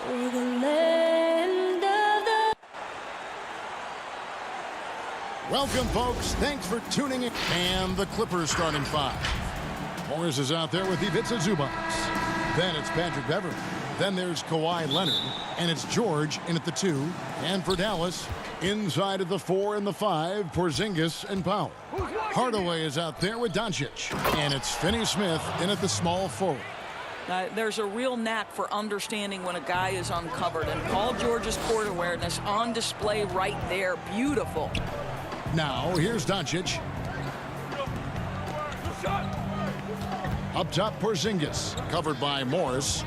for the land of the... Welcome, folks. Thanks for tuning in. And the Clippers starting five. Morris is out there with Ivica Zubac. Then it's Patrick Beverley. Then there's Kawhi Leonard. And it's George in at the 2. And for Dallas, inside of the 4 and the 5, Porzingis and Powell. Hardaway is out there with Doncic. And it's Finney Smith in at the small forward. There's a real knack for understanding when a guy is uncovered. And Paul George's court awareness on display right there. Beautiful. Now, here's Doncic. Up top, Porzingis, covered by Morris.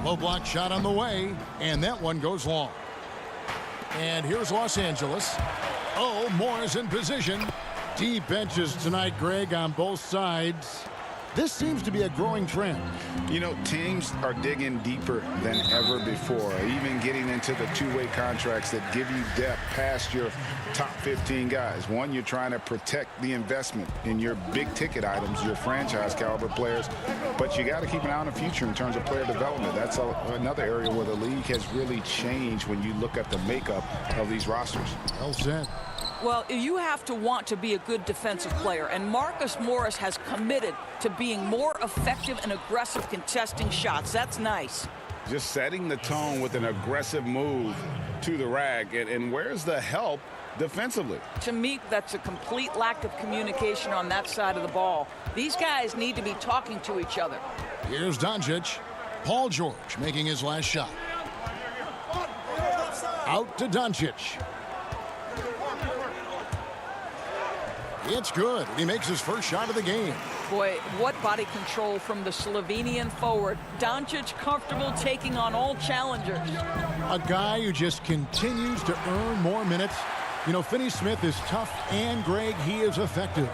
Low block shot on the way, and that one goes long. And here's Los Angeles. Oh, Morris in position. Deep benches tonight, Greg, on both sides. This seems to be a growing trend. You know, teams are digging deeper than ever before, even getting into the two-way contracts that give you depth past your top 15 guys. One, you're trying to protect the investment in your big-ticket items, your franchise-caliber players, but you got to keep an eye on the future in terms of player development. That's another area where the league has really changed when you look at the makeup of these rosters. Well said. Well, you have to want to be a good defensive player, and Marcus Morris has committed to being more effective and aggressive contesting shots. That's nice. Just setting the tone with an aggressive move to the rack, and where's the help defensively? To me, that's a complete lack of communication on that side of the ball. These guys need to be talking to each other. Here's Doncic. Paul George making his last shot. Out to Doncic. It's good. He makes his first shot of the game. Boy, what body control from the Slovenian forward. Doncic comfortable taking on all challengers. A guy who just continues to earn more minutes. You know, Finney Smith is tough, and Greg, he is effective.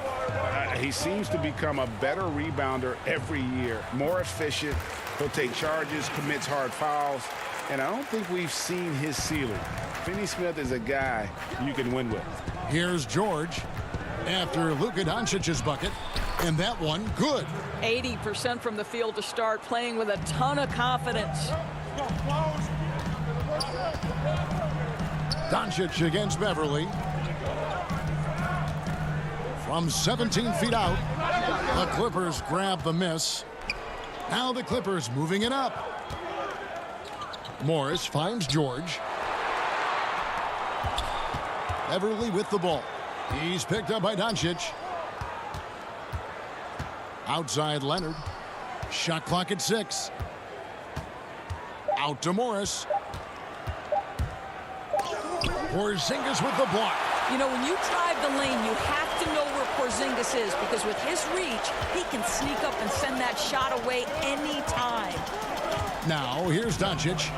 He seems to become a better rebounder every year, more efficient. He'll take charges, commits hard fouls, and I don't think we've seen his ceiling. Finney Smith is a guy you can win with. Here's George after Luka Doncic's bucket, and that one good. 80% from the field to start, playing with a ton of confidence. Doncic against Beverley. From 17 feet out, the Clippers grab the miss. Now the Clippers moving it up. Morris finds George. Beverley with the ball. He's picked up by Doncic. Outside Leonard. Shot clock at 6. Out to Morris. Porzingis with the block. You know, when you drive the lane, you have to know where Porzingis is, because with his reach, he can sneak up and send that shot away anytime. Now, here's Doncic.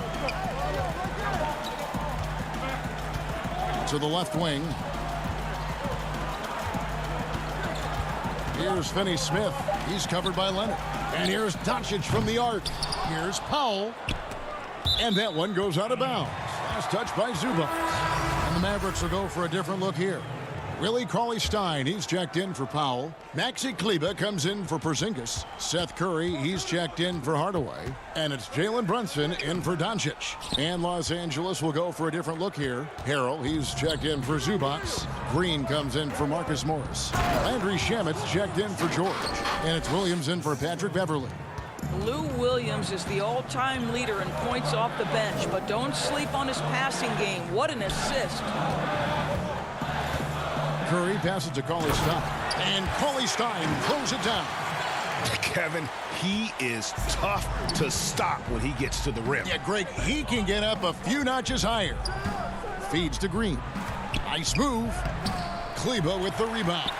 To the left wing. Here's Finney Smith. He's covered by Leonard. And here's Doncic from the arc. Here's Powell. And that one goes out of bounds. Last touch by Zubac. And the Mavericks will go for a different look here. Willie Cauley-Stein, he's checked in for Powell. Maxi Kleber comes in for Porzingis. Seth Curry, he's checked in for Hardaway. And it's Jalen Brunson in for Doncic. And Los Angeles will go for a different look here. Harrell, he's checked in for Zubac. Green comes in for Marcus Morris. Landry Shamet's checked in for George. And it's Williams in for Patrick Beverley. Lou Williams is the all-time leader in points off the bench, but don't sleep on his passing game. What an assist. Curry passes to Cauley-Stein. And Cauley-Stein throws it down. Kevin, he is tough to stop when he gets to the rim. Yeah, Greg, he can get up a few notches higher. Feeds to Green. Nice move. Kleber with the rebound.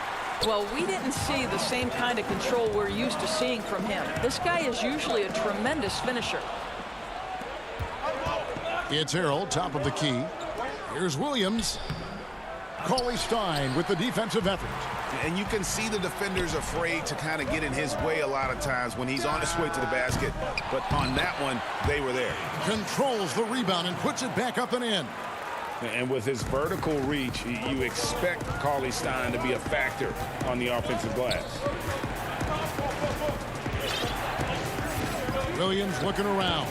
Well, we didn't see the same kind of control we're used to seeing from him. This guy is usually a tremendous finisher. It's Harrell, top of the key. Here's Williams. Cauley-Stein with the defensive effort. And you can see the defenders afraid to kind of get in his way a lot of times when he's on his way to the basket. But on that one, they were there. Controls the rebound and puts it back up and in. And with his vertical reach, you expect Cauley-Stein to be a factor on the offensive glass. Williams looking around.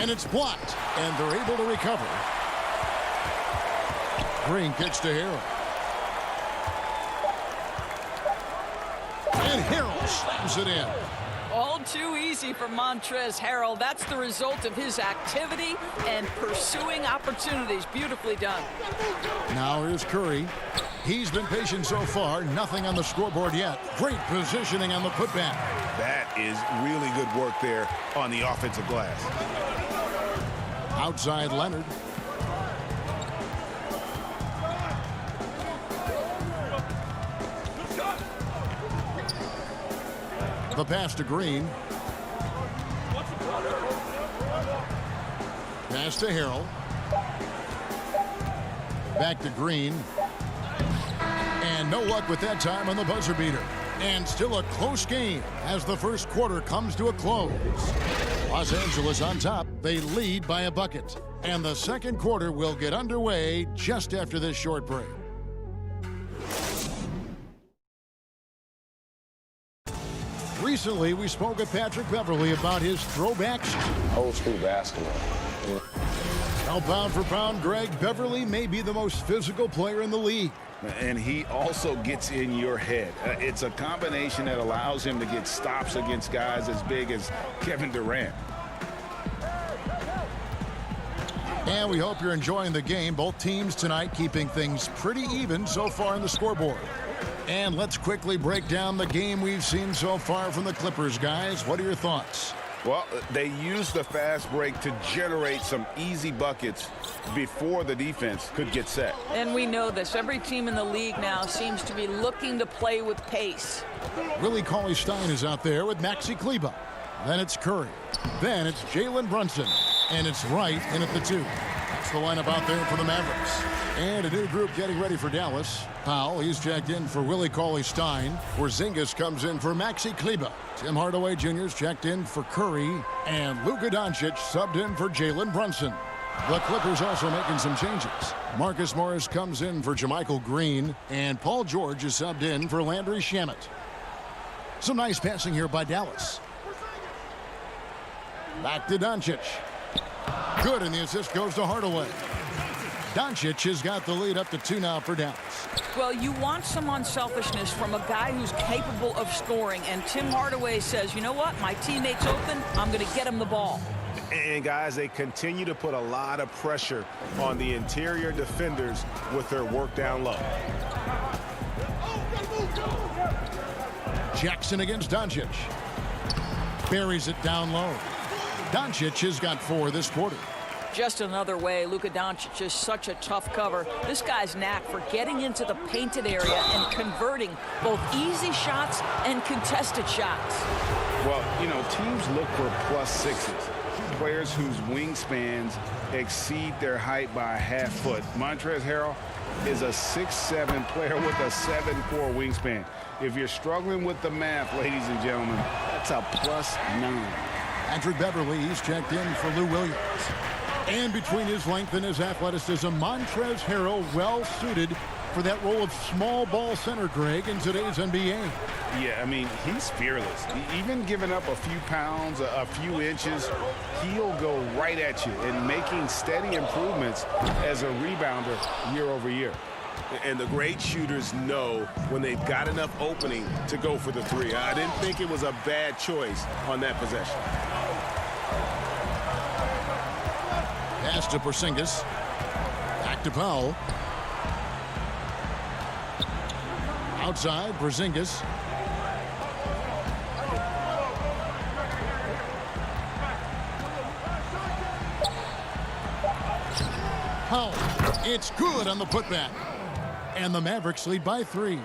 And it's blocked. And they're able to recover. Green kicks to Harrell. And Harrell slams it in. All too easy for Montrezl Harrell. That's the result of his activity and pursuing opportunities. Beautifully done. Now here's Curry. He's been patient so far. Nothing on the scoreboard yet. Great positioning on the putback. That is really good work there on the offensive glass. Outside Leonard. The pass to Green. Pass to Harrell. Back to Green. And no luck with that time on the buzzer beater. And still a close game as the first quarter comes to a close. Los Angeles on top. They lead by a bucket. And the second quarter will get underway just after this short break. Recently, we spoke with Patrick Beverley about his throwbacks. Old school basketball. Now, pound for pound, Greg, Beverley may be the most physical player in the league. And he also gets in your head. It's a combination that allows him to get stops against guys as big as Kevin Durant. And we hope you're enjoying the game. Both teams tonight keeping things pretty even so far in the scoreboard. And let's quickly break down the game we've seen so far from the Clippers, guys. What are your thoughts? Well, they used the fast break to generate some easy buckets before the defense could get set. And we know this. Every team in the league now seems to be looking to play with pace. Willie Cauley-Stein is out there with Maxi Kleber. Then it's Curry. Then it's Jalen Brunson. And it's Wright in at the 2. That's the lineup out there for the Mavericks. And a new group getting ready for Dallas. Powell, he's checked in for Willie Cauley-Stein. Porzingis comes in for Maxi Kleber. Tim Hardaway Jr.'s checked in for Curry. And Luka Doncic subbed in for Jalen Brunson. The Clippers also making some changes. Marcus Morris comes in for JaMychal Green. And Paul George is subbed in for Landry Shamet. Some nice passing here by Dallas. Back to Doncic. Good, and the assist goes to Hardaway. Doncic has got the lead up to 2 now for Dallas. Well, you want some unselfishness from a guy who's capable of scoring, and Tim Hardaway says, you know what, my teammate's open, I'm going to get him the ball. And, guys, they continue to put a lot of pressure on the interior defenders with their work down low. Jackson against Doncic. Buries it down low. Doncic has got 4 this quarter. Just another way, Luka Doncic is such a tough cover. This guy's knack for getting into the painted area and converting both easy shots and contested shots. Well, you know, teams look for +6s. Players whose wingspans exceed their height by a half foot. Montrezl Harrell is a 6'7" player with a 7'4" wingspan. If you're struggling with the math, ladies and gentlemen, that's a +9. Patrick Beverley, he's checked in for Lou Williams. And between his length and his athleticism, Montrezl Harrell well suited for that role of small ball center, Greg, in today's NBA. Yeah, I mean, he's fearless. Even giving up a few pounds, a few inches, he'll go right at you and making steady improvements as a rebounder year over year. And the great shooters know when they've got enough opening to go for the 3. I didn't think it was a bad choice on that possession. Pass to Porzingis. Back to Powell. Outside, Porzingis. Powell. It's good on the putback. And the Mavericks lead by 3.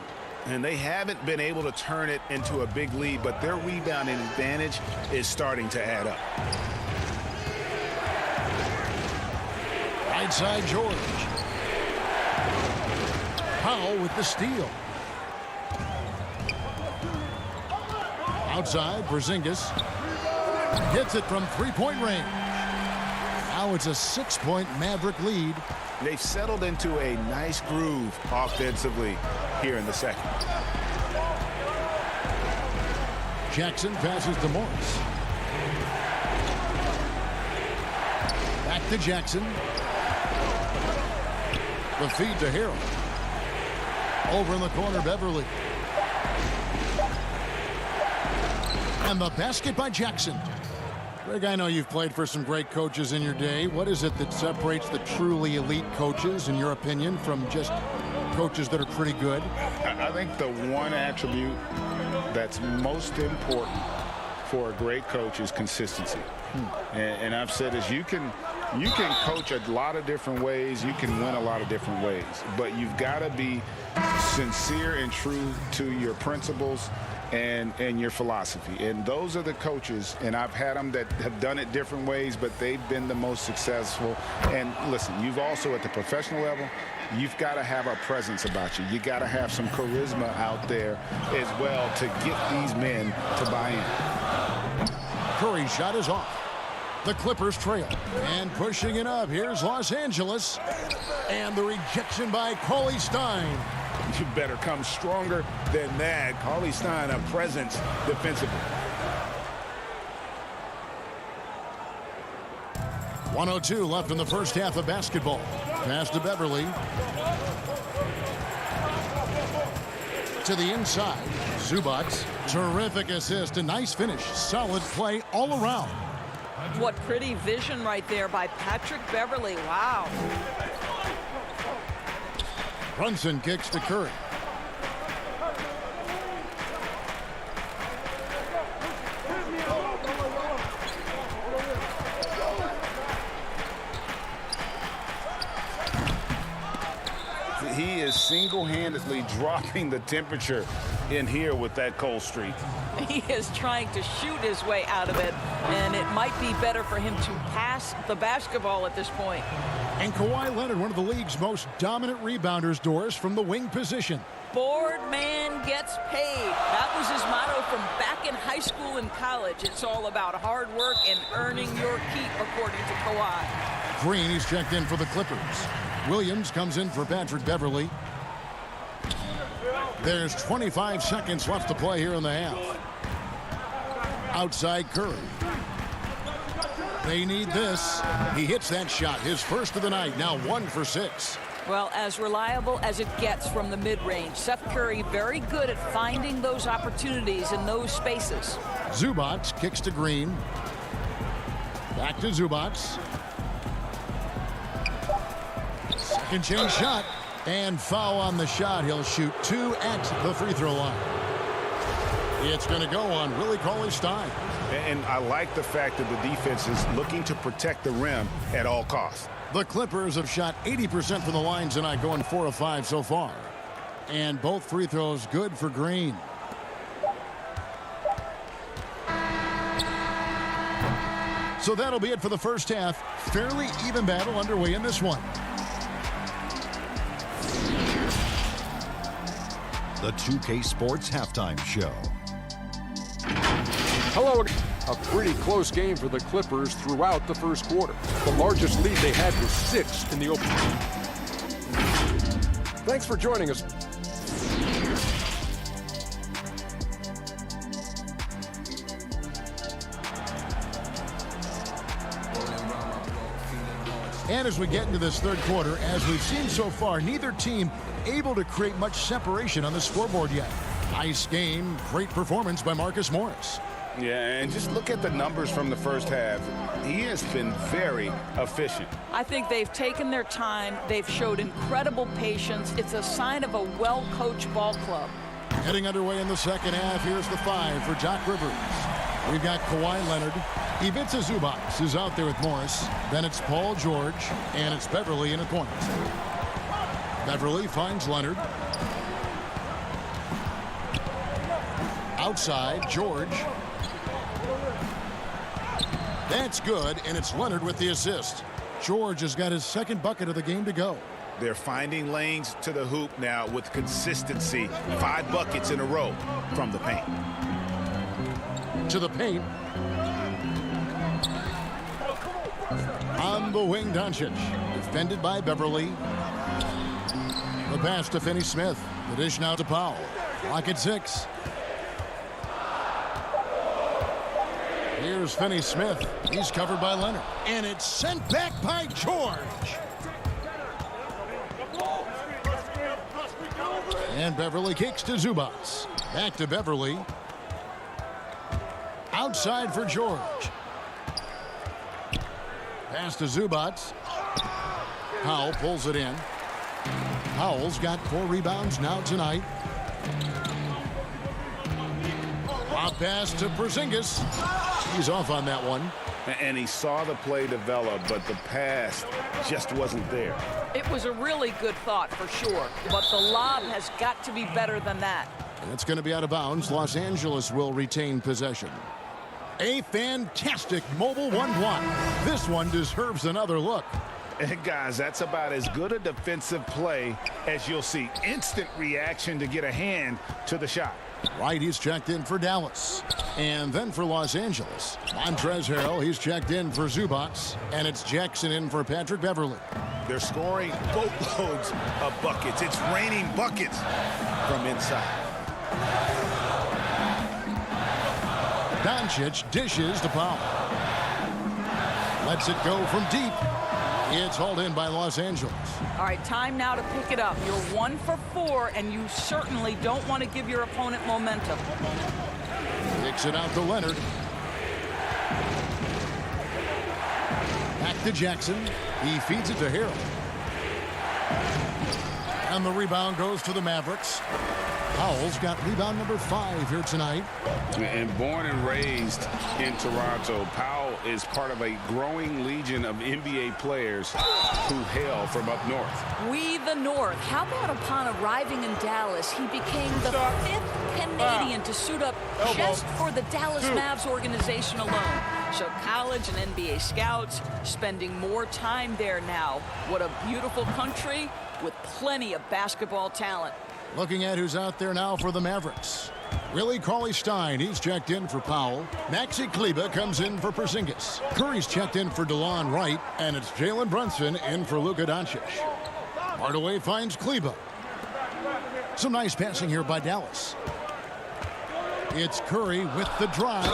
And they haven't been able to turn it into a big lead, but their rebounding advantage is starting to add up. Right side, George. Powell with the steal. Outside, Porzingis. Hits it from 3-point range. Now it's a 6-point Maverick lead. They've settled into a nice groove offensively here in the second. Jackson passes to Morris. to Jackson. The feed to Harrell. Over in the corner, Beverly. And the basket by Jackson. Greg, I know you've played for some great coaches in your day. What is it that separates the truly elite coaches, in your opinion, from just coaches that are pretty good? I think the one attribute that's most important for a great coach is consistency. And I've said is you can coach a lot of different ways. You can win a lot of different ways. But you've got to be sincere and true to your principles and your philosophy. And those are the coaches, and I've had them that have done it different ways, but they've been the most successful. And listen, you've also at the professional level, you've got to have a presence about you. You got to have some charisma out there as well to get these men to buy in. Curry's shot is off. The Clippers trail. And pushing it up. Here's Los Angeles. And the rejection by Cauley Stein. You better come stronger than that. Cauley Stein, a presence defensively. 1:02 left in the first half of basketball. Pass to Beverly. To the inside. Zubac. Terrific assist. A nice finish. Solid play all around. What pretty vision right there by Patrick Beverly. Wow. Brunson kicks to Curry. He is single-handedly dropping the temperature in here with that cold streak. He is trying to shoot his way out of it, and it might be better for him to pass the basketball at this point. And Kawhi Leonard, one of the league's most dominant rebounders, Doris, from the wing position. Board man gets paid. That was his motto from back in high school and college. It's all about hard work and earning your keep, according to Kawhi. Green, he's checked in for the Clippers. Williams comes in for Patrick Beverly. There's 25 seconds left to play here in the half. Outside Curry. They need this. He hits that shot, his first of the night, now 1 for 6. Well, as reliable as it gets from the mid-range. Seth Curry very good at finding those opportunities in those spaces. Zubac kicks to Green. Back to Zubac. Second chance shot. And foul on the shot. He'll shoot 2 at the free throw line. It's going to go on Willie Cauley-Stein. And I like the fact that the defense is looking to protect the rim at all costs. The Clippers have shot 80% from the line tonight, going 4 of 5 so far. And both free throws good for Green. So that'll be it for the first half. Fairly even battle underway in this one. The 2K Sports Halftime Show. Hello. A pretty close game for the Clippers throughout the first quarter. The largest lead they had was 6 in the opener. Thanks for joining us. And as we get into this third quarter, as we've seen so far, neither team able to create much separation on the scoreboard yet. Nice game, great performance by Marcus Morris. Yeah, and just look at the numbers from the first half. He has been very efficient. I think they've taken their time. They've showed incredible patience. It's a sign of a well-coached ball club. Heading underway in the second half, here's the 5 for Doc Rivers. We've got Kawhi Leonard. Ivica Zubac is out there with Morris. Then it's Paul George, and it's Beverly in the corner. Beverly finds Leonard. Outside, George. That's good, and it's Leonard with the assist. George has got his second bucket of the game to go. They're finding lanes to the hoop now with consistency. 5 buckets in a row from the paint. To the paint. On the wing, Doncic. Defended by Beverly. The pass to Finney Smith. The dish now to Powell. Clock at 6. Here's Finney Smith. He's covered by Leonard. And it's sent back by George. And Beverly kicks to Zubats. Back to Beverly. Outside for George. Pass to Zubats. Powell pulls it in. Powell's got 4 rebounds now tonight. Pop pass to Porzingis. He's off on that one. And he saw the play develop, but the pass just wasn't there. It was a really good thought for sure, but the lob has got to be better than that. And it's going to be out of bounds. Los Angeles will retain possession. A fantastic mobile one block. This one deserves another look. And guys, that's about as good a defensive play as you'll see. Instant reaction to get a hand to the shot. Right, he's checked in for Dallas. And then for Los Angeles, Montrezl Harrell, he's checked in for Zubats. And it's Jackson in for Patrick Beverly. They're scoring boatloads of buckets. It's raining buckets from inside. Doncic dishes to Powell. Lets it go from deep. It's hauled in by Los Angeles. All right, time now to pick it up. You're 1 for 4, and you certainly don't want to give your opponent momentum. Kicks it out to Leonard. Back to Jackson. He feeds it to Harrell. And the rebound goes to the Mavericks. Powell's got rebound number 5 here tonight. And born and raised in Toronto, Powell is part of a growing legion of NBA players who hail from up north. We the North. How about upon arriving in Dallas, he became the 5th Canadian to suit up just for the Dallas Mavs organization alone. So college and NBA scouts spending more time there now. What a beautiful country with plenty of basketball talent. Looking at who's out there now for the Mavericks. Willie Cauley-Stein, he's checked in for Powell. Maxi Kleber comes in for Porzingis. Curry's checked in for DeLon Wright, and it's Jalen Brunson in for Luka Doncic. Hardaway finds Kleber. Some nice passing here by Dallas. It's Curry with the drive.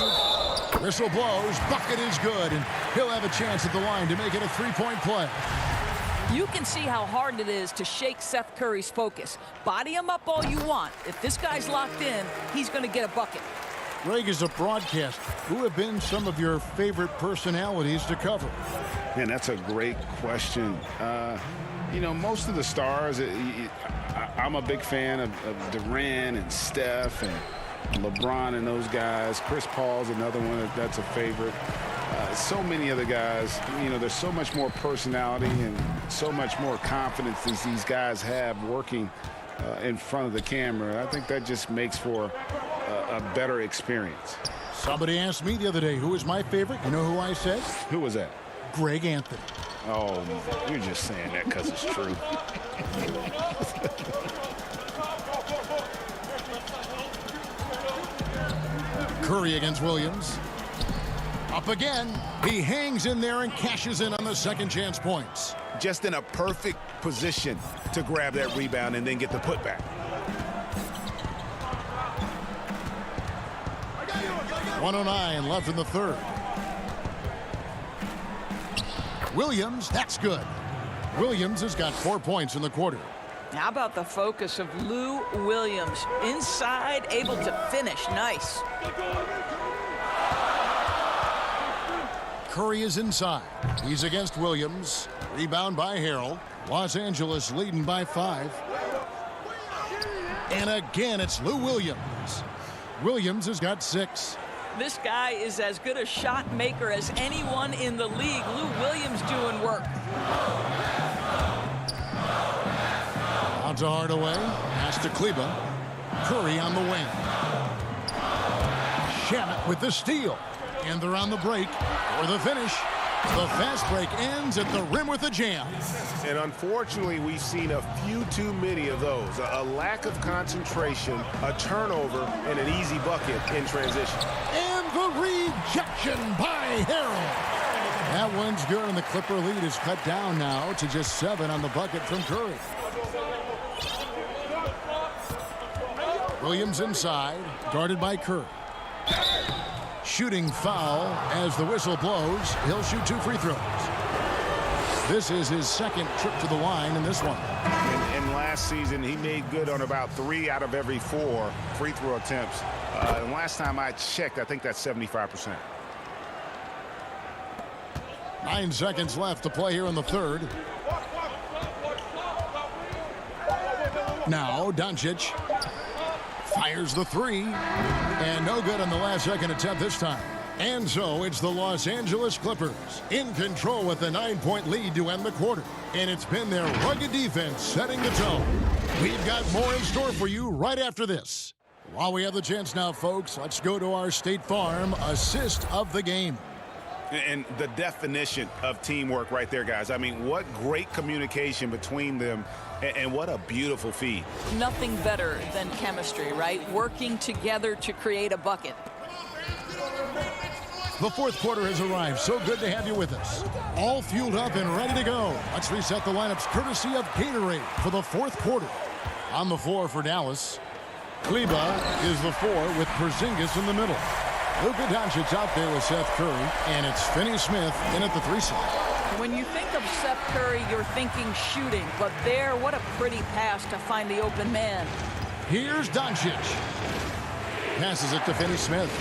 Whistle blows, bucket is good, and he'll have a chance at the line to make it a 3-point play. You can see how hard it is to shake Seth Curry's focus. Body him up all you want. If this guy's locked in, he's going to get a bucket. Greg, is a broadcaster. Who have been some of your favorite personalities to cover? Man, that's a great question. You know, most of the stars, I'm a big fan of Durant and Steph and LeBron and those guys. Chris Paul's another one that's a favorite. So many other guys, you know, there's so much more personality and so much more confidence as these guys have working in front of the camera. I think that just makes for a better experience. Somebody asked me the other day, who was my favorite? You know who I said? Who was that? Greg Anthony. Oh, you're just saying that because it's true. Curry against Williams. Up again. He hangs in there and cashes in on the second chance points. Just in a perfect position to grab that rebound and then get the putback. .109 left in the third. Williams, that's good. Williams has got 4 points in the quarter. How about the focus of Lou Williams? Inside, able to finish. Nice. Curry is inside. He's against Williams. Rebound by Harrell. Los Angeles leading by 5. And again, it's Lou Williams. Williams has got 6. This guy is as good a shot maker as anyone in the league. Lou Williams doing work. Out to Hardaway. Pass to Kleber. Curry on the wing. Shamet with the steal. And they're on the break for the finish. The fast break ends at the rim with a jam. And unfortunately, we've seen a few too many of those. A lack of concentration, a turnover, and an easy bucket in transition. And the rejection by Harrell. That one's good, and the Clipper lead is cut down now to just 7 on the bucket from Curry. Williams inside, guarded by Curry. shooting foul as the whistle blows. He'll shoot 2 free throws. This is his second trip to the line in this one. And last season, he made good on about 3 out of every 4 free throw attempts. And last time I checked, I think that's 75%. 9 seconds left to play here in the third. Now Doncic fires the 3, and no good on the last second attempt this time. And so it's the Los Angeles Clippers in control with a 9-point lead to end the quarter. And it's been their rugged defense setting the tone. We've got more in store for you right after this. While we have the chance now, folks, let's go to our State Farm assist of the game. And the definition of teamwork right there, guys. I mean, what great communication between them, and what a beautiful feed. Nothing better than chemistry, right? Working together to create a bucket. The fourth quarter has arrived. So good to have you with us. All fueled up and ready to go. Let's reset the lineups courtesy of Gatorade for the fourth quarter. On the floor for Dallas, Kleba is the 4 with Porzingis in the middle. Luka Doncic out there with Seth Curry, and it's Finney Smith in at the 3 slot. When you think of Seth Curry, you're thinking shooting, but there, what a pretty pass to find the open man. Here's Doncic. Passes it to Finney Smith.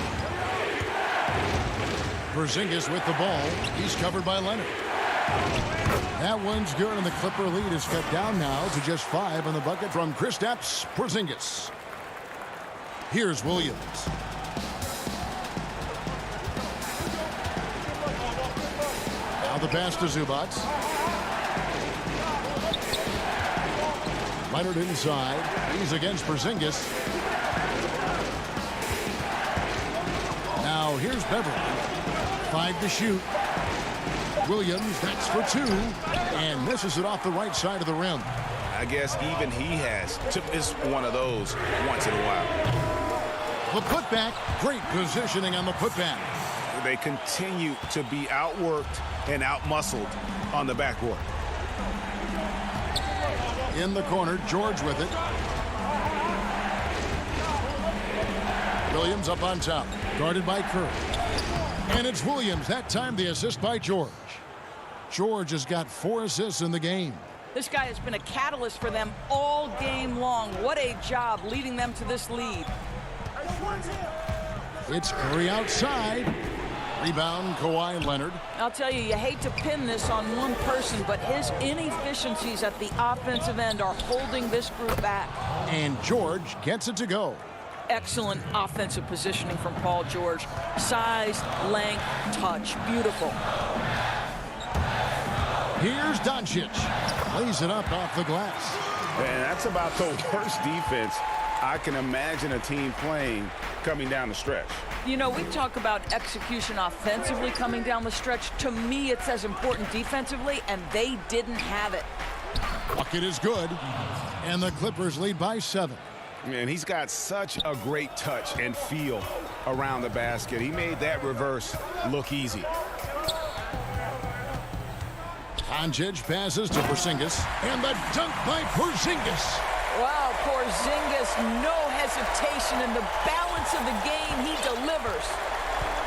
Porzingis with the ball. He's covered by Leonard. That one's good, and the Clipper lead is cut down now to just 5 on the bucket from Kristaps Porzingis. Here's Williams. Now the pass to Zubac. Leonard inside. He's against Porzingis. Now here's Beverly. 5 to shoot. Williams, that's for 2. And misses it off the right side of the rim. I guess even he has. It's one of those once in a while. The putback. Great positioning on the putback. They continue to be outworked and outmuscled on the backboard. In the corner, George with it. Williams up on top. Guarded by Curry. And it's Williams. That time the assist by George. George has got 4 assists in the game. This guy has been a catalyst for them all game long. What a job leading them to this lead. It's Curry outside. Rebound, Kawhi Leonard. I'll tell you, you hate to pin this on one person, but his inefficiencies at the offensive end are holding this group back. And George gets it to go. Excellent offensive positioning from Paul George. Size, length, touch. Beautiful. Here's Doncic. Lays it up off the glass. And that's about the worst defense I can imagine a team playing coming down the stretch. You know, we talk about execution offensively coming down the stretch. To me, it's as important defensively, and they didn't have it. Bucket is good, and the Clippers lead by 7. Man, he's got such a great touch and feel around the basket. He made that reverse look easy. Doncic passes to Porzingis, and the dunk by Porzingis. Wow, Porzingis, no hesitation in the balance of the game. He delivers.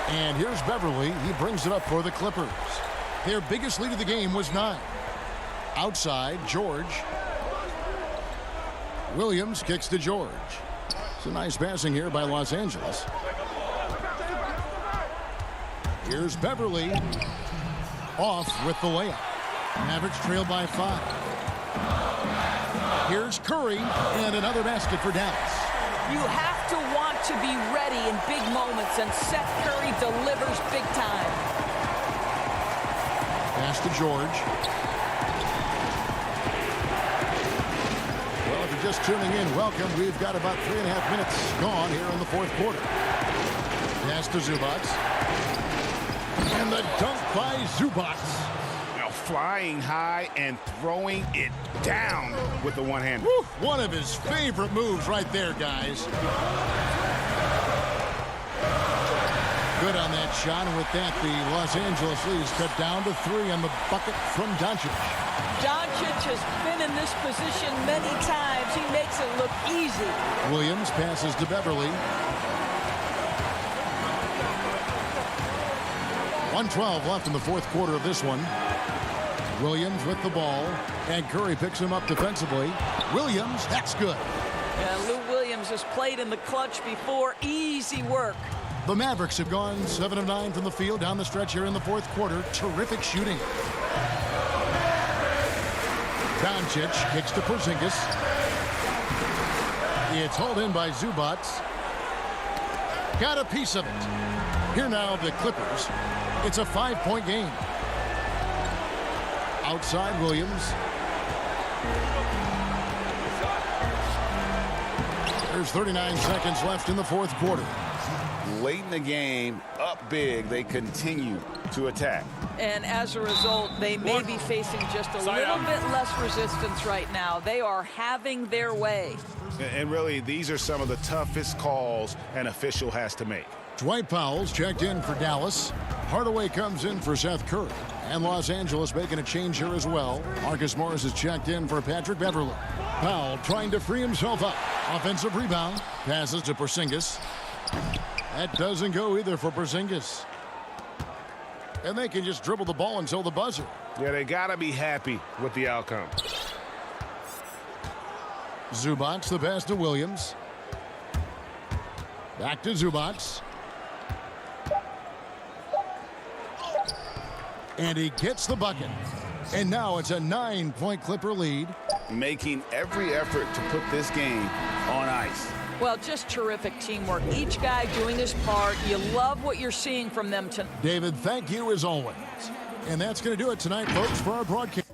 And here's Beverly. He brings it up for the Clippers. Their biggest lead of the game was 9. Outside, George. Williams kicks to George. It's a nice passing here by Los Angeles. Here's Beverly. Off with the layup. Mavericks trail by 5. Here's Curry, and another basket for Dallas. You have to want to be ready in big moments, and Seth Curry delivers big time. Pass to George. Well, if you're just tuning in, welcome. We've got about 3.5 minutes gone here in the fourth quarter. Pass to Zubac. And the dunk by Zubac. Flying high and throwing it down with the one-hand. One of his favorite moves right there, guys. Good on that shot, and with that, the Los Angeles lead is cut down to 3 on the bucket from Doncic. Doncic has been in this position many times. He makes it look easy. Williams passes to Beverly. 1:12 left in the fourth quarter of this one. Williams with the ball, and Curry picks him up defensively. Williams, that's good. Yeah, Lou Williams has played in the clutch before. Easy work. The Mavericks have gone 7 of 9 from the field down the stretch here in the fourth quarter. Terrific shooting. Doncic kicks to Porzingis. It's hauled in by Zubac. Got a piece of it. Here now the Clippers. It's a 5-point game. Outside Williams. There's 39 seconds left in the fourth quarter. Late in the game, up big, they continue to attack. And as a result, they may be facing just a little bit less resistance right now. They are having their way. And really, these are some of the toughest calls an official has to make. Dwight Powell's checked in for Dallas. Hardaway comes in for Seth Curry. And Los Angeles making a change here as well. Marcus Morris is checked in for Patrick Beverley. Powell trying to free himself up. Offensive rebound. Passes to Porzingis. That doesn't go either for Porzingis. And they can just dribble the ball until the buzzer. Yeah, they got to be happy with the outcome. Zubac, the pass to Williams. Back to Zubac. And he gets the bucket. And now it's a 9-point Clipper lead. Making every effort to put this game on ice. Well, just terrific teamwork. Each guy doing his part. You love what you're seeing from them tonight. David, thank you as always. And that's going to do it tonight, folks, for our broadcast.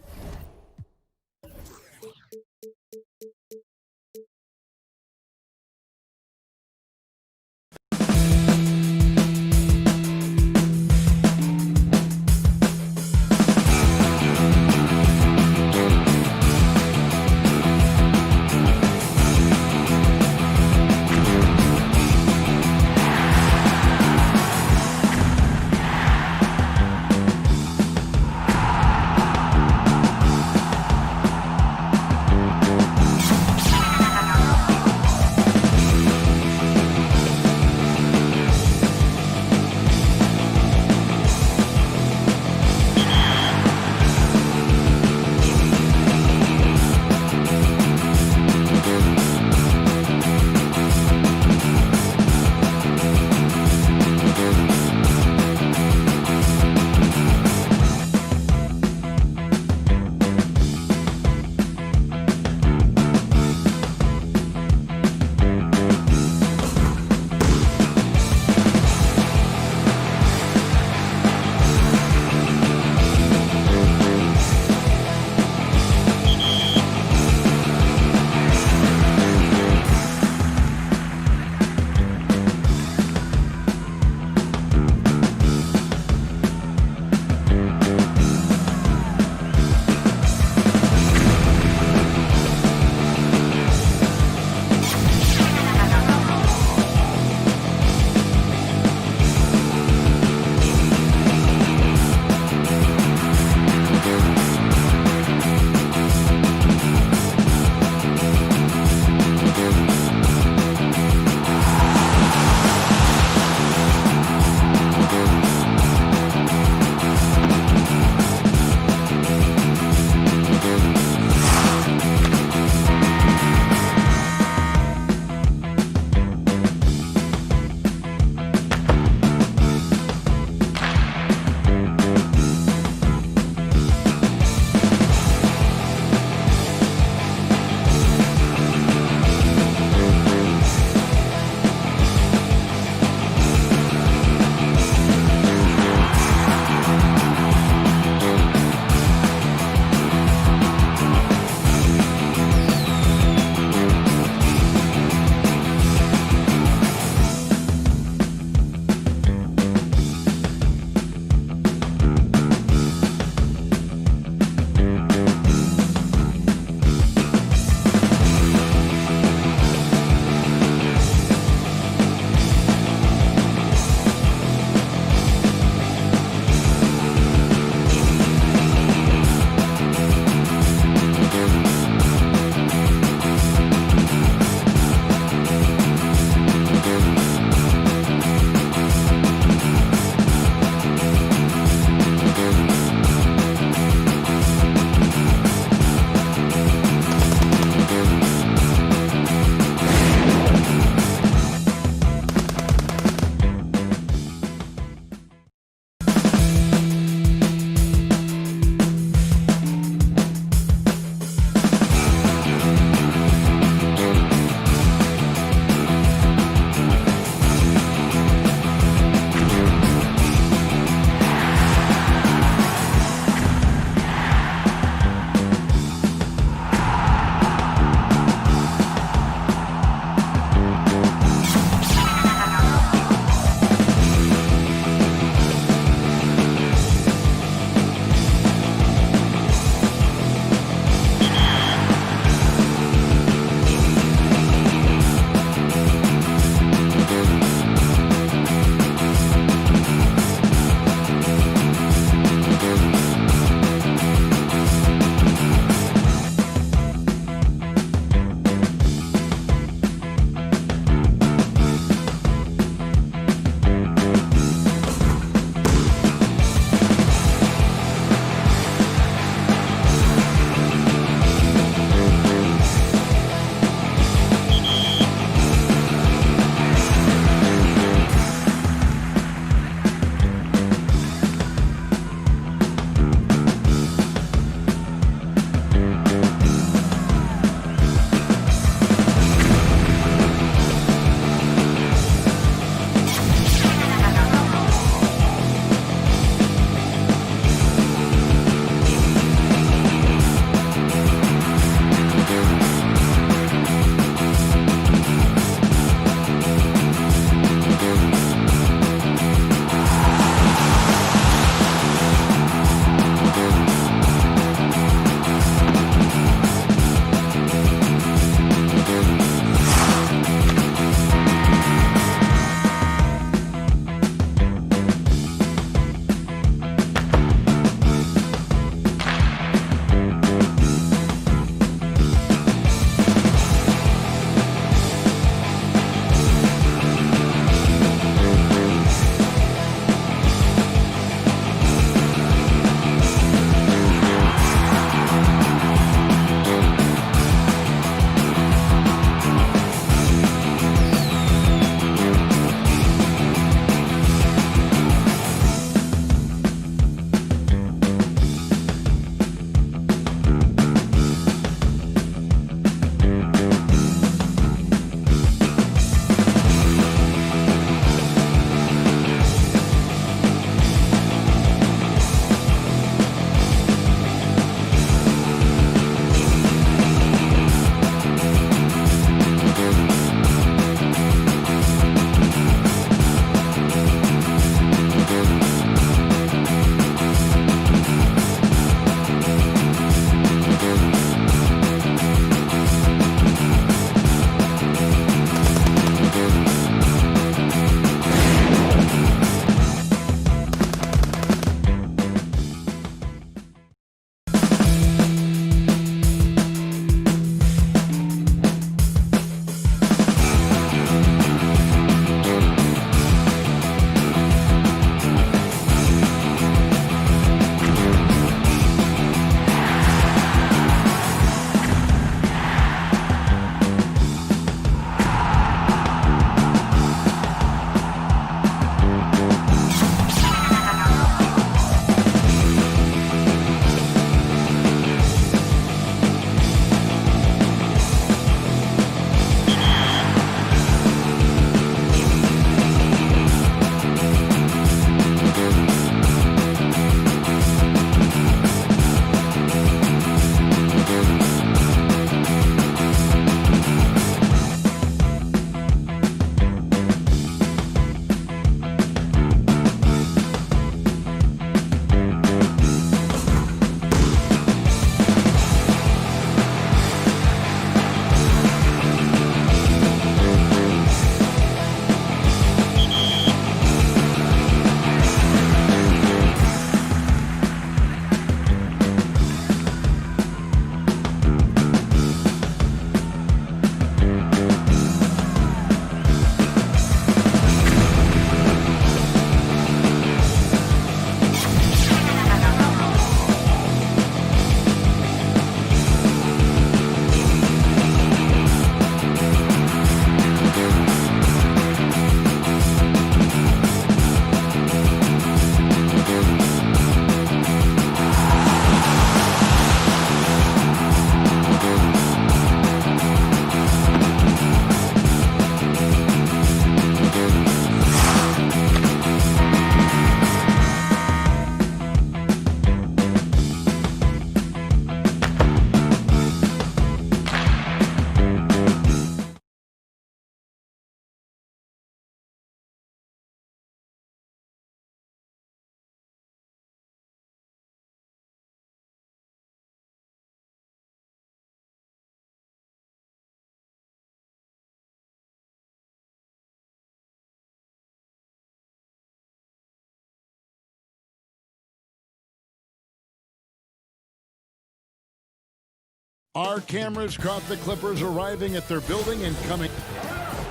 Our cameras caught the Clippers arriving at their building and coming.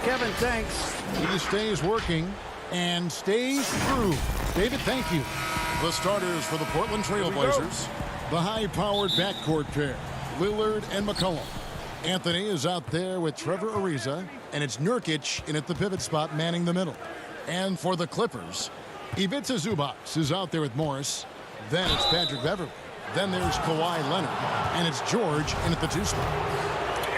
Kevin, thanks. He stays working and stays through. David, thank you. The starters for the Portland Trail Blazers. The high-powered backcourt pair, Lillard and McCollum. Anthony is out there with Trevor Ariza, and it's Nurkic in at the pivot spot manning the middle. And for the Clippers, Ivica Zubac is out there with Morris. Then it's Patrick Beverley. Then there's Kawhi Leonard, and it's George in at the 2 spot.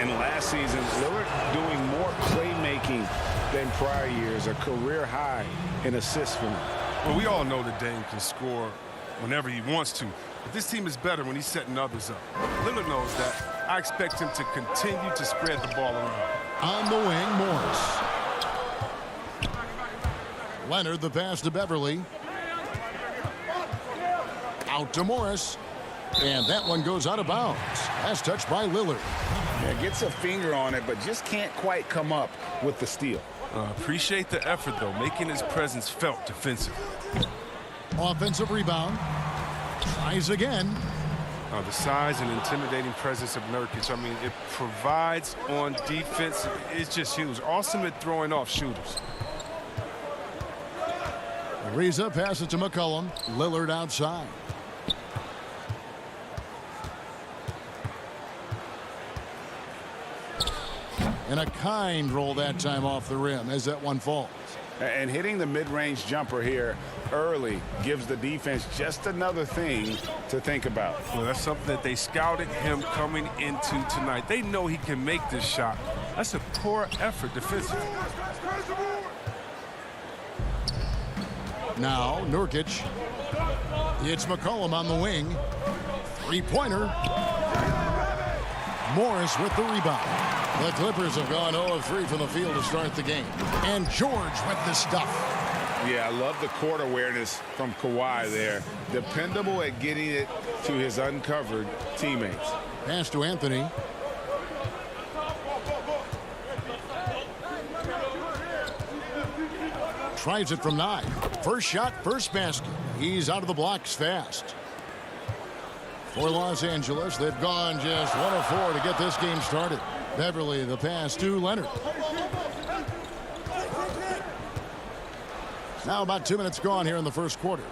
And last season, Lillard doing more playmaking than prior years, a career high in assists for him. Well, we all know that Dame can score whenever he wants to. But this team is better when he's setting others up. Lillard knows that. I expect him to continue to spread the ball around. On the wing, Morris. Leonard, the pass to Beverley. Out to Morris. And that one goes out of bounds. That's touched by Lillard. Yeah, gets a finger on it, but just can't quite come up with the steal. Appreciate the effort, though, making his presence felt defensively. Offensive rebound. Tries again. The size and intimidating presence of Nurkic, I mean, it provides on defense. It's just huge. Awesome at throwing off shooters. Ariza passes to McCollum. Lillard outside. And a kind roll that time off the rim as that one falls. And hitting the mid-range jumper here early gives the defense just another thing to think about. Well, that's something that they scouted him coming into tonight. They know he can make this shot. That's a poor effort defensively. Now Nurkic. It's McCollum on the wing. Three-pointer. Morris with the rebound. The Clippers have gone 0 of 3 from the field to start the game. And George with the stuff. Yeah, I love the court awareness from Kawhi there. Dependable at getting it to his uncovered teammates. Pass to Anthony. Tries it from 9. First shot, first basket. He's out of the blocks fast. For Los Angeles, they've gone just 1 of 4 to get this game started. Beverley, the pass to Leonard. Now about 2 minutes gone here in the first quarter.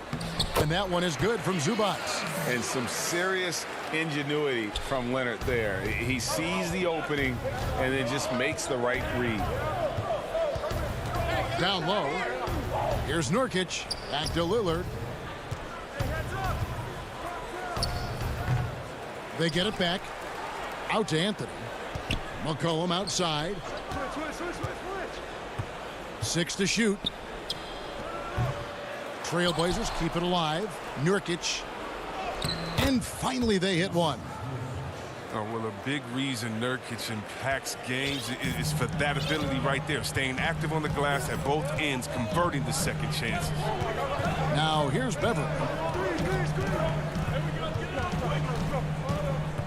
And that one is good from Zubac. And some serious ingenuity from Leonard there. He sees the opening and then just makes the right read. Down low. Here's Nurkic. Back to Lillard. They get it back. Out to Anthony. McCollum outside. 6 to shoot. Trailblazers keep it alive. Nurkic. And finally they hit one. Oh, well, a big reason Nurkic impacts games is for that ability right there. Staying active on the glass at both ends, converting the second chances. Now here's Beverley.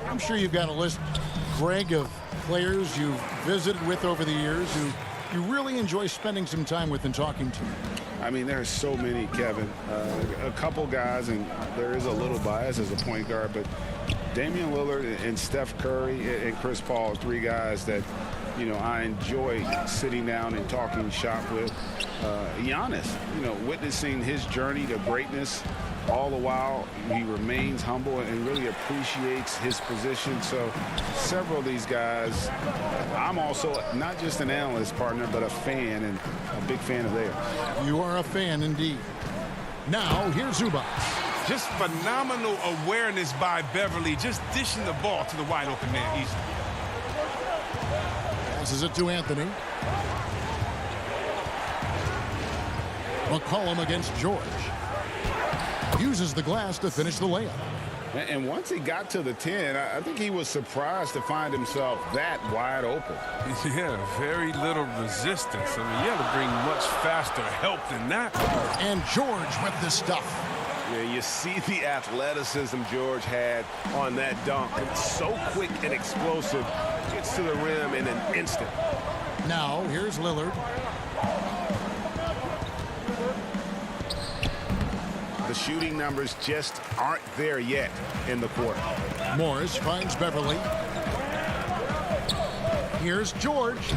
I'm sure you've got a list, Greg, of players you've visited with over the years who you really enjoy spending some time with and talking to. I mean, there are so many, Kevin. A couple guys, and there is a little bias as a point guard, but Damian Lillard and Steph Curry and Chris Paul are 3 guys that, you know, I enjoy sitting down and talking shop with. Giannis, you know, witnessing his journey to greatness. All the while, he remains humble and really appreciates his position. So several of these guys, I'm also not just an analyst partner, but a fan and a big fan of theirs. You are a fan indeed. Now, here's Zubac. Just phenomenal awareness by Beverley, just dishing the ball to the wide open man easily. Passes it to Anthony. McCollum against George. Uses the glass to finish the layup. And once he got to the 10, I think he was surprised to find himself that wide open. Yeah, very little resistance. I mean, you had to bring much faster help than that. And George with the stuff. Yeah, you see the athleticism George had on that dunk. It's so quick and explosive. Gets to the rim in an instant. Now, here's Lillard. The shooting numbers just aren't there yet in the quarter. Morris finds Beverley. Here's George.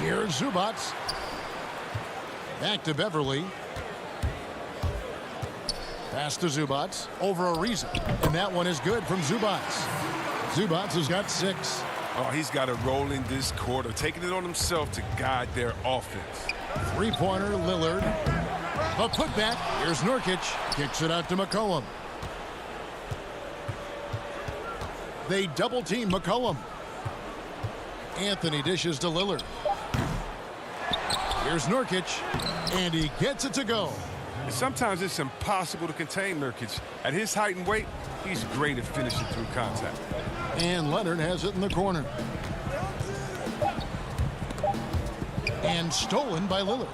Here's Zubac. Back to Beverly. Pass to Zubac over a reason. And that one is good from Zubac. Zubac has got 6. Oh, he's got a roll in this quarter, taking it on himself to guide their offense. Three-pointer, Lillard. A putback. Here's Nurkic. Kicks it out to McCollum. They double-team McCollum. Anthony dishes to Lillard. Here's Nurkic. And he gets it to go. Sometimes it's impossible to contain Nurkic. At his height and weight, he's great at finishing through contact. And Leonard has it in the corner. And stolen by Lillard.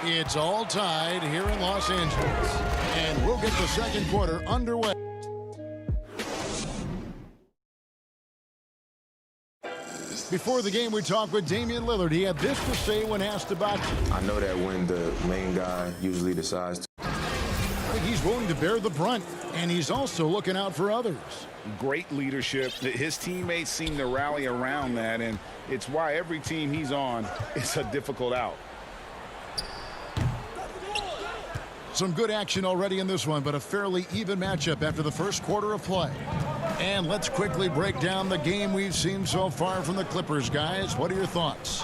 It's all tied here in Los Angeles. And we'll get the second quarter underway. Before the game, we talked with Damian Lillard. He had this to say when asked about it. I know that when the main guy usually decides to. He's willing to bear the brunt, and he's also looking out for others. Great leadership. His teammates seem to rally around that, and it's why every team he's on is a difficult out. Some good action already in this one, but a fairly even matchup after the first quarter of play. And let's quickly break down the game we've seen so far from the Clippers, guys. What are your thoughts?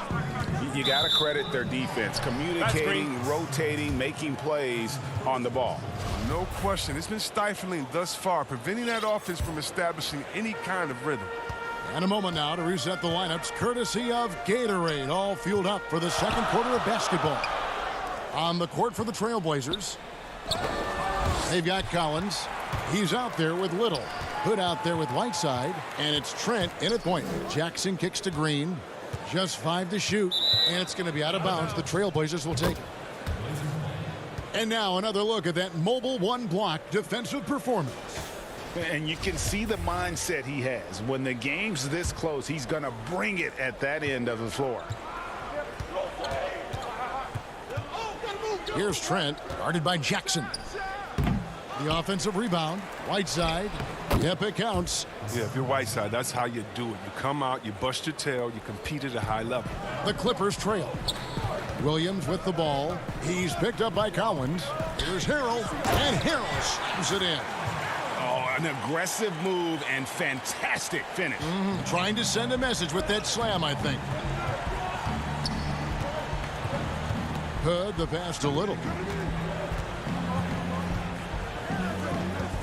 You got to credit their defense, communicating, rotating, making plays on the ball. No question. It's been stifling thus far, preventing that offense from establishing any kind of rhythm. And a moment now to reset the lineups, courtesy of Gatorade, all fueled up for the second quarter of basketball. On the court for the Trailblazers, they've got Collins. He's out there with Little. Hood out there with Whiteside, and it's Trent in at point. Jackson kicks to Green. Just 5 to shoot, and it's going to be out of bounds. The Trailblazers will take it. And now another look at that mobile one-block defensive performance. And you can see the mindset he has. When the game's this close, he's going to bring it at that end of the floor. Here's Trent, guarded by Jackson. The offensive rebound. Whiteside. Yep, it counts. Yeah, if you're Whiteside, that's how you do it. You come out, you bust your tail, you compete at a high level. The Clippers trail. Williams with the ball. He's picked up by Collins. Here's Harrell, and Harrell slams it in. Oh, an aggressive move and fantastic finish. Trying to send a message with that slam, I think. Hood, the pass to Little.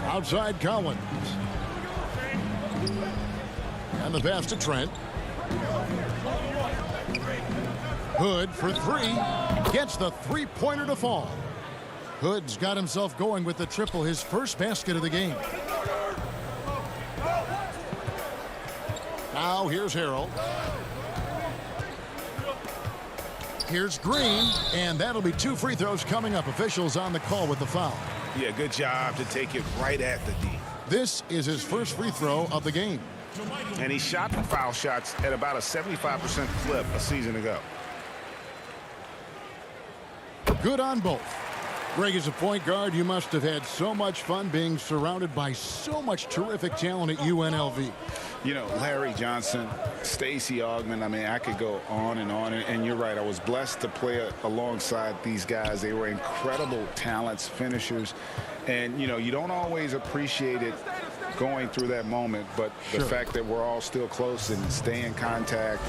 Outside Collins. And the pass to Trent. Hood for 3. Gets the three-pointer to fall. Hood's got himself going with the triple, his first basket of the game. Now here's Harrell. Here's Green, and that'll be 2 free throws coming up. Officials on the call with the foul. Yeah, good job to take it right at the D. This is his first free throw of the game. And he shot the foul shots at about a 75% clip a season ago. Good on both. Greg, as a point guard, you must have had so much fun being surrounded by so much terrific talent at UNLV. You know, Larry Johnson, Stacey Augmon, I mean, I could go on. And you're right, I was blessed to play alongside these guys. They were incredible talents, finishers. And, you know, you don't always appreciate it going through that moment, but the fact that we're all still close and stay in contact,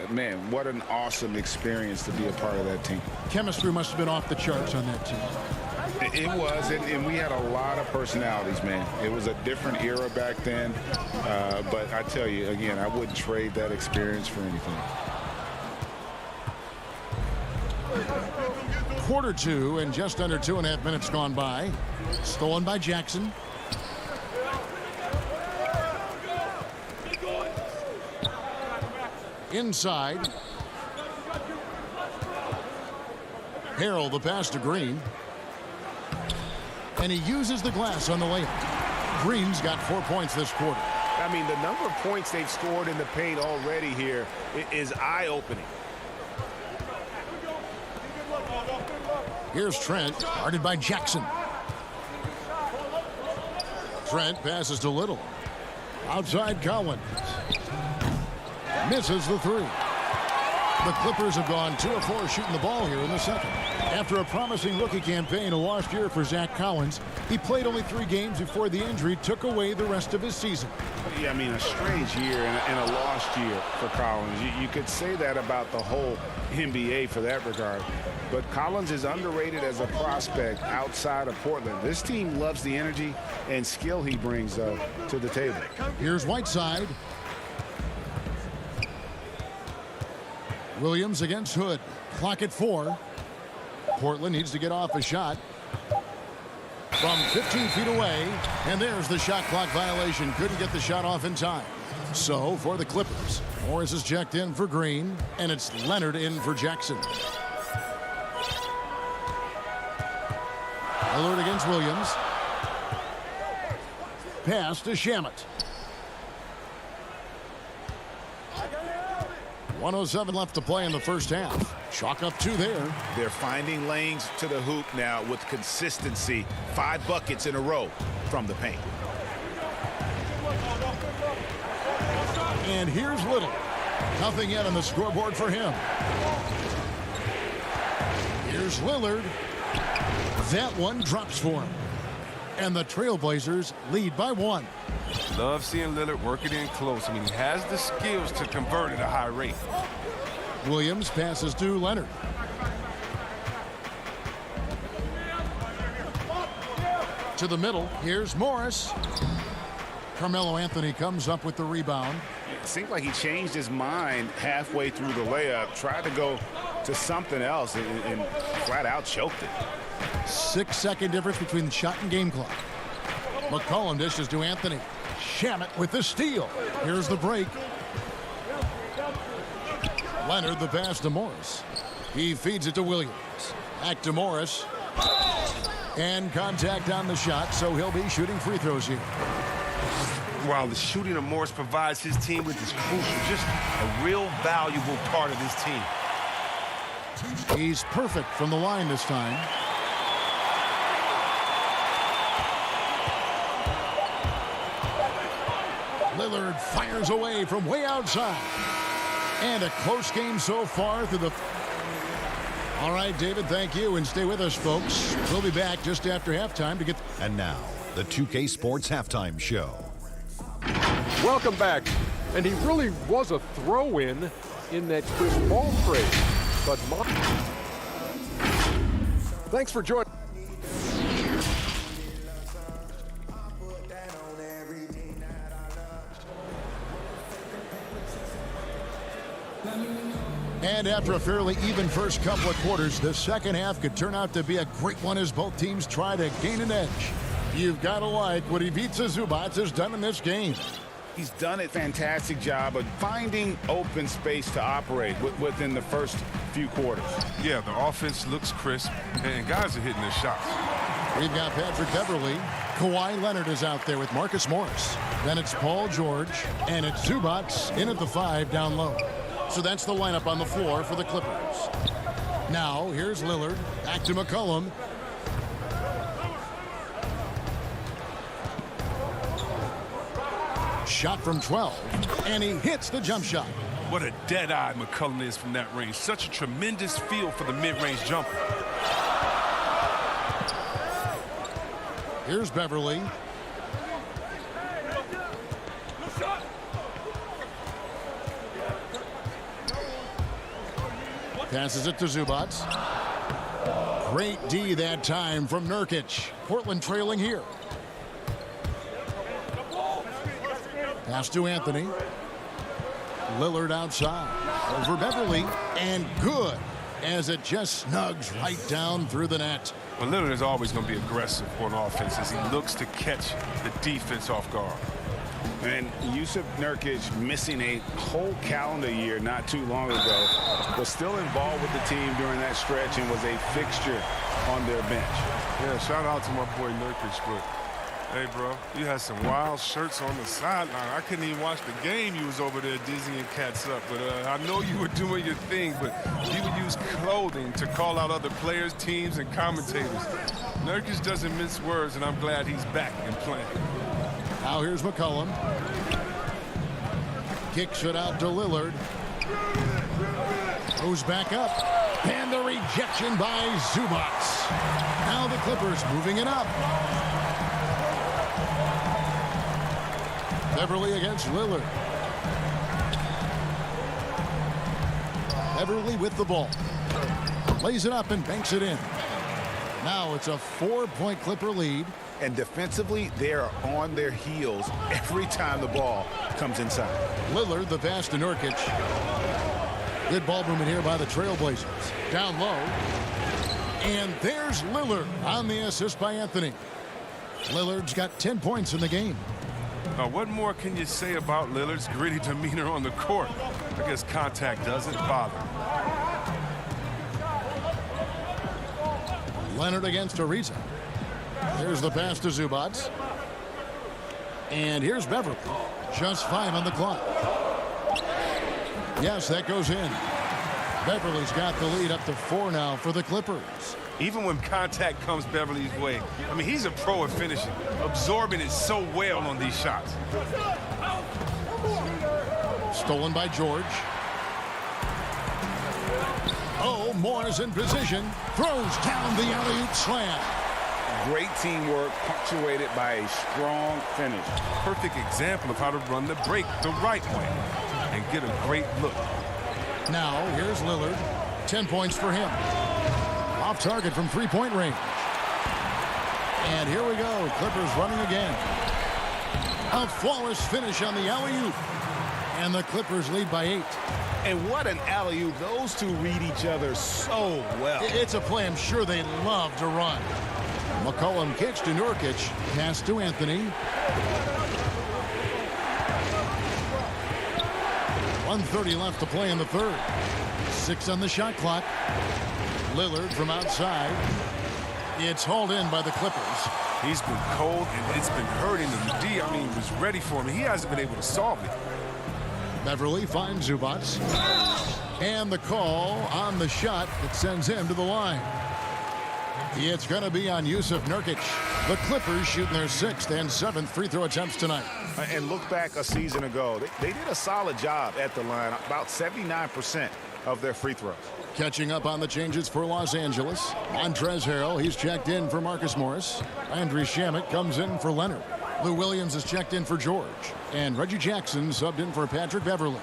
man, what an awesome experience to be a part of that team. Chemistry must have been off the charts on that team. It was, and we had a lot of personalities, man. It was a different era back then, but I tell you, again, I wouldn't trade that experience for anything. Quarter 2 and just under 2.5 minutes gone by. Stolen by Jackson. Inside. Harrell, the pass to Green. And he uses the glass on the layup. Green's got 4 points this quarter. I mean, the number of points they've scored in the paint already here is eye-opening. Here's Trent, guarded by Jackson. Trent passes to Little. Outside Collins. Misses the three. The Clippers have gone 2 of 4 shooting the ball here in the second. After a promising rookie campaign, a lost year for Zach Collins, he played only 3 games before the injury took away the rest of his season. Yeah, I mean, a strange year and a lost year for Collins. You could say that about the whole NBA for that regard. But Collins is underrated as a prospect outside of Portland. This team loves the energy and skill he brings to the table. Here's Whiteside. Williams against Hood. Clock at 4. Portland needs to get off a shot from 15 feet away, and there's the shot clock violation. Couldn't get the shot off in time. So for the Clippers, Morris is checked in for Green, and it's Leonard in for Jackson. Lillard against Williams. Pass to Shamet. 1:07 left to play in the first half. Chalk up 2 there. They're finding lanes to the hoop now with consistency. 5 buckets in a row from the paint. And here's Little. Nothing yet on the scoreboard for him. Here's Lillard. That one drops for him. And the Trailblazers lead by 1. Love seeing Lillard work it in close. I mean, he has the skills to convert at a high rate. Williams passes to Leonard. To the middle. Here's Morris. Carmelo Anthony comes up with the rebound. It seemed like he changed his mind halfway through the layup, tried to go to something else, and flat out choked it. 6-second difference between the shot and game clock. McCollum dishes to Anthony. Shamet with the steal. Here's the break. Leonard the pass to Morris. He feeds it to Williams. Back to Morris. And contact on the shot, so he'll be shooting free throws here. While the shooting of Morris provides his team with is crucial, just a real valuable part of this team. He's perfect from the line this time. Lillard fires away from way outside. And a close game so far through the... All right, David, thank you. And stay with us, folks. We'll be back just after halftime to get... And now, the 2K Sports Halftime Show. Welcome back. And he really was a throw-in that Chris Paul trade. But thanks for joining. And after a fairly even first couple of quarters, the second half could turn out to be a great one as both teams try to gain an edge. You've got to like what Ivica Zubac has done in this game. He's done a fantastic job of finding open space to operate within the first few quarters. Yeah, the offense looks crisp, and guys are hitting their shots. We've got Patrick Beverly. Kawhi Leonard is out there with Marcus Morris. Then it's Paul George, and it's Zubac in at the 5 down low. So that's the lineup on the floor for the Clippers. Now, here's Lillard. Back to McCollum. Shot from 12. And he hits the jump shot. What a dead-eye McCollum is from that range. Such a tremendous feel for the mid-range jumper. Here's Beverly. Passes it to Zubac. Great D that time from Nurkic. Portland trailing here. Pass to Anthony. Lillard outside. Over Beverly. And good as it just snugs right down through the net. Well, Lillard is always going to be aggressive on offense as he looks to catch the defense off guard. And Yusuf Nurkic, missing a whole calendar year not too long ago, was still involved with the team during that stretch and was a fixture on their bench. Yeah, shout out to my boy Nurkic, but hey, bro, you had some wild shirts on the sideline. I couldn't even watch the game. You was over there dizzying cats up, but I know you were doing your thing, but you would use clothing to call out other players, teams, and commentators. Nurkic doesn't mince words, and I'm glad he's back and playing. Now here's McCollum. Kicks it out to Lillard. Goes back up. And the rejection by Zubac. Now the Clippers moving it up. Beverly against Lillard. Beverly with the ball. Lays it up and banks it in. Now it's a 4-point Clipper lead. And defensively, they are on their heels every time the ball comes inside. Lillard, the pass to Nurkic. Good ball movement here by the Trailblazers. Down low. And there's Lillard on the assist by Anthony. Lillard's got 10 points in the game. What more can you say about Lillard's gritty demeanor on the court? I guess contact doesn't bother. Leonard against Ariza. There's the pass to Zubac. And here's Beverly. Just 5 on the clock. Yes, that goes in. Beverly's got the lead up to 4 now for the Clippers. Even when contact comes Beverly's way, I mean, he's a pro at finishing, absorbing it so well on these shots. Stolen by George. Oh, Moore's in position. Throws down the alley-oop slam. Great teamwork punctuated by a strong finish. Perfect example of how to run the break the right way and get a great look. Now, here's Lillard. 10 points for him. Off target from 3-point range. And here we go. Clippers running again. A flawless finish on the alley-oop. And the Clippers lead by 8. And what an alley-oop. Those two read each other so well. It's a play I'm sure they love to run. McCollum kicks to Nurkic. Pass to Anthony. 1:30 left to play in the third. 6 on the shot clock. Lillard from outside. It's hauled in by the Clippers. He's been cold and it's been hurting him. D, I mean, was ready for him. He hasn't been able to solve it. Beverly finds Zubac. And the call on the shot that sends him to the line. It's going to be on Yusuf Nurkic. The Clippers shooting their 6th and 7th free throw attempts tonight. And look back a season ago. They did a solid job at the line. About 79% of their free throws. Catching up on the changes for Los Angeles. Montrezl Harrell, he's checked in for Marcus Morris. Landry Shamet comes in for Leonard. Lou Williams is checked in for George. And Reggie Jackson subbed in for Patrick Beverly.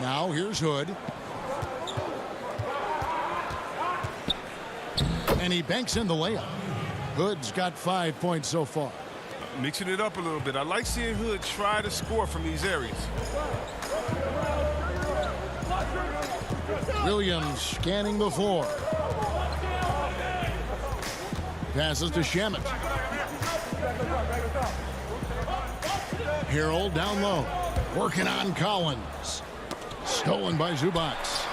Now here's Hood. And he banks in the layup. Hood's got 5 points so far. Mixing it up a little bit. I like seeing Hood try to score from these areas. Williams scanning the floor. Passes to Shamet. Harrell down low. Working on Collins. Stolen by Zubac.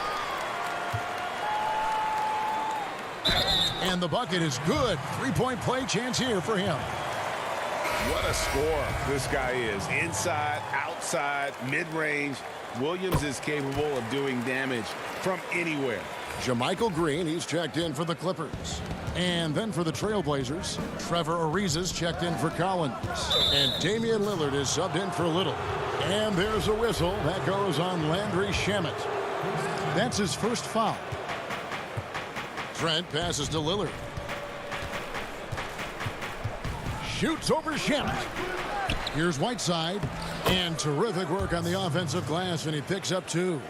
And the bucket is good. 3-point play chance here for him. What a scorer this guy is. Inside, outside, mid-range. Williams is capable of doing damage from anywhere. JaMychal Green, he's checked in for the Clippers. And then for the Trailblazers, Trevor Ariza's checked in for Collins. And Damian Lillard is subbed in for Little. And there's a whistle. That goes on Landry Shamet. That's his first foul. Trent passes to Lillard. Shoots over Shamet. Here's Whiteside. And terrific work on the offensive glass, and he picks up 2.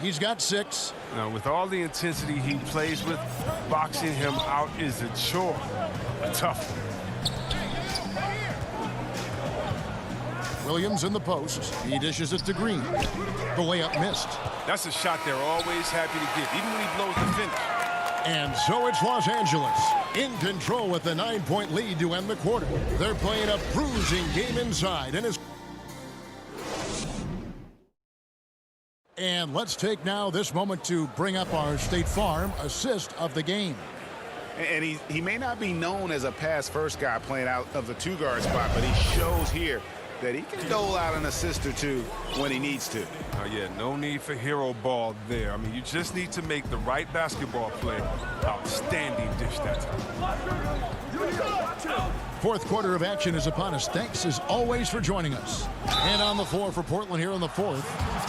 He's got 6. Now, with all the intensity he plays with, boxing him out is a chore. A tough one. Williams in the post. He dishes it to Green. The layup missed. That's a shot they're always happy to get, even when he blows the finish. And so it's Los Angeles in control with the 9-point lead to end the quarter. They're playing a bruising game inside. And let's take now this moment to bring up our State Farm assist of the game. And he may not be known as a pass-first guy playing out of the 2-guard spot, but he shows here that he can dole out an assist or two when he needs to. Yeah, no need for hero ball there. I mean, you just need to make the right basketball play. Outstanding dish that time. Fourth quarter of action is upon us. Thanks as always for joining us. And on the floor for Portland here in the fourth,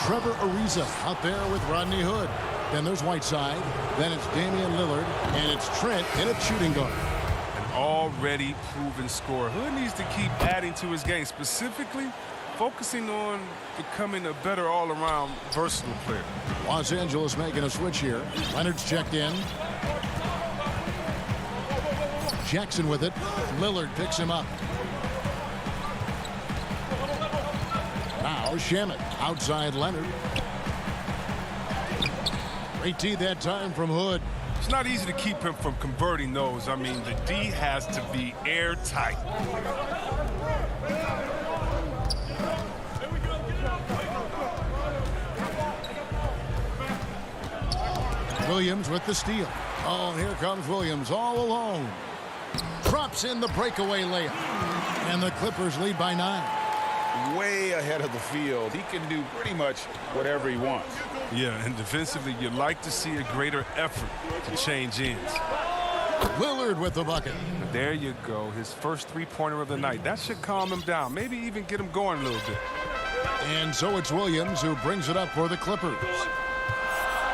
Trevor Ariza out there with Rodney Hood. Then there's Whiteside. Then it's Damian Lillard. And it's Trent in a shooting guard. An already proven scorer. Hood needs to keep adding to his game, specifically focusing on becoming a better all-around versatile player. Los Angeles making a switch here. Leonard's checked in. Jackson with it. Lillard picks him up. Now Shamet outside Leonard. Great D that time from Hood. It's not easy to keep him from converting those. I mean, the D has to be airtight. Williams with the steal. Oh, here comes Williams all alone. Drops in the breakaway layup. And the Clippers lead by 9. Way ahead of the field. He can do pretty much whatever he wants. Yeah, and defensively, you'd like to see a greater effort to change ends. Lillard with the bucket. There you go, his first three-pointer of the night. That should calm him down, maybe even get him going a little bit. And so it's Williams who brings it up for the Clippers.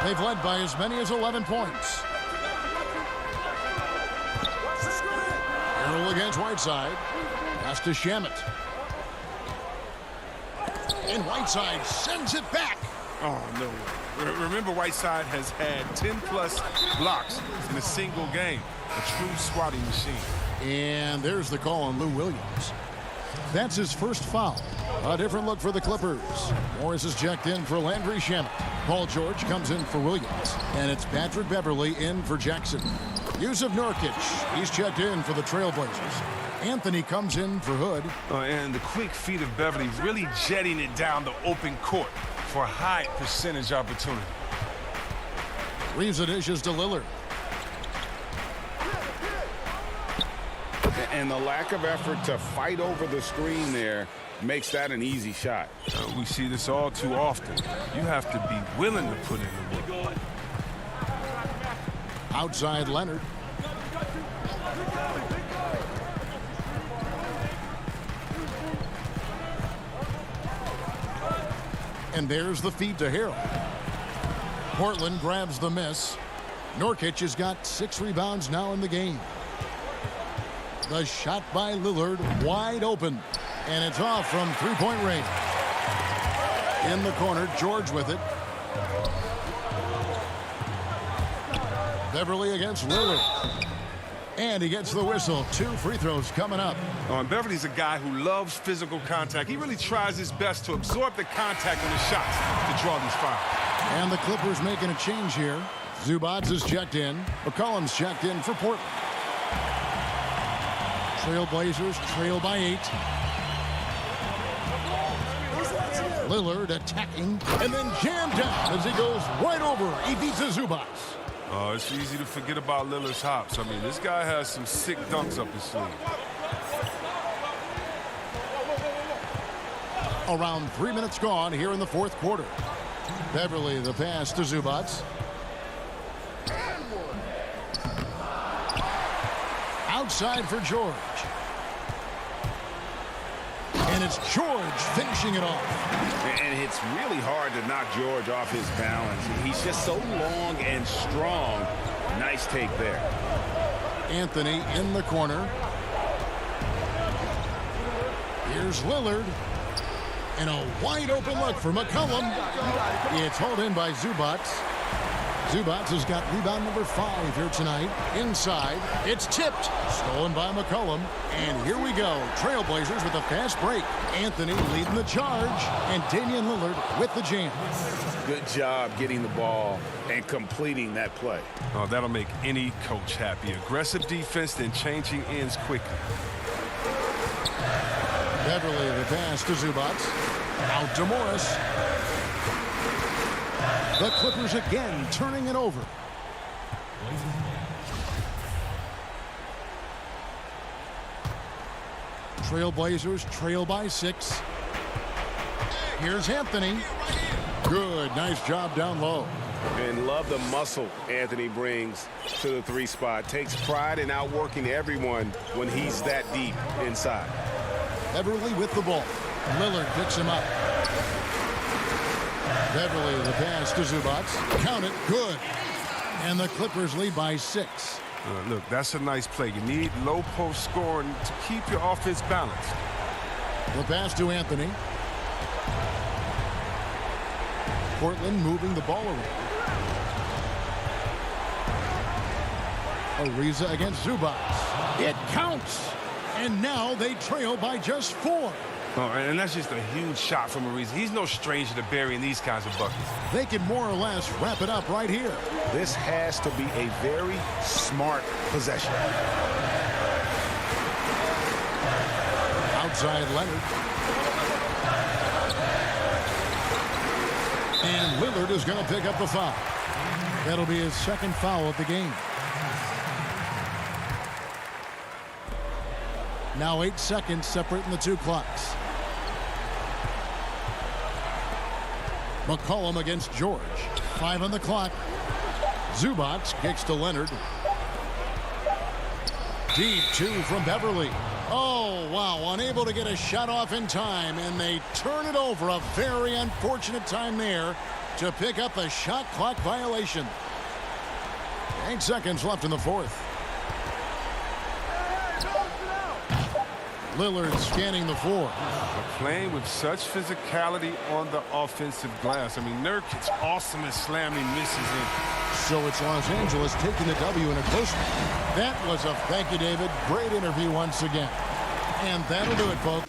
They've led by as many as 11 points. Harrell against Whiteside. Pass to Shamet. And Whiteside sends it back. Oh, no way. Remember, Whiteside has had 10-plus blocks in a single game. A true swatting machine. And there's the call on Lou Williams. That's his first foul. A different look for the Clippers. Morris is checked in for Landry Shamet. Paul George comes in for Williams. And it's Patrick Beverley in for Jackson. Yusuf Nurkic, he's checked in for the Trailblazers. Anthony comes in for Hood. And the quick feet of Beverley really jetting it down the open court for a high percentage opportunity. Reeves the dishes to Lillard. And the lack of effort to fight over the screen there makes that an easy shot. We see this all too often. You have to be willing to put in the work. Outside Leonard. And there's the feed to Harrell. Portland grabs the miss. Nurkic has got 6 rebounds now in the game. The shot by Lillard, wide open. And it's off from three-point range. In the corner, George with it. Beverley against Lillard. And he gets the whistle. 2 free throws coming up. And Beverly's a guy who loves physical contact. He really tries his best to absorb the contact on his shots to draw these fouls. And the Clippers making a change here. Zubac is checked in. McCollum's checked in for Portland. Trailblazers trail by 8. Lillard attacking and then jammed down as he goes right over Ivica Zubac. It's easy to forget about Lillard's hops. I mean, this guy has some sick dunks up his sleeve. Around 3 minutes gone here in the fourth quarter. Beverley the pass to Zubac. Outside for George. And it's George finishing it off. And it's really hard to knock George off his balance. He's just so long and strong. Nice take there. Anthony in the corner. Here's Lillard. And a wide open look for McCollum. It's hauled in by Zubac. Zubac has got rebound number 5 here tonight. Inside, it's tipped. Stolen by McCollum. And here we go. Trailblazers with a fast break. Anthony leading the charge. And Damian Lillard with the jam. Good job getting the ball and completing that play. Oh, that'll make any coach happy. Aggressive defense, then changing ends quickly. Beverley the pass to Zubac. Out to Morris. The Clippers again turning it over. Trailblazers trail by 6. Here's Anthony. Good, nice job down low. And love the muscle Anthony brings to the 3 spot. Takes pride in outworking everyone when he's that deep inside. Beverly with the ball. Lillard picks him up. Beverly the pass to Zubac. Count it, good. And the Clippers lead by 6. Look, that's a nice play. You need low post scoring to keep your offense balanced. The pass to Anthony. Portland moving the ball around. Ariza against Zubac. It counts. And now they trail by just 4. Oh, and that's just a huge shot from Ariza. He's no stranger to burying these kinds of buckets. They can more or less wrap it up right here. This has to be a very smart possession. Outside Leonard. And Lillard is going to pick up the foul. That'll be his 2nd foul of the game. Now 8 seconds separating the 2 clocks. McCollum against George. 5 on the clock. Zubac kicks to Leonard. Deep 2 from Beverly. Oh, wow. Unable to get a shot off in time, and they turn it over. A very unfortunate time there to pick up a shot clock violation. 8 seconds left in the 4th. Lillard scanning the floor. Playing with such physicality on the offensive glass. I mean, Nurkic's awesome at slamming misses in. So it's Los Angeles taking the W in a close one. That was a thank you, David. Great interview once again. And that'll do it, folks.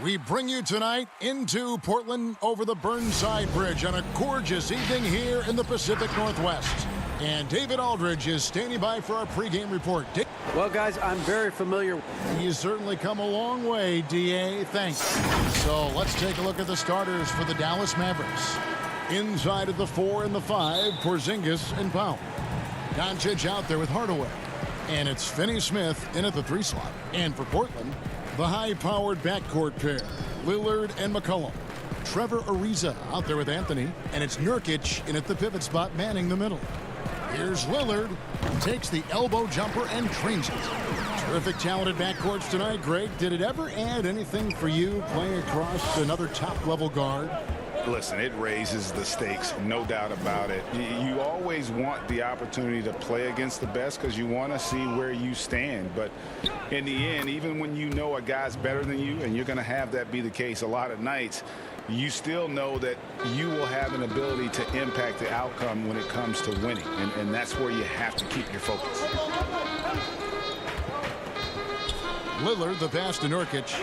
We bring you tonight into Portland over the Burnside Bridge on a gorgeous evening here in the Pacific Northwest. And David Aldridge is standing by for our pregame report. Well, guys, I'm very familiar. You've certainly come a long way, D.A. Thanks. So let's take a look at the starters for the Dallas Mavericks. Inside of the 4 and the 5, Porzingis and Powell. Doncic out there with Hardaway. And it's Finney Smith in at the 3 slot. And for Portland, the high-powered backcourt pair, Lillard and McCollum. Trevor Ariza out there with Anthony. And it's Nurkic in at the pivot spot, manning the middle. Here's Lillard, takes the elbow jumper and drains it. Terrific talented backcourts tonight, Greg. Did it ever add anything for you playing across another top-level guard? Listen, it raises the stakes, no doubt about it. You always want the opportunity to play against the best because you want to see where you stand. But in the end, even when you know a guy's better than you, and you're going to have that be the case a lot of nights, you still know that you will have an ability to impact the outcome when it comes to winning. And that's where you have to keep your focus. Lillard, the pass to Nurkic.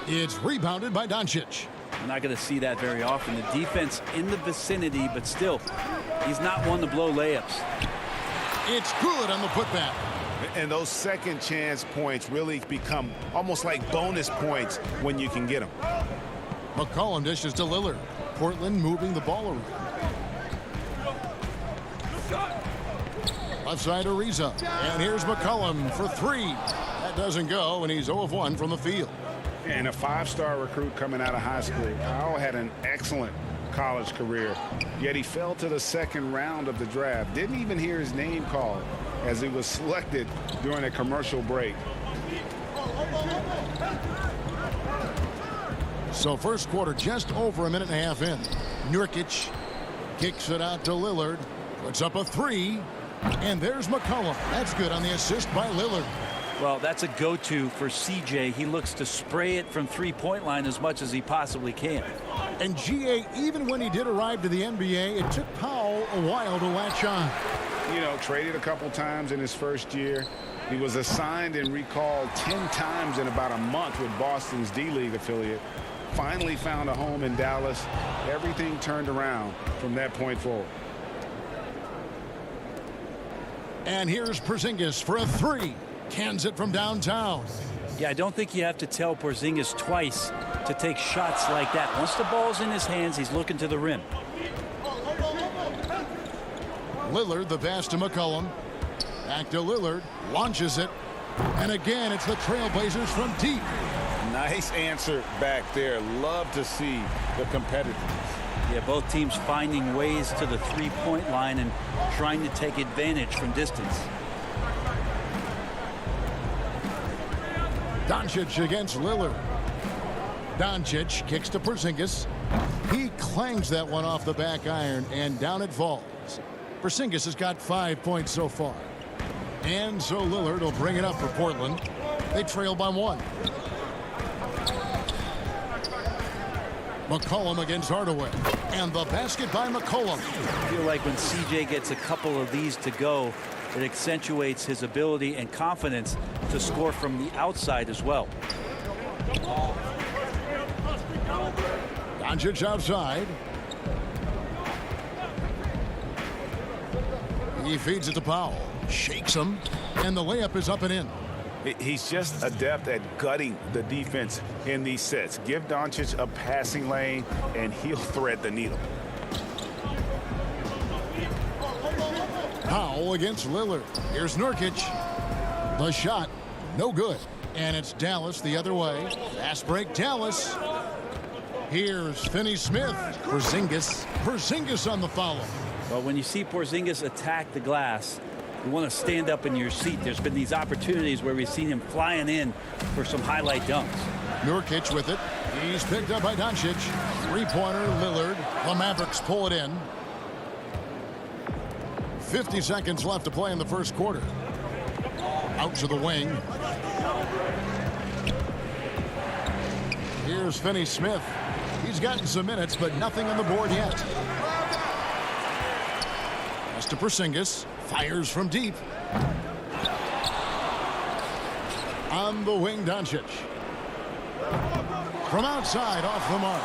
It's rebounded by Doncic. I'm not going to see that very often. The defense in the vicinity, but still, he's not one to blow layups. It's good on the putback. And those second chance points really become almost like bonus points when you can get them. McCollum dishes to Lillard. Portland moving the ball around. Left side Ariza. And here's McCollum for 3. That doesn't go, and he's 0 of 1 from the field. And a 5-star recruit coming out of high school. Powell had an excellent college career, yet he fell to the second round of the draft. Didn't even hear his name called as he was selected during a commercial break. So first quarter just over a minute and a half in. Nurkic kicks it out to Lillard. Puts up a 3. And there's McCollum. That's good on the assist by Lillard. Well, that's a go-to for CJ. He looks to spray it from three-point line as much as he possibly can. And GA, even when he did arrive to the NBA, it took Powell a while to latch on. You know, traded a couple times in his first year. He was assigned and recalled 10 times in about a month with Boston's D-League affiliate. Finally found a home in Dallas. Everything turned around from that point forward. And here's Porzingis for a 3. Cans it from downtown. Yeah, I don't think you have to tell Porzingis twice to take shots like that. Once the ball's in his hands, he's looking to the rim. Lillard, the pass to McCollum. Back to Lillard. Launches it. And again, it's the Trailblazers from deep. Nice answer back there. Love to see the competitiveness. Yeah, both teams finding ways to the three-point line and trying to take advantage from distance. Doncic against Lillard. Doncic kicks to Porzingis. He clangs that one off the back iron, and down it falls. Porzingis has got 5 points so far. And so Lillard will bring it up for Portland. They trail by 1. McCollum against Hardaway. And the basket by McCollum. I feel like when CJ gets a couple of these to go, it accentuates his ability and confidence to score from the outside as well. Doncic outside. He feeds it to Powell. Shakes him. And the layup is up and in. He's just adept at gutting the defense in these sets. Give Doncic a passing lane, and he'll thread the needle. Powell against Lillard. Here's Nurkic. The shot, no good. And it's Dallas the other way. Fast break, Dallas. Here's Finney Smith. Porzingis on the follow. Well, when you see Porzingis attack the glass, you want to stand up in your seat. There's been these opportunities where we've seen him flying in for some highlight dunks. Nurkic with it. He's picked up by Doncic. Three-pointer, Lillard. The Mavericks pull it in. 50 seconds left to play in the first quarter. Out to the wing. Here's Finney Smith. He's gotten some minutes, but nothing on the board yet. Pass to Porzingis. Fires from deep. On the wing, Doncic. from outside off the mark.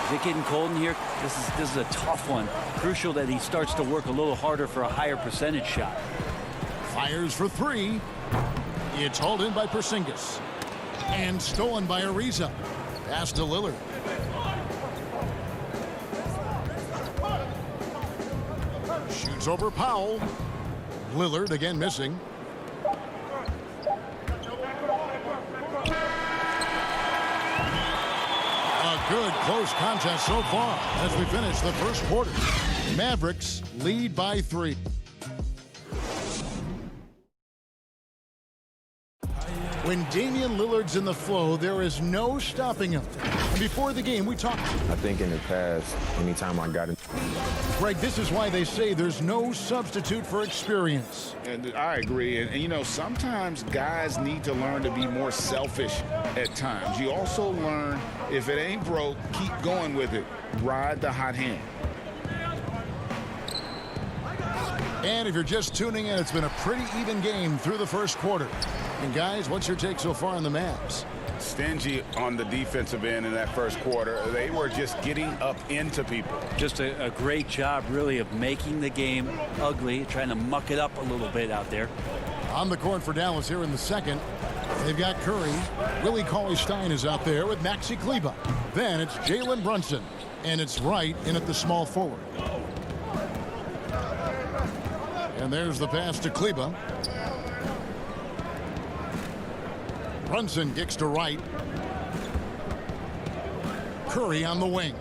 Is it getting cold in here? This is a tough one. Crucial that he starts to work a little harder for a higher percentage shot. Fires for three. It's hauled in by Porzingis. And stolen by Ariza. Pass to Lillard. Shoots over Powell. Lillard again missing. A good close contest so far as we finish the first quarter. Mavericks lead by 3. When Damian Lillard's in the flow, there is no stopping him. And before the game, we talked. I think in the past, anytime I got it. Greg, this is why they say there's no substitute for experience. And I agree. And, you know, sometimes guys need to learn to be more selfish at times. You also learn, if it ain't broke, keep going with it. Ride the hot hand. And if you're just tuning in, it's been a pretty even game through the first quarter. And guys, what's your take so far on the Mavs? Stingy on the defensive end in that first quarter. They were just getting up into people. Just a great job, really, of making the game ugly, trying to muck it up a little bit out there. On the court for Dallas here in the second. They've got Curry. Willie Cauley-Stein is out there with Maxi Kleber. Then it's Jalen Brunson. And it's Wright in at the small forward. And there's the pass to Kleber. Brunson kicks to Wright. Curry on the wing.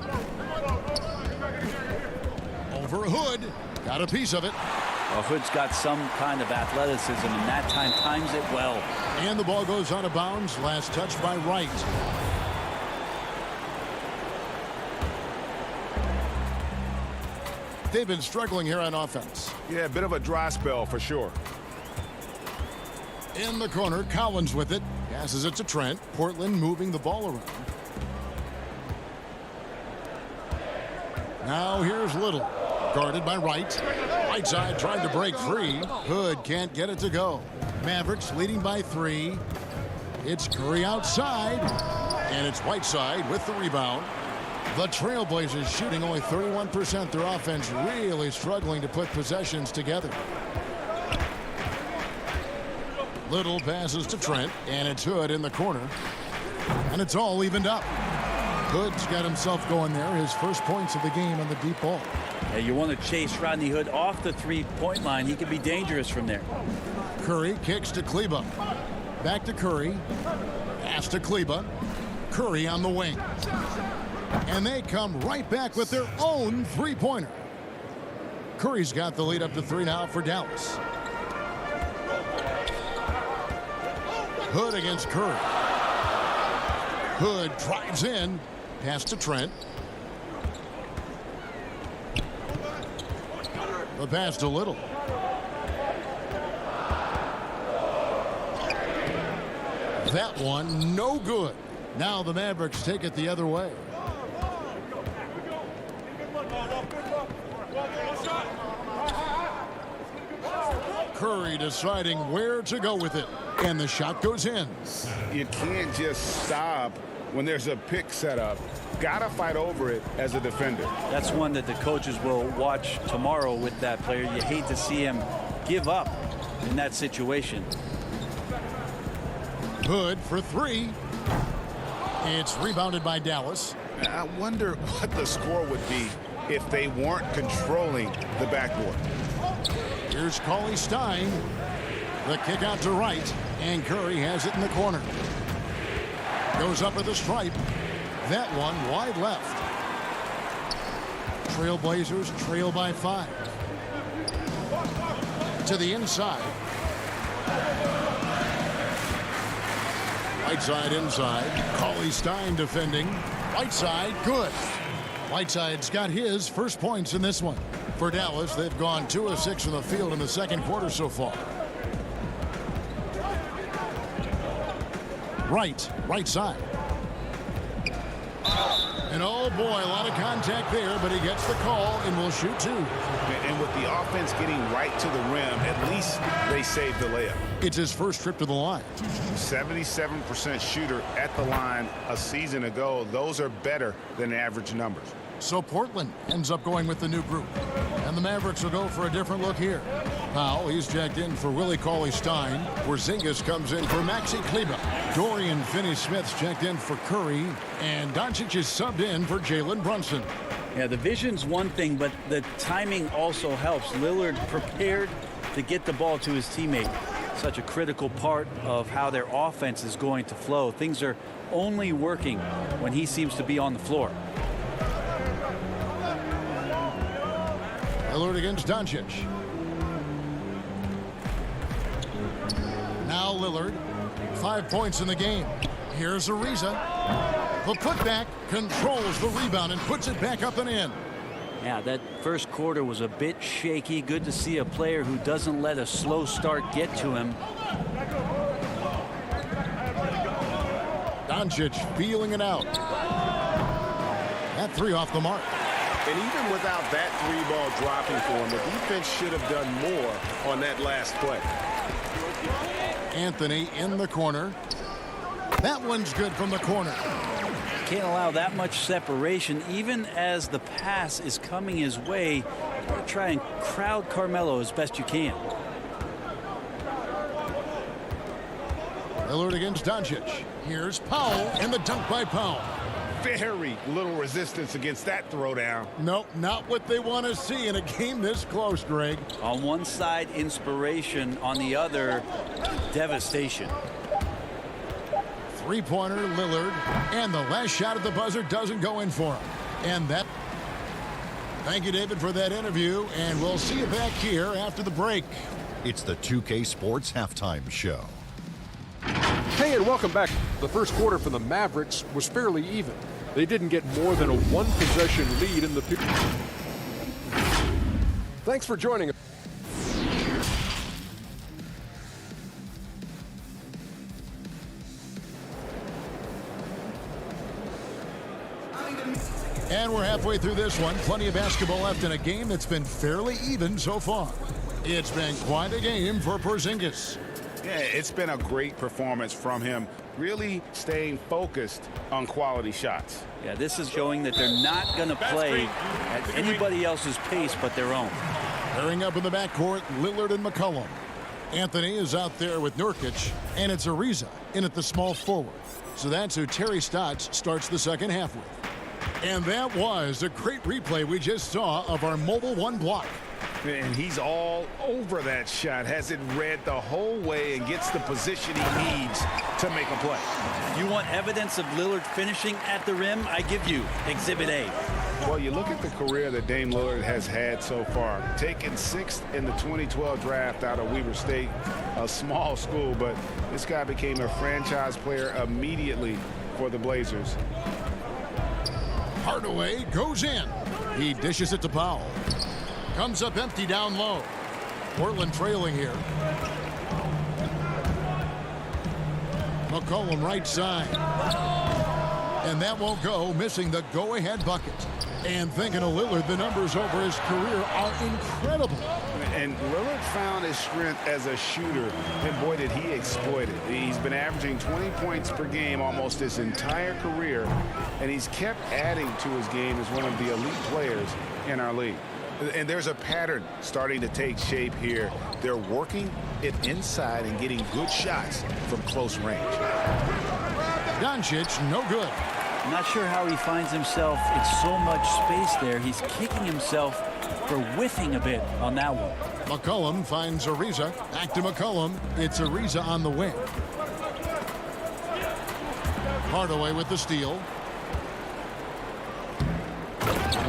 Over Hood. Got a piece of it. Well, Hood's got some kind of athleticism, and that time times it well. And the ball goes out of bounds. Last touch by Wright. They've been struggling here on offense. Yeah, a bit of a dry spell for sure. In the corner, Collins with it. Passes it to Trent. Portland moving the ball around. Now here's Little. Guarded by Wright. Right side trying to break free. Hood can't get it to go. Mavericks leading by 3. It's Curry outside. And it's Whiteside with the rebound. The Trailblazers shooting only 31%. Their offense really struggling to put possessions together. Little passes to Trent, and it's Hood in the corner. And it's all evened up. Hood's got himself going there. His first points of the game on the deep ball. Yeah, you want to chase Rodney Hood off the three-point line. He can be dangerous from there. Curry kicks to Kleber. Back to Curry. Pass to Kleber. Curry on the wing. And they come right back with their own three-pointer. Curry's got the lead up to 3 now for Dallas. Hood against Curry. Hood drives in. Pass to Trent. The pass to Little. That one no good. Now the Mavericks take it the other way. Curry deciding where to go with it. And the shot goes in. You can't just stop when there's a pick set up. Gotta fight over it as a defender. That's one that the coaches will watch tomorrow with that player. You hate to see him give up in that situation. Hood for 3. It's rebounded by Dallas. I wonder what the score would be if they weren't controlling the backboard. Here's Cauley-Stein. The kick out to Wright, and Curry has it in the corner. Goes up at the stripe. That one wide left. Trailblazers trail by 5. To the inside. Whiteside inside. Cauley-Stein defending. Whiteside, good. Whiteside's got his first points in this one. For Dallas, they've gone 2 of 6 from the field in the second quarter so far. Right side. And oh boy, a lot of contact there, but he gets the call and will shoot 2. And with the offense getting right to the rim, at least they saved the layup. It's his first trip to the line. 77% shooter at the line a season ago. Those are better than average numbers. So Portland ends up going with the new group. And the Mavericks will go for a different look here. Powell, he's jacked in for Willie Cauley-Stein. Porzingis comes in for Maxi Kleber. Dorian Finney-Smith's checked in for Curry. And Doncic is subbed in for Jalen Brunson. Yeah, the vision's one thing, but the timing also helps. Lillard prepared to get the ball to his teammate. Such a critical part of how their offense is going to flow. Things are only working when he seems to be on the floor. Lillard against Doncic. Now Lillard, 5 points in the game. Here's Ariza. The putback controls the rebound and puts it back up and in. Yeah, that first quarter was a bit shaky. Good to see a player who doesn't let a slow start get to him. Doncic feeling it out. That 3 off the mark. And even without that 3-ball dropping for him, the defense should have done more on that last play. Anthony in the corner. That one's good from the corner. Can't allow that much separation, even as the pass is coming his way. Try and crowd Carmelo as best you can. Lillard against Doncic. Here's Powell and the dunk by Powell. Very little resistance against that throwdown. Nope, not what they want to see in a game this close, Greg. On one side, inspiration. On the other, devastation. 3-pointer, Lillard. And the last shot at the buzzer doesn't go in for him. And that... Thank you, David, for that interview. And we'll see you back here after the break. It's the 2K Sports Halftime Show. Hey, and welcome back. The first quarter for the Mavericks was fairly even. They didn't get more than a 1-possession lead in the period. Thanks for joining us. And we're halfway through this one. Plenty of basketball left in a game that's been fairly even so far. It's been quite a game for Porzingis. Yeah, it's been a great performance from him, really staying focused on quality shots. Yeah, this is showing that they're not going to play at anybody else's pace but their own. Pairing up in the backcourt, Lillard and McCollum. Anthony is out there with Nurkic, and it's Ariza in at the small forward. So that's who Terry Stotts starts the second half with. And that was a great replay we just saw of our Mobile One block. And he's all over that shot, has it read the whole way and gets the position he needs to make a play. You want evidence of Lillard finishing at the rim? I give you Exhibit A. Well, you look at the career that Dame Lillard has had so far. Taken 6th in the 2012 draft out of Weber State, a small school, but this guy became a franchise player immediately for the Blazers. Hardaway goes in. He dishes it to Powell. Comes up empty down low. Portland trailing here. McCollum right side. And that won't go, missing the go-ahead bucket. And thinking of Lillard, the numbers over his career are incredible. And Lillard found his strength as a shooter, and boy, did he exploit it. He's been averaging 20 points per game almost his entire career, and he's kept adding to his game as one of the elite players in our league. And there's a pattern starting to take shape here. They're working it inside and getting good shots from close range. Doncic, no good. I'm not sure how he finds himself in so much space there. He's kicking himself for whiffing a bit on that one. McCollum finds Ariza. Back to McCollum. It's Ariza on the wing. Hardaway with the steal.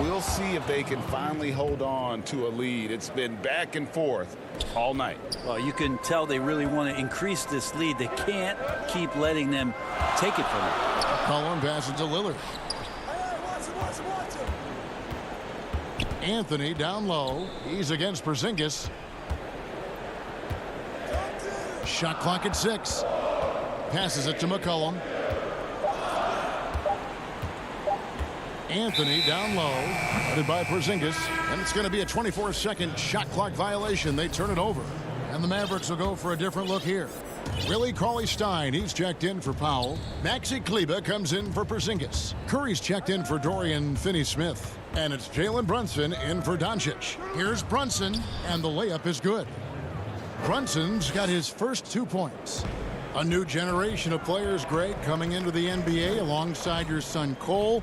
We'll see if they can finally hold on to a lead. It's been back and forth all night. Well, you can tell they really want to increase this lead. They can't keep letting them take it from them. McCollum passes to Lillard. Anthony down low. He's against Porzingis. Shot clock at 6. Passes it to McCollum. Anthony down low, headed by Porzingis, and it's going to be a 24-second shot clock violation. They turn it over, and the Mavericks will go for a different look here. Willie Cauley-Stein, he's checked in for Powell. Maxi Kleber comes in for Porzingis. Curry's checked in for Dorian Finney-Smith. And it's Jalen Brunson in for Doncic. Here's Brunson, and the layup is good. Brunson's got his first 2 points. A new generation of players, Greg, coming into the NBA alongside your son Cole.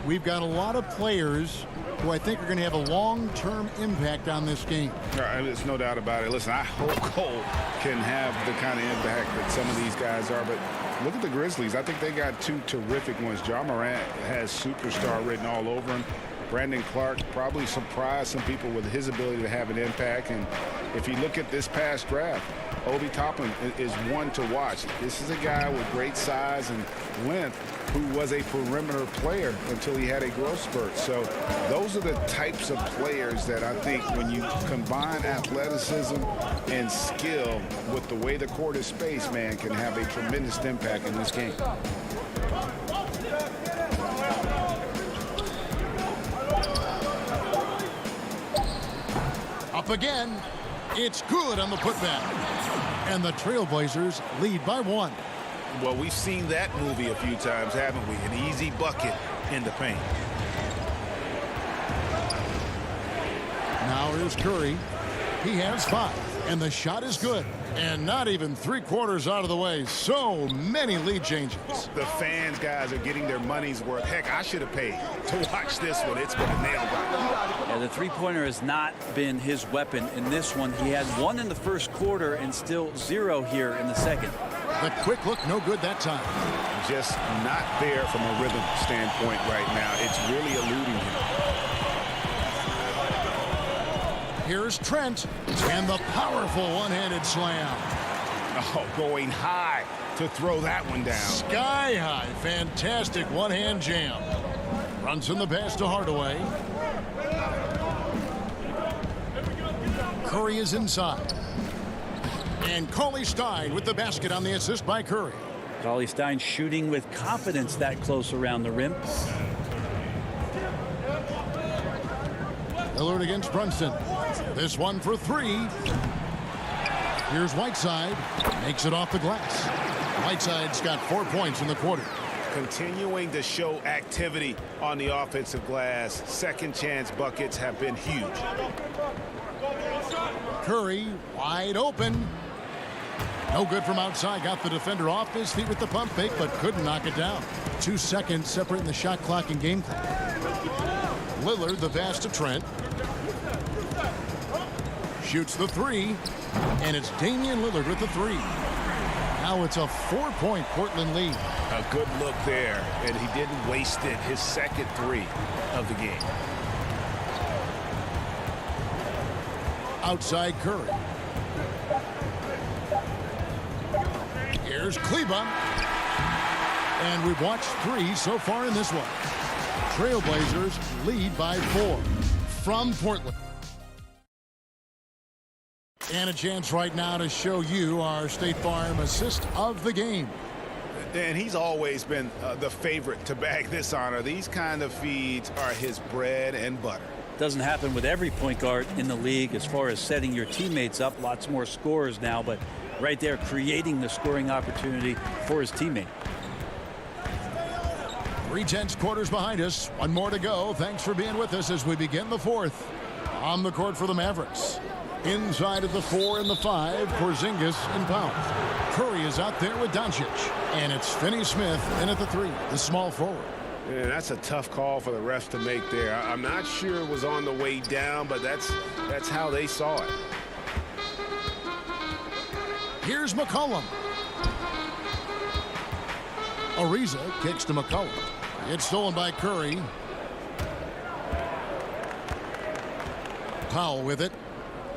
We've got a lot of players who I think are going to have a long-term impact on this game. There's no doubt about it. Listen, I hope Cole can have the kind of impact that some of these guys are, but look at the Grizzlies. I think they got 2 terrific ones. Ja Morant has superstar written all over him. Brandon Clark probably surprised some people with his ability to have an impact. And if you look at this past draft, Obi Toppin is one to watch. This is a guy with great size and length who was a perimeter player until he had a growth spurt. So those are the types of players that I think when you combine athleticism and skill with the way the court is spaced, man, can have a tremendous impact in this game. Up again. It's good on the putback. And the Trailblazers lead by 1. Well, we've seen that movie a few times, haven't we? An easy bucket in the paint. Now here's Curry. He has 5, and the shot is good. And not even 3/4 out of the way. So many lead changes. The fans, guys, are getting their money's worth. Heck, I should have paid to watch this one. It's been a nail-biter. Yeah, the three-pointer has not been his weapon in this one. He had 1 in the first quarter and still 0 here in the second. The quick look, no good that time. Just not there from a rhythm standpoint right now. It's really eluding him. Here's Trent, and the powerful one-handed slam. Oh, going high to throw that one down. Sky high, fantastic one-hand jam. Brunson the pass to Hardaway. Curry is inside. And Cauley-Stein with the basket on the assist by Curry. Cauley-Stein shooting with confidence that close around the rim. Lillard against Brunson. This one for 3. Here's Whiteside. Makes it off the glass. Whiteside's got 4 points in the quarter. Continuing to show activity on the offensive glass. Second chance buckets have been huge. Curry wide open. No good from outside. Got the defender off his feet with the pump fake, but couldn't knock it down. 2 seconds separating the shot clock and game clock. Lillard the pass to Trent. Shoots the 3, and it's Damian Lillard with the 3. Now it's a 4-point Portland lead. A good look there, and he didn't waste it. His second 3 of the game. Outside Curry. Here's Kleber. And we've watched 3 so far in this one. Trailblazers lead by 4 from Portland. And a chance right now to show you our State Farm assist of the game. And he's always been the favorite to bag this honor. These kind of feeds are his bread and butter. Doesn't happen with every point guard in the league as far as setting your teammates up. Lots more scorers now, but right there creating the scoring opportunity for his teammate. 3/10 quarters behind us. 1 more to go. Thanks for being with us as we begin the 4th. On the court for the Mavericks. Inside of the 4 and the 5, Porzingis and Powell. Curry is out there with Doncic. And it's Finney Smith in at the 3, the small forward. Yeah, that's a tough call for the refs to make there. I'm not sure it was on the way down, but that's how they saw it. Here's McCollum. Ariza kicks to McCollum. It's stolen by Curry. Powell with it.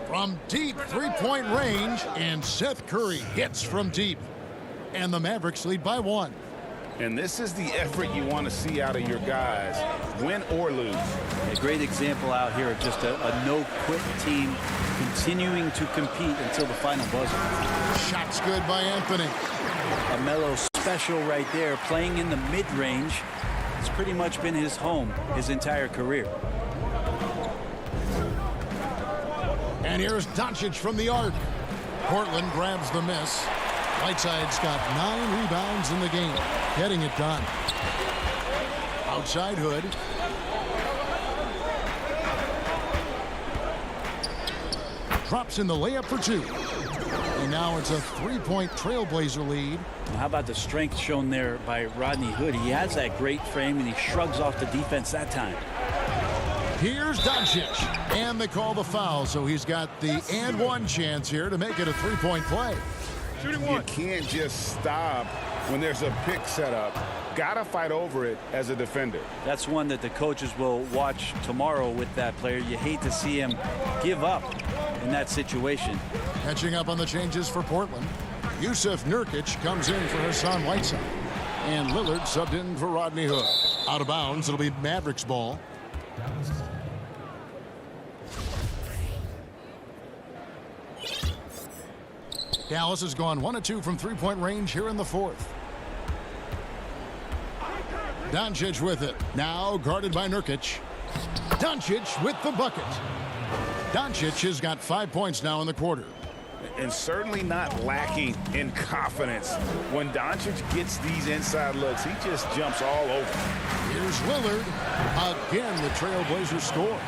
From deep 3-point range, and Seth Curry hits from deep. And the Mavericks lead by 1. And this is the effort you want to see out of your guys, win or lose. A great example out here of just a no-quit team continuing to compete until the final buzzer. Shots good by Anthony. A Melo special right there, playing in the mid-range. It's It's pretty much been his home his entire career. And here's Doncic from the arc. Portland grabs the miss. Whiteside's got 9 rebounds in the game, getting it done. Outside Hood. Drops in the layup for 2. And now it's a 3-point Trailblazer lead. How about the strength shown there by Rodney Hood? He has that great frame, and he shrugs off the defense that time. Here's Doncic. And they call the foul, so he's got the and one chance here to make it a 3-point play. You can't just stop when there's a pick set up. Gotta fight over it as a defender. That's one that the coaches will watch tomorrow with that player. You hate to see him give up in that situation. Catching up on the changes for Portland. Yusuf Nurkic comes in for Hassan Whiteside. And Lillard subbed in for Rodney Hood. Out of bounds, it'll be Mavericks ball. Dallas has gone 1 of 2 from 3-point range here in the 4th. Doncic with it. Now guarded by Nurkic. Doncic with the bucket. Doncic has got 5 points now in the quarter. And certainly not lacking in confidence. When Doncic gets these inside looks, he just jumps all over. Here's Lillard. Again, the Trailblazers score.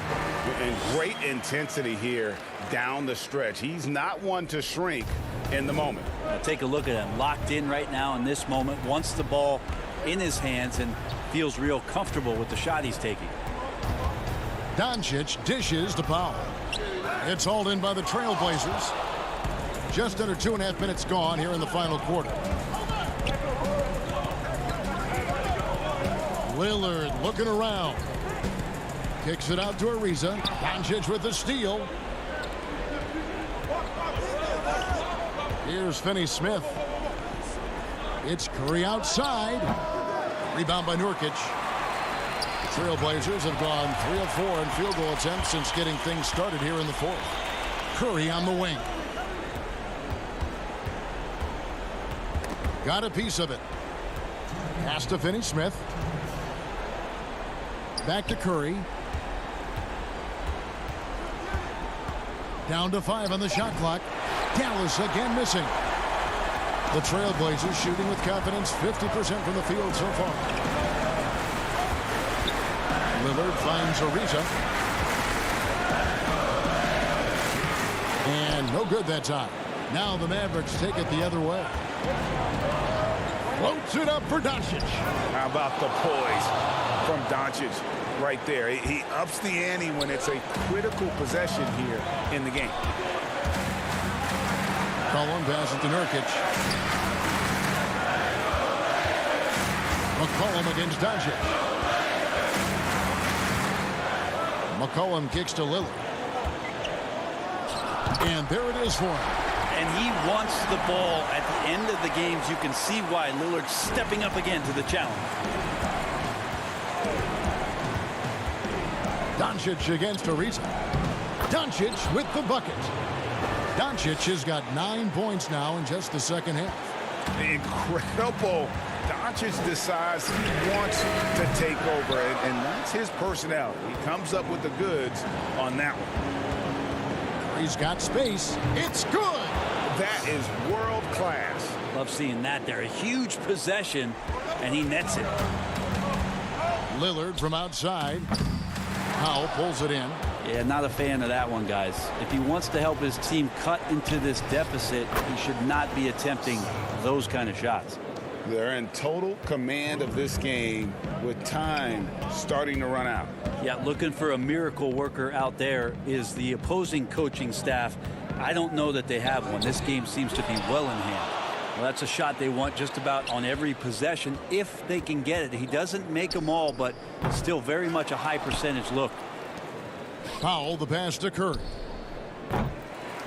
And great intensity here down the stretch. He's not one to shrink in the moment. Take a look at him. Locked in right now in this moment. Wants the ball in his hands and feels real comfortable with the shot he's taking. Doncic dishes to Powell. It's hauled in by the Trailblazers. Just under 2.5 minutes gone here in the final quarter. Lillard looking around. Kicks it out to Ariza. Doncic with the steal. Here's Finney Smith. It's Curry outside. Rebound by Nurkic. The Trailblazers have gone 3 of 4 in field goal attempts since getting things started here in the 4th. Curry on the wing. Got a piece of it. Pass to Finney Smith. Back to Curry. Down to 5 on the shot clock. Dallas again missing. The Trailblazers shooting with confidence, 50% from the field so far. Lillard finds Ariza. And no good that time. Now the Mavericks take it the other way. Floats it up for Doncic. How about the poise from Doncic right there? He ups the ante when it's a critical possession here in the game. McCollum passes to Nurkic. McCollum against Doncic. McCollum kicks to Lillard. And there it is for him. And he wants the ball at the end of the games. You can see why Lillard's stepping up again to the challenge. Doncic against Ariza. Doncic with the bucket. Doncic has got 9 points now in just the second half. Incredible. Doncic decides he wants to take over, and that's his personality. He comes up with the goods on that one. He's got space. It's good. That is world class. Love seeing that there. A huge possession, and he nets it. Lillard from outside. Powell pulls it in. Yeah, not a fan of that one, guys. If he wants to help his team cut into this deficit, he should not be attempting those kind of shots. They're in total command of this game with time starting to run out. Yeah, looking for a miracle worker out there is the opposing coaching staff. I don't know that they have one. This game seems to be well in hand. Well, that's a shot they want just about on every possession if they can get it. He doesn't make them all, but still very much a high percentage look. Powell, the pass to Curry.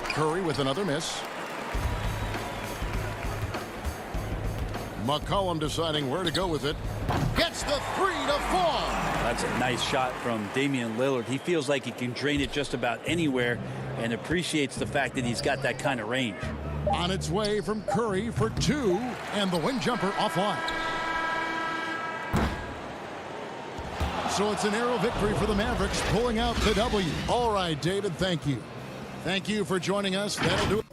Curry with another miss. McCollum deciding where to go with it. Gets the 3 to fall. That's a nice shot from Damian Lillard. He feels like he can drain it just about anywhere and appreciates the fact that he's got that kind of range. On its way from Curry for 2, and the wing jumper offline. So it's a narrow victory for the Mavericks, pulling out the W. All right, David, thank you. Thank you for joining us. That'll do it.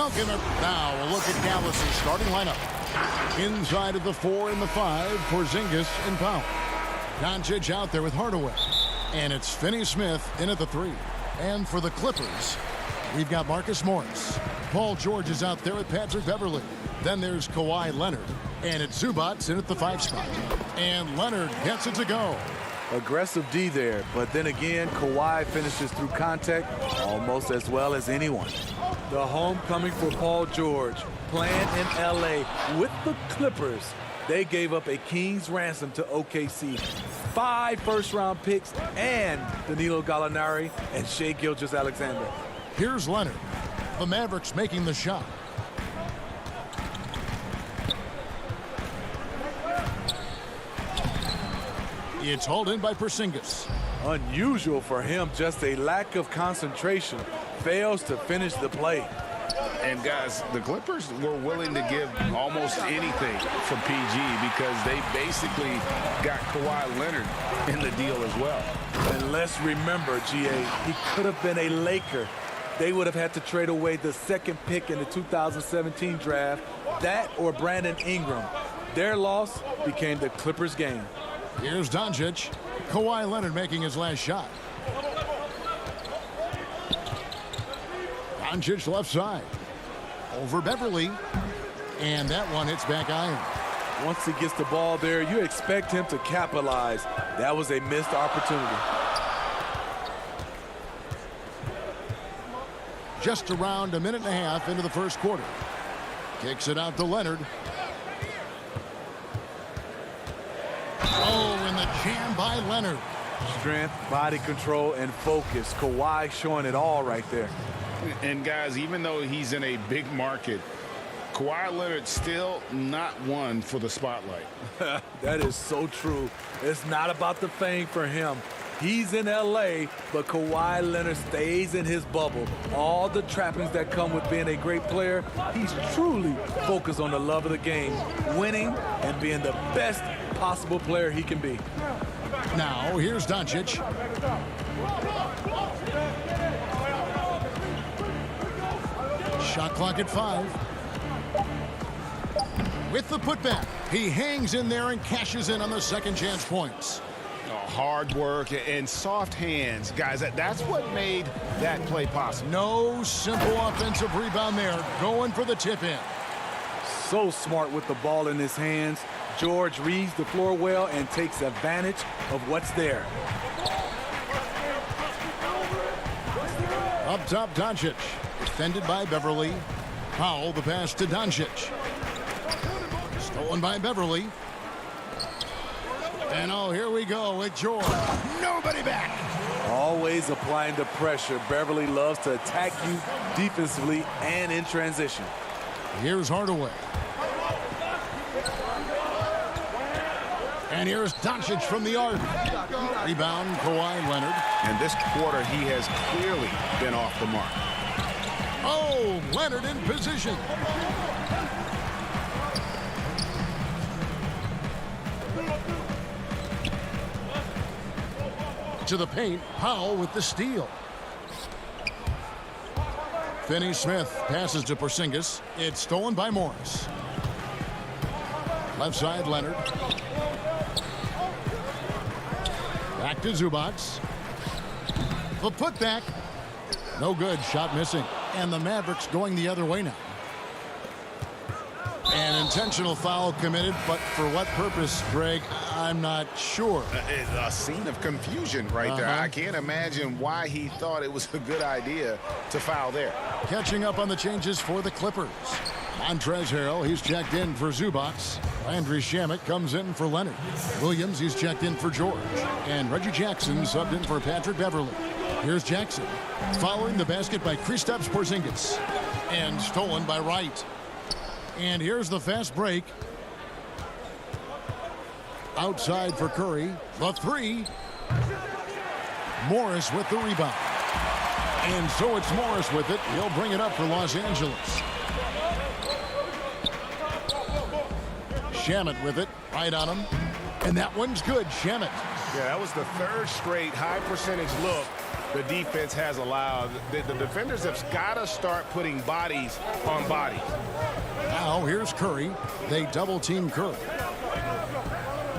Welcome. Now a look at Dallas' starting lineup. Inside of the 4 and the 5, Porzingis and Powell. Doncic out there with Hardaway. And it's Finney Smith in at the 3. And for the Clippers, we've got Marcus Morris. Paul George is out there with Patrick Beverley. Then there's Kawhi Leonard. And it's Zubats in at the 5 spot. And Leonard gets it to go. Aggressive D there, but then again, Kawhi finishes through contact almost as well as anyone. The homecoming for Paul George, playing in LA with the Clippers. They gave up a king's ransom to OKC. 5 first-round picks and Danilo Gallinari and Shai Gilgeous-Alexander. Here's Leonard. The Mavericks making the shot. It's hauled in by Porzingis. Unusual for him, just a lack of concentration. Fails to finish the play. And guys, the Clippers were willing to give almost anything for PG because they basically got Kawhi Leonard in the deal as well. And let's remember, GA, he could have been a Laker. They would have had to trade away the 2nd pick in the 2017 draft, that or Brandon Ingram. Their loss became the Clippers' gain. Here's Doncic. Kawhi Leonard making his last shot. Doncic left side. Over Beverly. And that one hits back iron. Once he gets the ball there, you expect him to capitalize. That was a missed opportunity. Just around a minute and a half into the first quarter. Kicks it out to Leonard. Oh, and the jam by Leonard. Strength, body control, and focus. Kawhi showing it all right there. And guys, even though he's in a big market, Kawhi Leonard still not one for the spotlight. That is so true. It's not about the fame for him. He's in LA, but Kawhi Leonard stays in his bubble. All the trappings that come with being a great player, he's truly focused on the love of the game, winning and being the best possible player he can be. Now, here's Doncic. Shot clock at 5. With the putback, he hangs in there and cashes in on the second chance points. Hard work and soft hands. Guys, that's what made that play possible. No simple offensive rebound there. Going for the tip-in. So smart with the ball in his hands. George reads the floor well and takes advantage of what's there. Up top, Doncic. Defended by Beverly. Powell, the pass to Doncic. Stolen by Beverly. And oh, here we go with George. Nobody back. Always applying the pressure. Beverly loves to attack you defensively and in transition. Here's Hardaway. And here's Doncic from the arc. Rebound, Kawhi Leonard. And this quarter, he has clearly been off the mark. Oh, Leonard in position. To the paint, Powell with the steal. Finney Smith passes to Porzingis. It's stolen by Morris. Left side, Leonard. Back to Zubats. The putback. No good. Shot missing. And the Mavericks going the other way now. An intentional foul committed, but for what purpose, Greg, I'm not sure. A scene of confusion right there. I can't imagine why he thought it was a good idea to foul there. Catching up on the changes for the Clippers. Montrezl Harrell, he's checked in for Zubats. Landry Shamet comes in for Leonard. Williams, he's checked in for George. And Reggie Jackson subbed in for Patrick Beverley. Here's Jackson. Following the basket by Kristaps Porzingis. And stolen by Wright. And here's the fast break. Outside for Curry. The 3. Morris with the rebound. And so it's Morris with it. He'll bring it up for Los Angeles. Shamet with it. Right on him. And that one's good. Shamet. Yeah, that was the third straight high percentage look the defense has allowed. The defenders have got to start putting bodies on bodies. Now here's Curry. They double team Curry.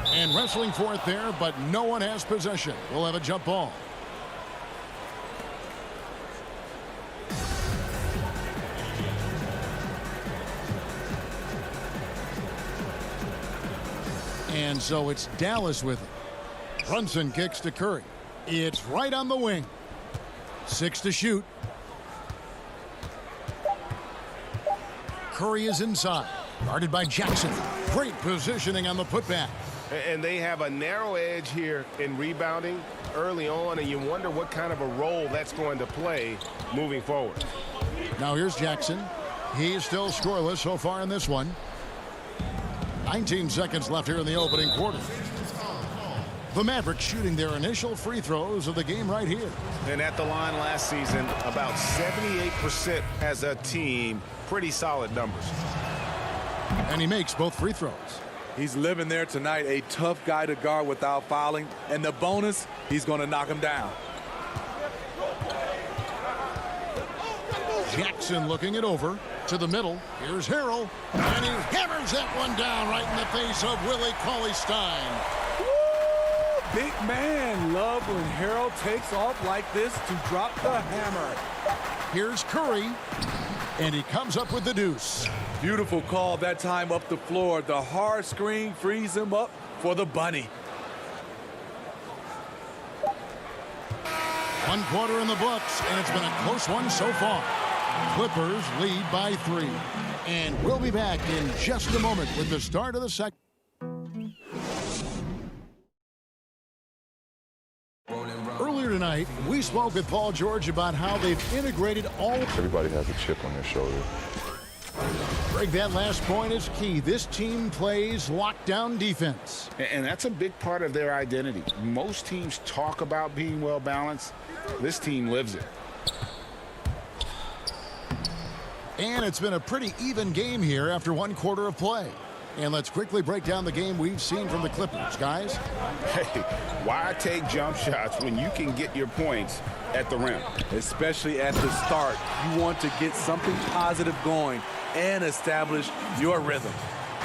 And wrestling for it there, but no one has possession. We'll have a jump ball. And so it's Dallas with it. Brunson kicks to Curry. It's right on the wing. 6 to shoot. Curry is inside. Guarded by Jackson. Great positioning on the putback. And they have a narrow edge here in rebounding early on, and you wonder what kind of a role that's going to play moving forward. Now here's Jackson. He's still scoreless so far in this one. 19 seconds left here in the opening quarter. The Mavericks shooting their initial free throws of the game right here. And at the line last season, about 78% as a team. Pretty solid numbers. And he makes both free throws. He's living there tonight, a tough guy to guard without fouling. And the bonus, he's going to knock him down. Jackson looking it over to the middle. Here's Harrell. And he hammers that one down right in the face of Willie Cauley-Stein. Big man, love when Harrell takes off like this to drop the hammer. Here's Curry, and he comes up with the deuce. Beautiful call that time up the floor. The hard screen frees him up for the bunny. 1 quarter in the books, and it's been a close one so far. Clippers lead by 3. And we'll be back in just a moment with the start of the second. Earlier tonight, we spoke with Paul George about how they've integrated all. Everybody has a chip on their shoulder. Greg, that last point is key. This team plays lockdown defense. And that's a big part of their identity. Most teams talk about being well balanced. This team lives it. And it's been a pretty even game here after 1 quarter of play. And let's quickly break down the game we've seen from the Clippers, guys. Hey, why take jump shots when you can get your points at the rim? Especially at the start. You want to get something positive going and establish your rhythm.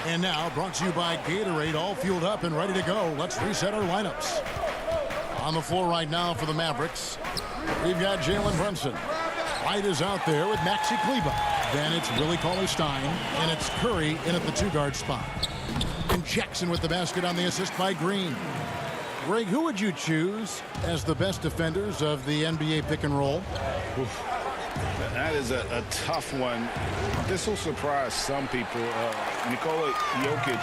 And now, brought to you by Gatorade, all fueled up and ready to go. Let's reset our lineups. On the floor right now for the Mavericks, we've got Jalen Brunson. White is out there with Maxi Kleber. Then it's Willie Cauley-Stein, and it's Curry in at the 2-guard spot. And Jackson with the basket on the assist by Green. Greg, who would you choose as the best defenders of the NBA pick and roll? Oof. That is a tough one. This will surprise some people. Nikola Jokic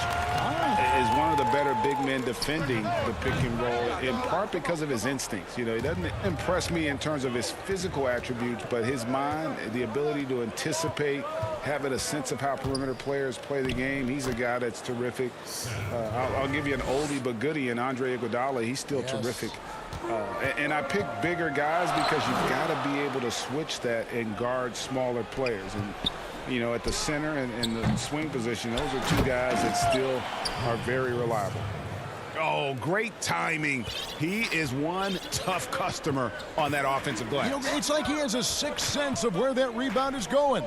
is one of the better big men defending the pick and roll, in part because of his instincts. You know, he doesn't impress me in terms of his physical attributes, but his mind, the ability to anticipate, having a sense of how perimeter players play the game. He's a guy that's terrific. I'll give you an oldie but goodie in Andre Iguodala. He's still terrific. And I pick bigger guys because you've got to be able to switch that and guard smaller players. And, you know, at the center and the swing position, those are 2 guys that still are very reliable. Oh, great timing. He is one tough customer on that offensive glass. You know, it's like he has a sixth sense of where that rebound is going.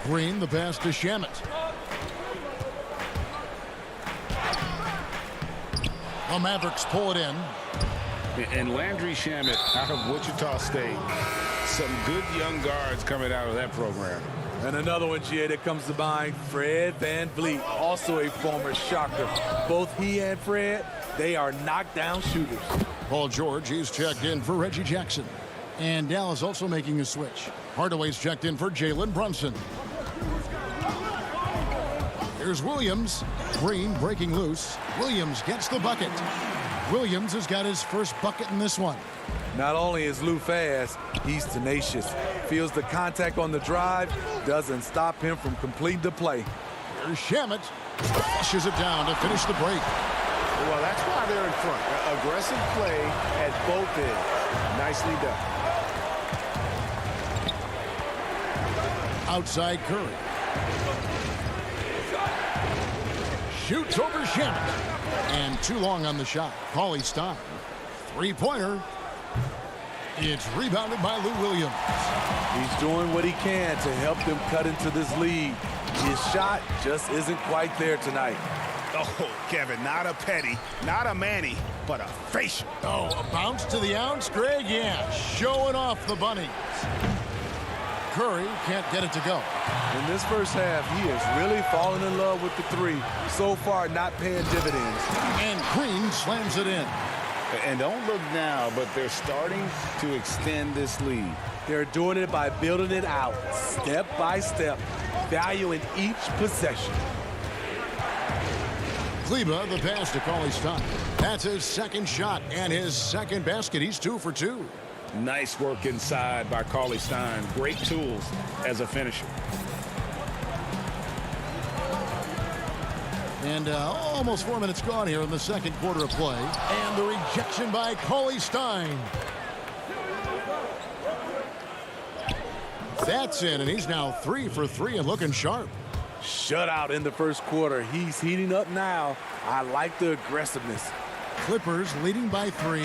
Green, the pass to Shamet. The Mavericks pull it in. And Landry Shamet out of Wichita State. Some good young guards coming out of that program. And another one, GA, that comes to mind, Fred VanVleet, also a former Shocker. Both he and Fred, they are knockdown shooters. Paul George, he's checked in for Reggie Jackson. And Dallas also making a switch. Hardaway's checked in for Jalen Brunson. Here's Williams. Green breaking loose. Williams gets the bucket. Williams has got his first bucket in this one. Not only is Lou fast, he's tenacious. Feels the contact on the drive, doesn't stop him from completing the play. Here's Shamet. Flashes it down to finish the break. Well, that's why they're in front. Aggressive play at both ends. Nicely done. Outside Curry. Shoots over Shamet. And too long on the shot. Cauley-Stein Three-pointer. It's rebounded by Lou Williams. He's doing what he can to help them cut into this lead. His shot just isn't quite there tonight. Oh, Kevin, not a petty, not a Manny, but a facial. Oh, a bounce to the ounce, Greg? Yeah, showing off the bunnies. Curry can't get it to go. In this first half, he is really falling in love with the three. So far, not paying dividends. And Green slams it in. And don't look now, but they're starting to extend this lead. They're doing it by building it out, step by step, valuing each possession. Kleba, the pass to Cauley Stein. That's his second shot and his second basket. He's 2 for 2. Nice work inside by Cauley Stein. Great tools as a finisher. And almost 4 minutes gone here in the second quarter of play. And the rejection by Cauley Stein. That's in, and he's now 3 for 3 and looking sharp. Shutout in the first quarter. He's heating up now. I like the aggressiveness. Clippers leading by 3.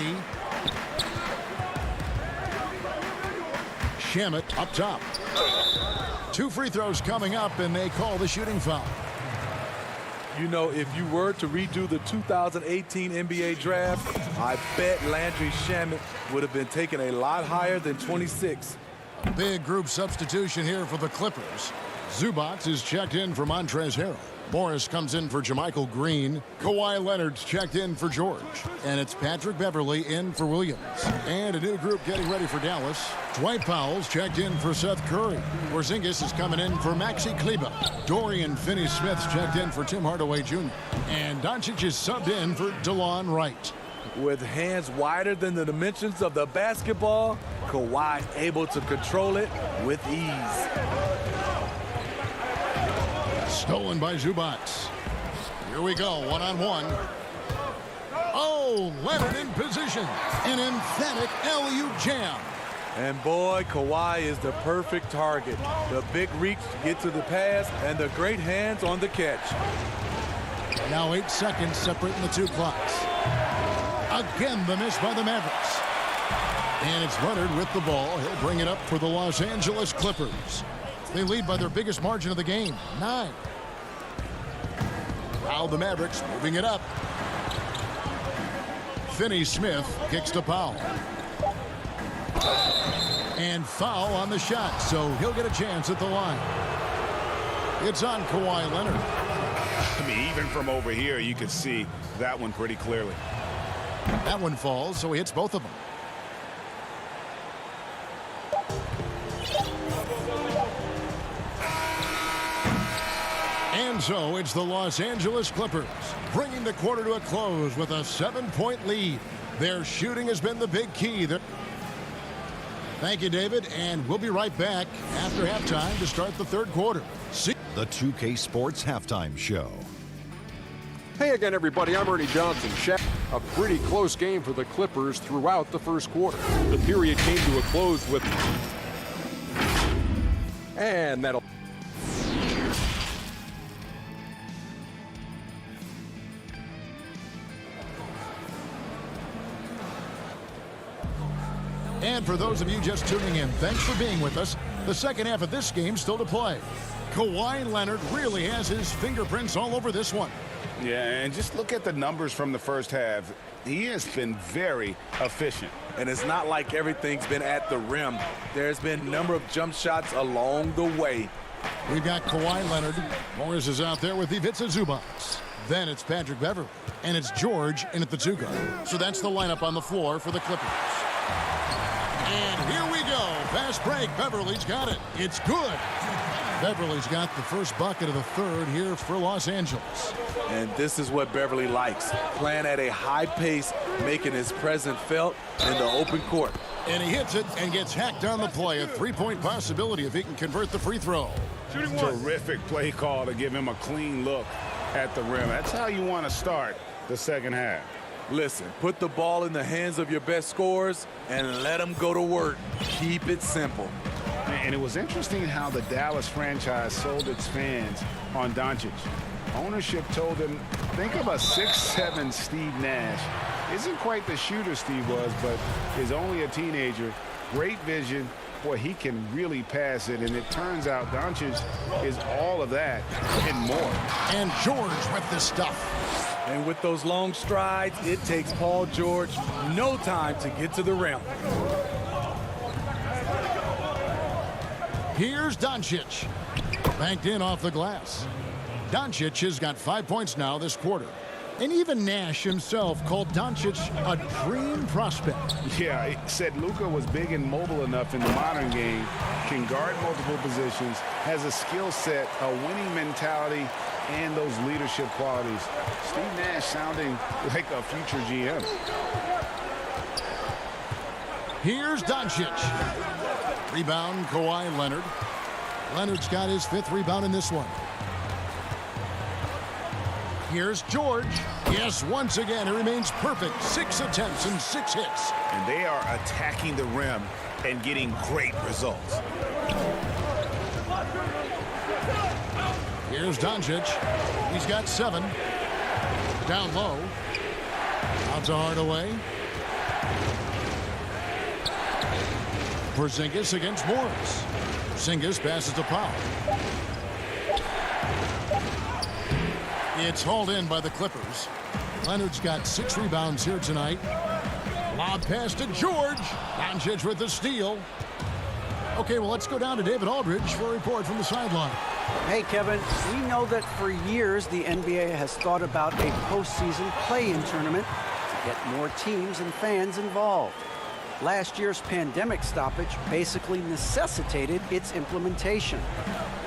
Shamet up top. 2 free throws coming up, and they call the shooting foul. You know, if you were to redo the 2018 NBA draft, I bet Landry Shamet would have been taken a lot higher than 26. Big group substitution here for the Clippers. Zubac is checked in for Montrezl Harrell. Morris comes in for JaMychal Green. Kawhi Leonard's checked in for George. And it's Patrick Beverley in for Williams. And a new group getting ready for Dallas. Dwight Powell's checked in for Seth Curry. Porzingis is coming in for Maxi Kleba. Dorian Finney-Smith's checked in for Tim Hardaway Jr. And Doncic is subbed in for DeLon Wright. With hands wider than the dimensions of the basketball, Kawhi able to control it with ease. Stolen by Zubac. Here we go, one-on-one. Oh, Leonard in position. An emphatic LU jam. And boy, Kawhi is the perfect target. The big reach to get to the pass and the great hands on the catch. Now 8 seconds separating the 2 clocks. Again, the miss by the Mavericks. And it's Leonard with the ball. He'll bring it up for the Los Angeles Clippers. They lead by their biggest margin of the game, 9. Now the Mavericks moving it up. Finney Smith kicks to Powell. And foul on the shot, so he'll get a chance at the line. It's on Kawhi Leonard. I mean, even from over here, you could see that one pretty clearly. That one falls, so he hits both of them. And so it's the Los Angeles Clippers bringing the quarter to a close with a 7-point lead. Their shooting has been the big key. Thank you, David, and we'll be right back after halftime to start the third quarter. The 2K Sports Halftime Show. Hey again, everybody. I'm Ernie Johnson. A pretty close game for the Clippers throughout the first quarter. The period came to a close with... And that'll... And for those of you just tuning in, thanks for being with us. The second half of this game still to play. Kawhi Leonard really has his fingerprints all over this one. Yeah, and just look at the numbers from the first half. He has been very efficient. And it's not like everything's been at the rim. There's been a number of jump shots along the way. We've got Kawhi Leonard. Morris is out there with Ivica Zubac. Then it's Patrick Beverley. And it's George in at the 2 guard. So that's the lineup on the floor for the Clippers. And here we go. Fast break. Beverly's got it. It's good. Beverly's got the first bucket of the third here for Los Angeles. And this is what Beverly likes. Playing at a high pace, making his presence felt in the open court. And he hits it and gets hacked on the play. A 3-point possibility if he can convert the free throw. Terrific play call to give him a clean look at the rim. That's how you want to start the second half. Listen, put the ball in the hands of your best scorers and let them go to work. Keep it simple. And it was interesting how the Dallas franchise sold its fans on Doncic. Ownership told them, think of a 6'7" Steve Nash Isn't quite the shooter Steve was, but is only a teenager. Great vision. Boy, he can really pass it, and it turns out Doncic is all of that and more. And George with the stuff. And with those long strides, it takes Paul George no time to get to the rim. Here's Doncic. Banked in off the glass. Doncic has got 5 points now this quarter. And even Nash himself called Doncic a dream prospect. Yeah, he said Luka was big and mobile enough in the modern game, can guard multiple positions, has a skill set, a winning mentality, and those leadership qualities. Steve Nash sounding like a future GM. Here's Doncic. Rebound, Kawhi Leonard. Leonard's got his 5th rebound in this one. Here's George. Yes, once again, he remains perfect. 6 attempts and 6 hits. And they are attacking the rim and getting great results. Here's Doncic. He's got 7. Down low. Out to Hardaway. Porzingis against Morris. Porzingis passes to Powell. It's hauled in by the Clippers. Leonard's got 6 rebounds here tonight. Lob pass to George. Doncic with the steal. Okay, well, let's go down to David Aldridge for a report from the sideline. Hey, Kevin, we know that for years the NBA has thought about a postseason play-in tournament to get more teams and fans involved. Last year's pandemic stoppage basically necessitated its implementation.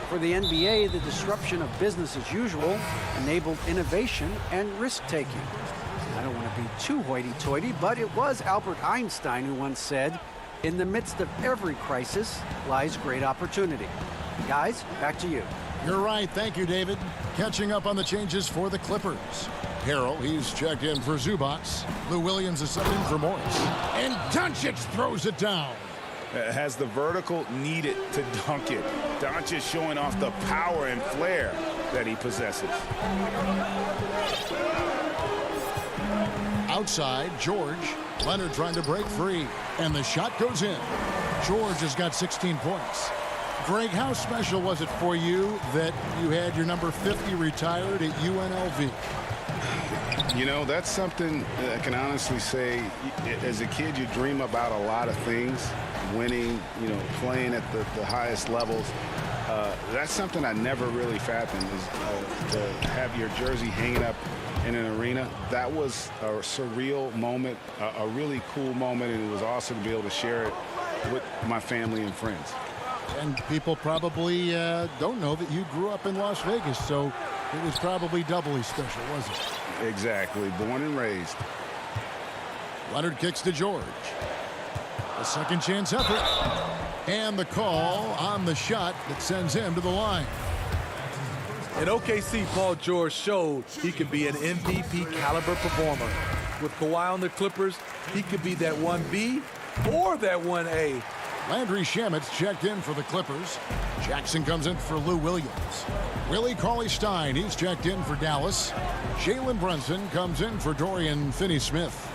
For the NBA, the disruption of business as usual enabled innovation and risk-taking. I don't want to be too hoity-toity, but it was Albert Einstein who once said, "In the midst of every crisis lies great opportunity." Guys, back to you. You're right. Thank you, David. Catching up on the changes for the Clippers. Harrell, he's checked in for Zubats. Lou Williams is subbing in for Morris. And Doncic throws it down. Has the vertical needed to dunk it. Doncic showing off the power and flair that he possesses. Outside, George. Leonard trying to break free. And the shot goes in. George has got 16 points. Greg, how special was it for you that you had your number 50 retired at UNLV? You know, that's something I can honestly say. As a kid, you dream about a lot of things. Winning, you know, playing at the highest levels. That's something I never really fathomed, is to have your jersey hanging up in an arena. That was a surreal moment, a really cool moment, and it was awesome to be able to share it with my family and friends. And people probably don't know that you grew up in Las Vegas, so it was probably doubly special, wasn't it? Exactly. Born and raised. Leonard kicks to George. A second chance effort. And the call on the shot that sends him to the line. In OKC, Paul George showed he could be an MVP caliber performer. With Kawhi on the Clippers, he could be that 1B or that 1A. Landry Shamet's checked in for the Clippers. Jackson comes in for Lou Williams. Willie Cauley-Stein, he's checked in for Dallas. Jalen Brunson comes in for Dorian Finney-Smith.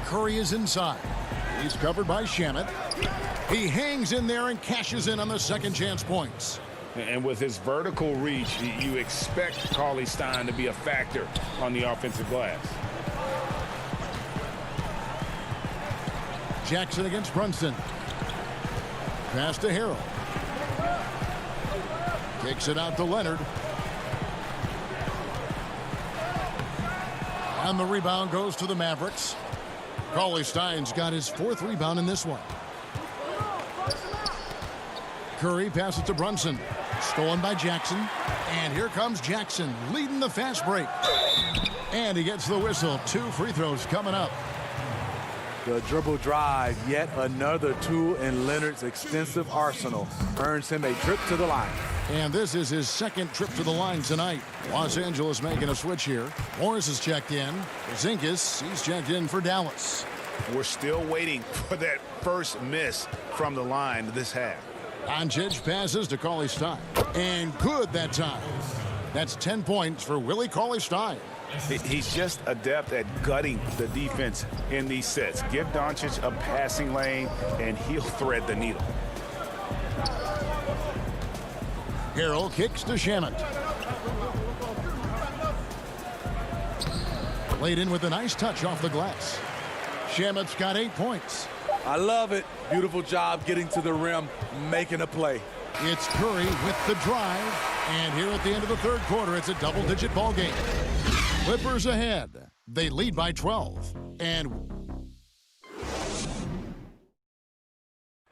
Curry is inside. He's covered by Shamet. He hangs in there and cashes in on the second chance points. And with his vertical reach, you expect Cauley-Stein to be a factor on the offensive glass. Jackson against Brunson. Pass to Harrell. Kicks it out to Leonard. And the rebound goes to the Mavericks. Cauley-Stein's got his 4th rebound in this one. Curry passes to Brunson. Stolen by Jackson. And here comes Jackson leading the fast break. And he gets the whistle. 2 free throws coming up. The dribble drive, yet another tool in Leonard's extensive arsenal, earns him a trip to the line. And this is his 2nd trip to the line tonight. Los Angeles making a switch here. Morris is checked in. Porzingis, he's checked in for Dallas. We're still waiting for that first miss from the line this half. Doncic passes to Cauley-Stein. And good that time. That's 10 points for Willie Cauley-Stein. He's just adept at gutting the defense in these sets. Give Doncic a passing lane, and he'll thread the needle. Harrell kicks to Shamet. Laid in with a nice touch off the glass. Shamet's got 8 points. I love it. Beautiful job getting to the rim, making a play. It's Curry with the drive. And here at the end of the third quarter, it's a double-digit ball game. Clippers ahead. They lead by 12. And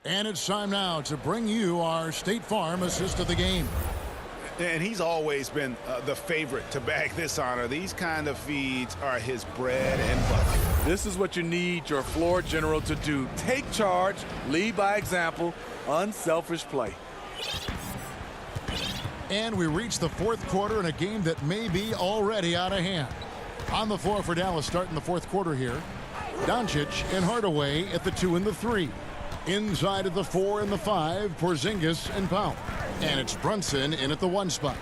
it's time now to bring you our State Farm assist of the game. And he's always been the favorite to bag this honor. These kind of feeds are his bread and butter. This is what you need your floor general to do. Take charge, lead by example, unselfish play. And we reach the fourth quarter in a game that may be already out of hand. On the floor for Dallas starting the fourth quarter here. Doncic and Hardaway at the 2 and the 3. Inside at the 4 and the 5, Porzingis and Powell. And it's Brunson in at the 1 spot.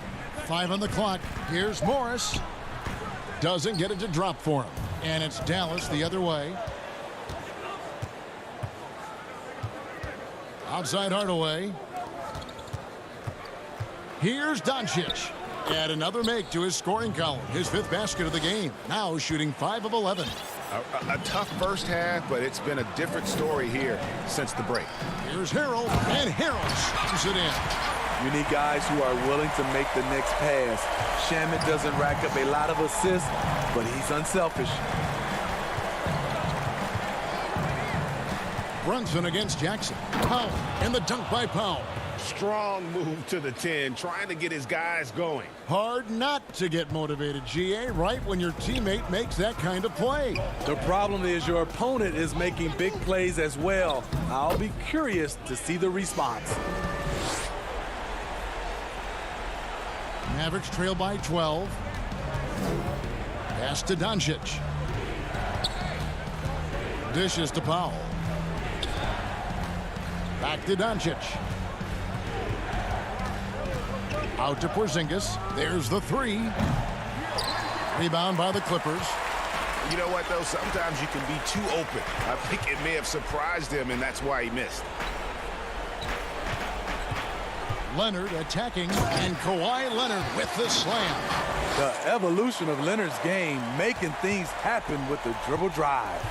5 on the clock. Here's Morris. Doesn't get it to drop for him. And it's Dallas the other way. Outside Hardaway. Here's Doncic. Add another make to his scoring column. His 5th basket of the game. Now shooting 5 of 11. A tough first half, but it's been a different story here since the break. Here's Harrell, and Harrell slams it in. You need guys who are willing to make the next pass. Shamet doesn't rack up a lot of assists, but he's unselfish. Brunson against Jackson. Powell, and the dunk by Powell. Strong move to the 10, trying to get his guys going. Hard not to get motivated, GA, right when your teammate makes that kind of play. The problem is your opponent is making big plays as well. I'll be curious to see the response. Mavericks trail by 12. Pass to Doncic. Dishes to Powell. Back to Doncic. Out to Porzingis. There's the 3. Rebound by the Clippers. You know what, though? Sometimes you can be too open. I think it may have surprised him, and that's why he missed. Leonard attacking, and Kawhi Leonard with the slam. The evolution of Leonard's game, making things happen with the dribble drive.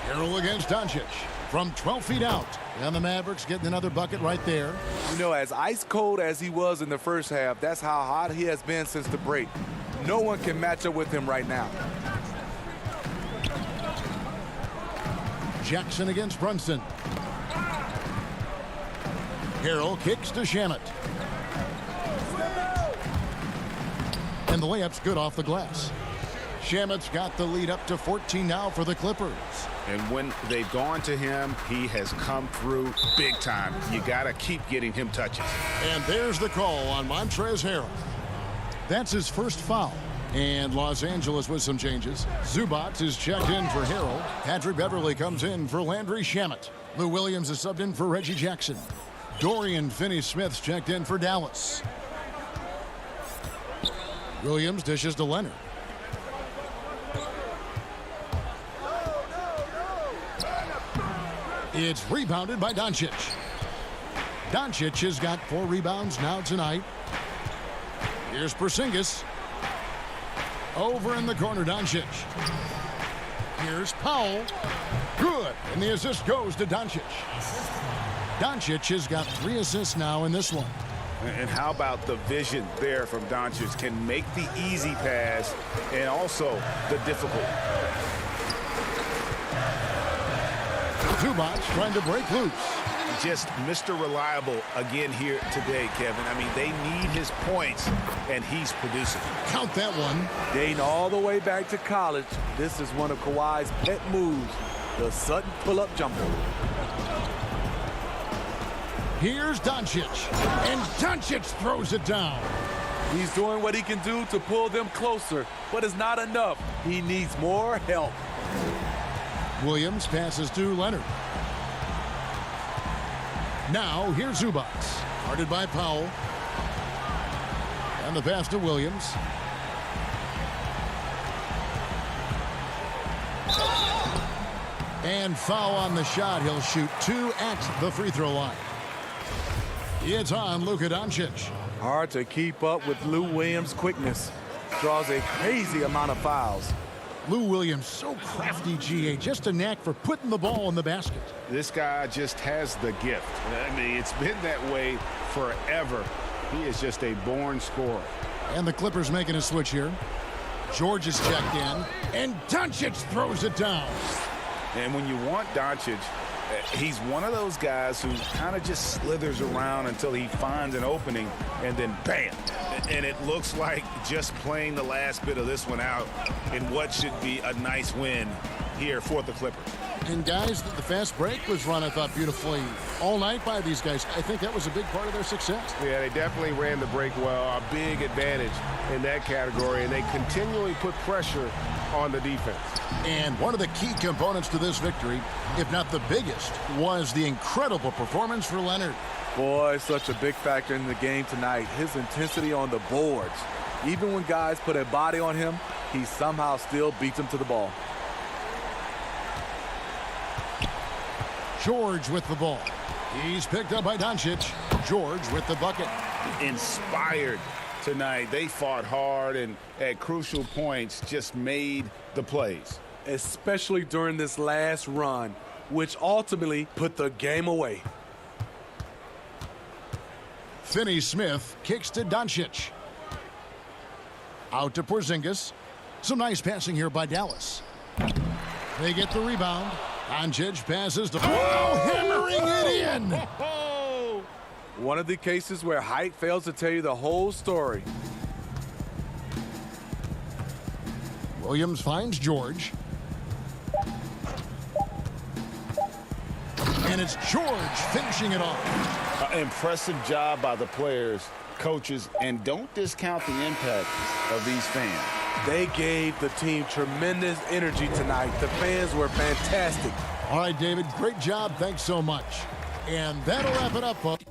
Harrell against Doncic from 12 feet out. And the Mavericks getting another bucket right there. You know, as ice cold as he was in the first half, that's how hot he has been since the break. No one can match up with him right now. Jackson against Brunson. Harrell kicks to Shamet. And the layup's good off the glass. Shamet's got the lead up to 14 now for the Clippers. And when they've gone to him, he has come through big time. You got to keep getting him touches. And there's the call on Montrezl Harrell. That's his first foul. And Los Angeles with some changes. Zubac is checked in for Harrell. Patrick Beverly comes in for Landry Shamet. Lou Williams is subbed in for Reggie Jackson. Dorian Finney Smith's checked in for Dallas. Williams dishes to Leonard. It's rebounded by Doncic. Doncic has got 4 rebounds now tonight. Here's Porzingis. Over in the corner, Doncic. Here's Powell. Good. And the assist goes to Doncic. Doncic has got 3 assists now in this one. And how about the vision there from Doncic? Can make the easy pass and also the difficult. Zubac trying to break loose. Just Mr. Reliable again here today, Kevin. I mean, they need his points, and he's producing. Count that one. Dating all the way back to college, this is one of Kawhi's pet moves, the Sutton pull-up jumper. Here's Doncic, and Doncic throws it down. He's doing what he can do to pull them closer, but it's not enough. He needs more help. Williams passes to Leonard. Now here's Zubac. Guarded by Powell. And the pass to Williams. And foul on the shot. He'll shoot 2 at the free throw line. It's on Luka Doncic. Hard to keep up with Lou Williams' quickness. Draws a crazy amount of fouls. Lou Williams, so crafty, GA. Just a knack for putting the ball in the basket. This guy just has the gift. I mean, it's been that way forever. He is just a born scorer. And the Clippers making a switch here. George is checked in. And Doncic throws it down. And when you want Doncic, he's one of those guys who kind of just slithers around until he finds an opening, and then bam. And it looks like just playing the last bit of this one out in what should be a nice win here for the Clippers. And guys, the fast break was run, I thought, beautifully all night by these guys. I think that was a big part of their success. Yeah, they definitely ran the break well. A big advantage in that category, and they continually put pressure on the defense. And one of the key components to this victory, if not the biggest, was the incredible performance for Leonard. Boy, such a big factor in the game tonight. His intensity on the boards. Even when guys put a body on him, he somehow still beats them to the ball. George with the ball. He's picked up by Doncic. George with the bucket. Inspired tonight. They fought hard and at crucial points just made the plays. Especially during this last run, which ultimately put the game away. Finney Smith kicks to Doncic. Out to Porzingis. Some nice passing here by Dallas. They get the rebound. Doncic passes to hammering it in. One of the cases where height fails to tell you the whole story. Williams finds George. And it's George finishing it off. Impressive job by the players, coaches, and don't discount the impact of these fans. They gave the team tremendous energy tonight. The fans were fantastic. All right, David, great job. Thanks so much. And that'll wrap it up, folks.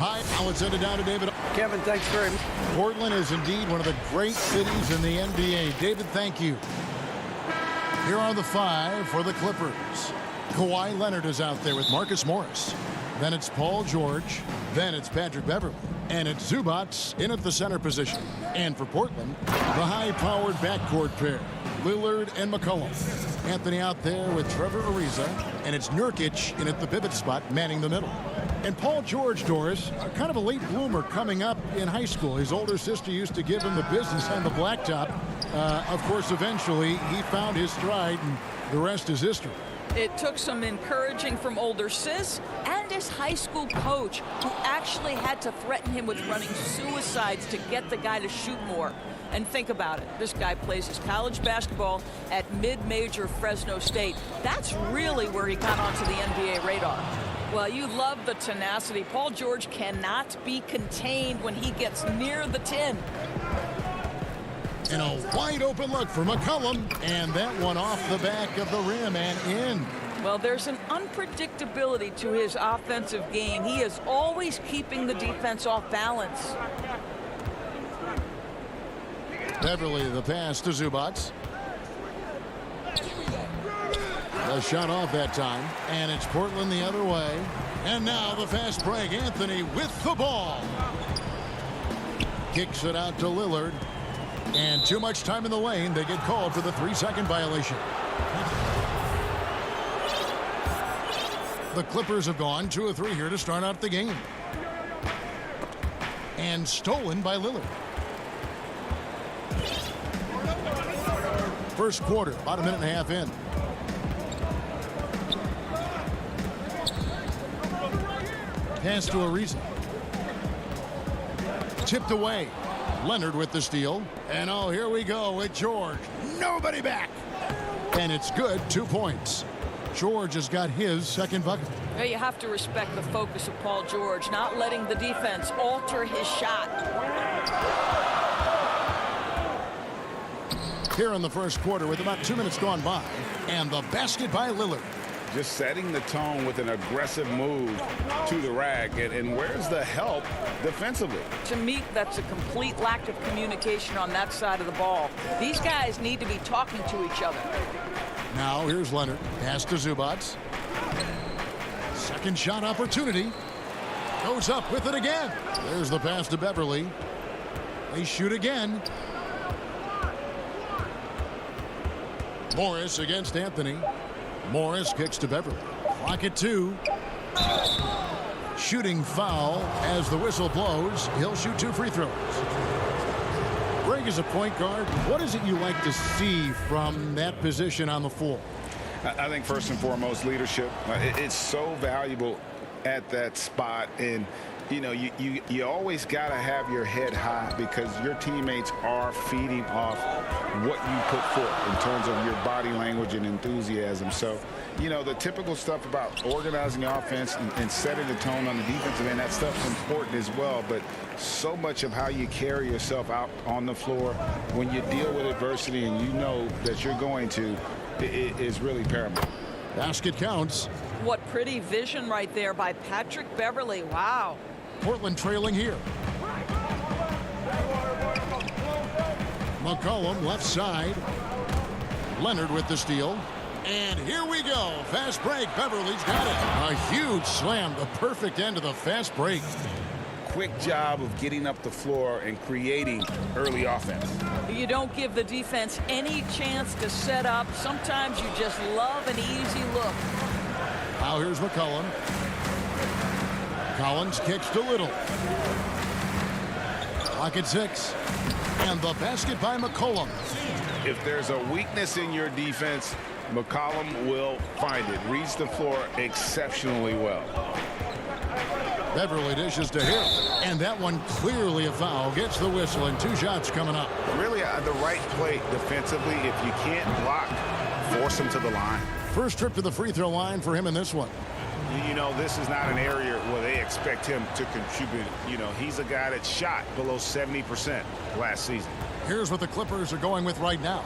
High. Now it's headed down to David. Kevin, thanks very much. Portland is indeed one of the great cities in the NBA. David, thank you. Here are the 5 for the Clippers. Kawhi Leonard is out there with Marcus Morris. Then it's Paul George. Then it's Patrick Beverley. And it's Zubac in at the center position. And for Portland, the high-powered backcourt pair, Lillard and McCollum. Anthony out there with Trevor Ariza. And it's Nurkic in at the pivot spot, manning the middle. And Paul George, Doris, kind of a late bloomer coming up in high school. His older sister used to give him the business on the blacktop. Of course, eventually, he found his stride, and the rest is history. It took some encouraging from older sis and his high school coach, who actually had to threaten him with running suicides to get the guy to shoot more. And think about it. This guy plays his college basketball at mid-major Fresno State. That's really where he got onto the NBA radar. Well, you love the tenacity. Paul George cannot be contained when he gets near the tin. And a wide open look for McCollum, and that one off the back of the rim and in. Well, there's an unpredictability to his offensive game. He is always keeping the defense off balance. Beverley, the pass to Zubac. The shot off that time, and it's Portland the other way. And now the fast break. Anthony with the ball. Kicks it out to Lillard. And too much time in the lane. They get called for the 3-second violation. The Clippers have gone 2 of 3 here to start out the game. And stolen by Lillard. First quarter, about a minute and a half in. Pass to Ariza. Tipped away. Leonard with the steal. And oh, here we go with George. Nobody back. And it's good. 2 points. George has got his second bucket. Well, you have to respect the focus of Paul George, not letting the defense alter his shot. Here in the first quarter with about 2 minutes gone by. And the basket by Lillard. Just setting the tone with an aggressive move to the rack. And where's the help defensively? To me, that's a complete lack of communication on that side of the ball. These guys need to be talking to each other. Now here's Leonard. Pass to Zubac. Second shot opportunity. Goes up with it again. There's the pass to Beverley. They shoot again. Morris against Anthony. Morris kicks to Beverley. Clock at 2. Shooting foul as the whistle blows. He'll shoot 2 free throws. Greg, as a point guard, what is it you like to see from that position on the floor? I think first and foremost, leadership. It's so valuable at that spot. And, you know, you always got to have your head high because your teammates are feeding off what you put forth in terms of your body language and enthusiasm. So, you know, the typical stuff about organizing your offense and setting the tone on the defensive end, that stuff's important as well. But so much of how you carry yourself out on the floor when you deal with adversity and you know that you're going to is really paramount. Basket counts. What pretty vision right there by Patrick Beverley. Wow. Portland trailing here. McCollum left side. Leonard with the steal. And here we go. Fast break. Beverly's got it. A huge slam. The perfect end of the fast break. Quick job of getting up the floor and creating early offense. You don't give the defense any chance to set up. Sometimes you just love an easy look. Now here's McCollum. Collins kicks to Little. Clock at 6. And the basket by McCollum. If there's a weakness in your defense, McCollum will find it. Reads the floor exceptionally well. Beverley dishes to him. And that one clearly a foul. Gets the whistle and 2 shots coming up. Really the right play defensively. If you can't block, force him to the line. First trip to the free throw line for him in this one. You know, this is not an area where they expect him to contribute. You know, he's a guy that shot below 70% last season. Here's what the Clippers are going with right now.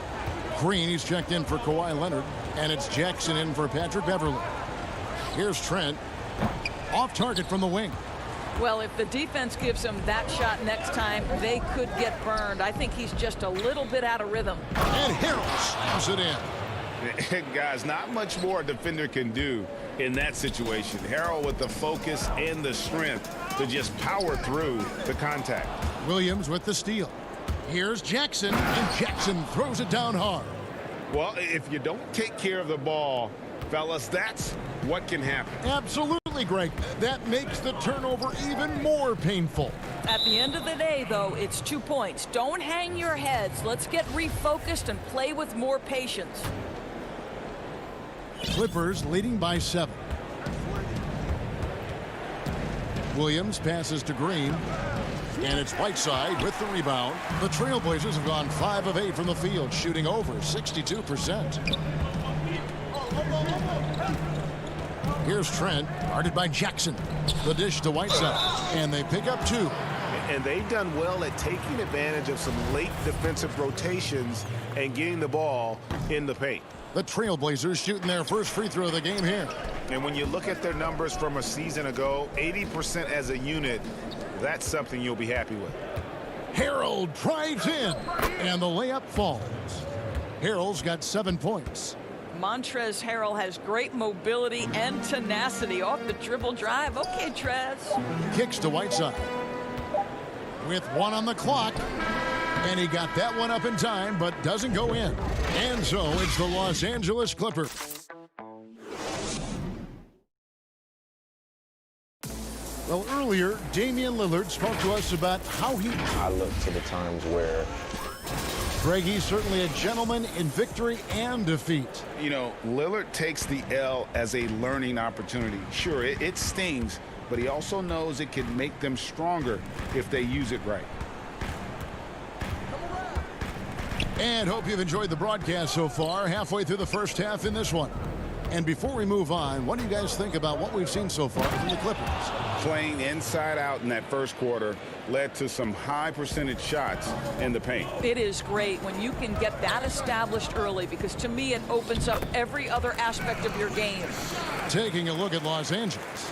Green, he's checked in for Kawhi Leonard. And it's Jackson in for Patrick Beverley. Here's Trent. Off target from the wing. Well, if the defense gives him that shot next time, they could get burned. I think he's just a little bit out of rhythm. And Harrell slams it in. Guys, not much more a defender can do in that situation. Harrell with the focus and the strength to just power through the contact. Williams with the steal. Here's Jackson, and Jackson throws it down hard. Well, if you don't take care of the ball, fellas, that's what can happen. Absolutely, Greg. That makes the turnover even more painful. At the end of the day, though, it's 2 points. Don't hang your heads. Let's get refocused and play with more patience. Clippers leading by 7. Williams passes to Green. And it's Whiteside with the rebound. The Trailblazers have gone 5 of 8 from the field, shooting over 62%. Here's Trent, guarded by Jackson. The dish to Whiteside, and they pick up 2. And they've done well at taking advantage of some late defensive rotations and getting the ball in the paint. The Trailblazers shooting their first free throw of the game here. And when you look at their numbers from a season ago, 80% as a unit, that's something you'll be happy with. Harrell drives in, and the layup falls. Harrell's got 7 points. Montrezl Harrell has great mobility and tenacity off the dribble drive. Okay, Trez. Kicks to Whiteside. With 1 on the clock. And he got that one up in time, but doesn't go in. And so it's the Los Angeles Clippers. Well, earlier, Damian Lillard spoke to us about how I look to the times where... Greg, he's certainly a gentleman in victory and defeat. You know, Lillard takes the L as a learning opportunity. Sure, it stings, but he also knows it can make them stronger if they use it right. And hope you've enjoyed the broadcast so far, halfway through the first half in this one. And before we move on, what do you guys think about what we've seen so far from the Clippers? Playing inside out in that first quarter led to some high percentage shots in the paint. It is great when you can get that established early, because to me it opens up every other aspect of your game. Taking a look at Los Angeles,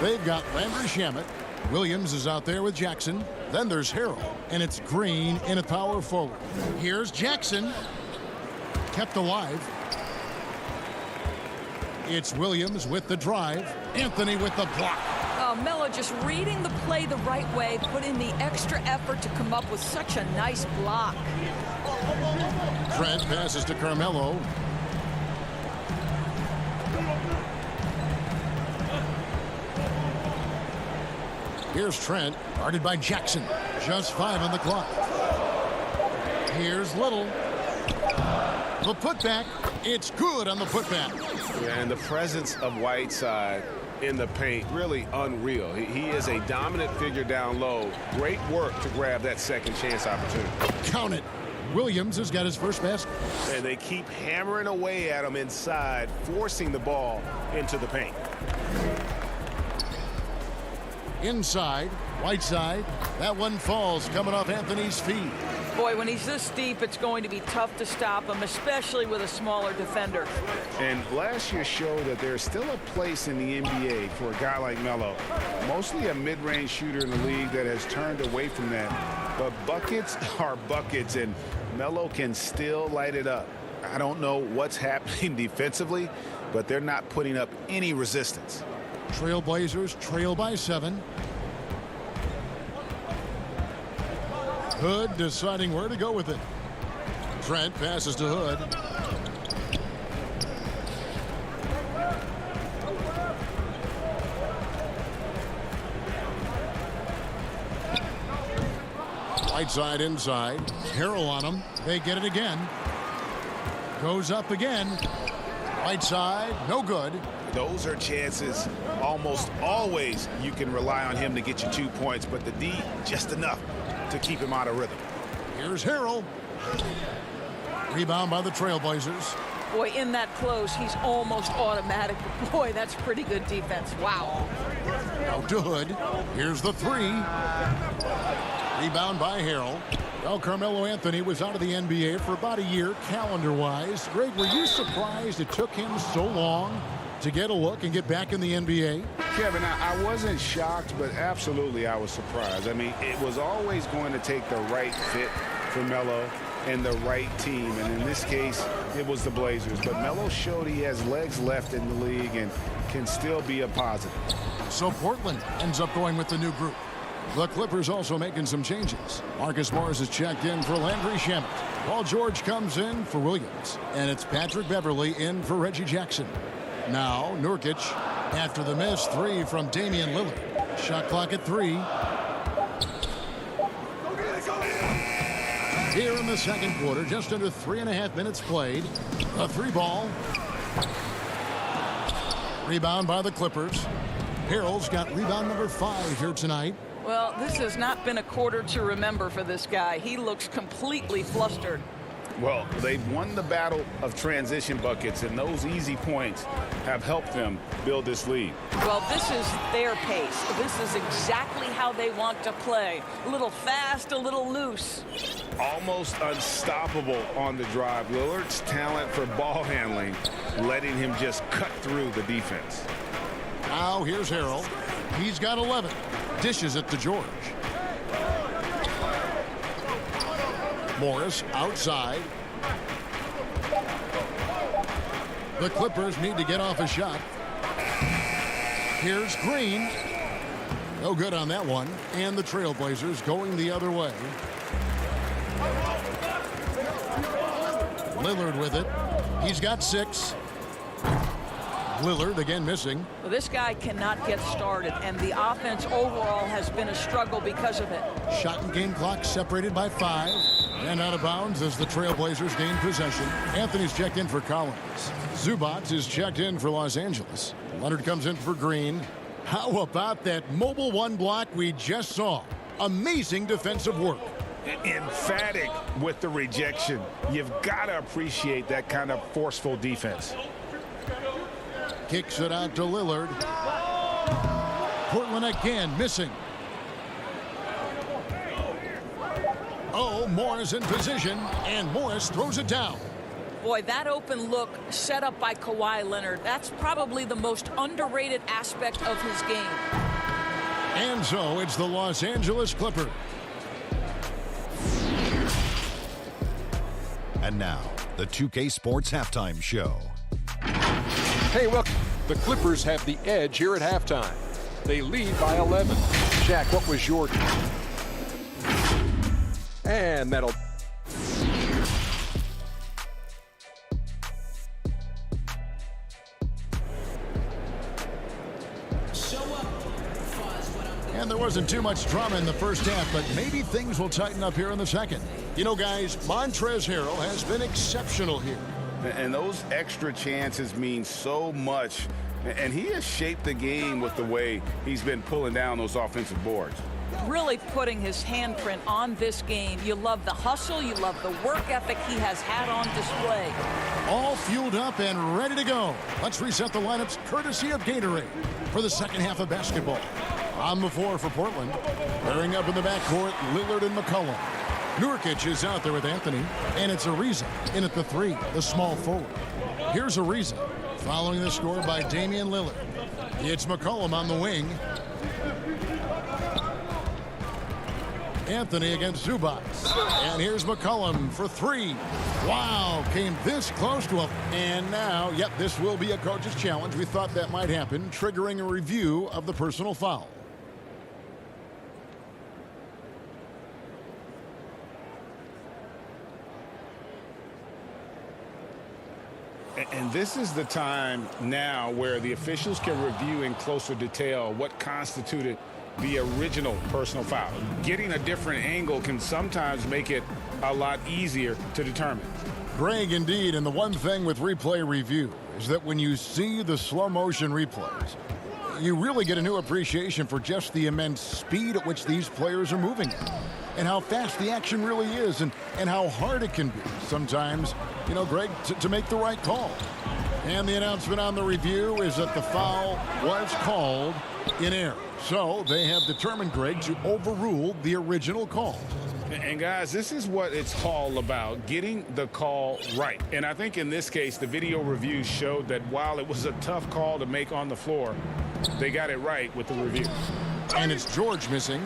they've got Landry Shamet. Williams is out there with Jackson. Then there's Harrell, and it's Green in a power forward. Here's Jackson, kept alive. It's Williams with the drive. Anthony with the block. Melo just reading the play the right way, put in the extra effort to come up with such a nice block. Trent passes to Carmelo. Here's Trent, guarded by Jackson. Just 5 on the clock. Here's Little. The putback. It's good on the putback. Yeah, and the presence of Whiteside in the paint, really unreal. He is a dominant figure down low. Great work to grab that second chance opportunity. Count it. Williams has got his first basket. And they keep hammering away at him inside, forcing the ball into the paint. Inside, Whiteside. That one falls coming off Anthony's feet. Boy, when he's this deep, it's going to be tough to stop him, especially with a smaller defender. And last year showed that there's still a place in the NBA for a guy like Melo. Mostly a mid-range shooter in the league that has turned away from that. But buckets are buckets, and Melo can still light it up. I don't know what's happening defensively, but they're not putting up any resistance. Trailblazers trail by 7. Hood deciding where to go with it. Trent passes to Hood. Whiteside inside. Harrell on him. They get it again. Goes up again. Whiteside, no good. Those are chances almost always you can rely on him to get you 2 points, but the D just enough to keep him out of rhythm. Here's Harrell. Rebound by the Trailblazers. Boy, in that close, he's almost automatic. Boy, that's pretty good defense. Wow. Now to Hood. Here's the 3. Rebound by Harrell. Well, Carmelo Anthony was out of the NBA for about a year, calendar-wise. Greg, were you surprised it took him so long to get a look and get back in the NBA? Kevin, I wasn't shocked, but absolutely I was surprised. I mean, it was always going to take the right fit for Melo and the right team, and in this case, it was the Blazers. But Melo showed he has legs left in the league and can still be a positive. So Portland ends up going with the new group. The Clippers also making some changes. Marcus Morris is checked in for Landry Shamet. Paul George comes in for Williams. And it's Patrick Beverley in for Reggie Jackson. Now Nurkic after the missed three from Damian Lillard. Shot clock at 3. Here in the second quarter, just under 3.5 minutes played. A 3-ball. Rebound by the Clippers. Harrell's got rebound number 5 here tonight. Well, this has not been a quarter to remember for this guy. He looks completely flustered. Well, they've won the battle of transition buckets, and those easy points have helped them build this lead. Well, this is their pace. This is exactly how they want to play. A little fast, a little loose. Almost unstoppable on the drive. Lillard's talent for ball handling, letting him just cut through the defense. Now here's Harrell. He's got 11. Dishes it to George. Morris outside. The Clippers need to get off a shot. Here's Green. No good on that one. And the Trailblazers going the other way. Lillard with it. He's got 6. Lillard again missing. Well, this guy cannot get started, and the offense overall has been a struggle because of it. Shot and game clock separated by 5. And out of bounds as the Trailblazers gain possession. Anthony's checked in for Collins. Zubac is checked in for Los Angeles. Leonard comes in for Green. How about that mobile 1 block we just saw? Amazing defensive work. Emphatic with the rejection. You've got to appreciate that kind of forceful defense. Kicks it out to Lillard. Portland again missing. Oh, Morris in position, and Morris throws it down. Boy, that open look set up by Kawhi Leonard, that's probably the most underrated aspect of his game. And so it's the Los Angeles Clippers. And now, the 2K Sports Halftime Show. Hey, well, the Clippers have the edge here at halftime. They lead by 11. Shaq, what was your... And that'll... And there wasn't too much drama in the first half, but maybe things will tighten up here in the second. You know, guys, Montrezl Harrell has been exceptional here. And those extra chances mean so much. And he has shaped the game with the way he's been pulling down those offensive boards. Really putting his handprint on this game. You love the hustle. You love the work ethic he has had on display. All fueled up and ready to go. Let's reset the lineups courtesy of Gatorade for the second half of basketball. On the floor for Portland. Pairing up in the backcourt, Lillard and McCollum. Nurkic is out there with Anthony, and it's Ariza in at the 3, the small forward. Here's Ariza, following the score by Damian Lillard. It's McCollum on the wing. Anthony against Zubac. And here's McCollum for 3. Wow, came this close to him. And now, yep, this will be a coach's challenge. We thought that might happen, triggering a review of the personal foul. And this is the time now where the officials can review in closer detail what constituted the original personal foul. Getting a different angle can sometimes make it a lot easier to determine. Greg, indeed, and the one thing with replay review is that when you see the slow motion replays, you really get a new appreciation for just the immense speed at which these players are moving and how fast the action really is and how hard it can be sometimes, you know, Greg, to make the right call. And the announcement on the review is that the foul was called in error. So they have determined, Greg, to overrule the original call. And guys, this is what it's all about, getting the call right. And I think in this case, the video review showed that while it was a tough call to make on the floor, They got it right with the review. And it's George missing.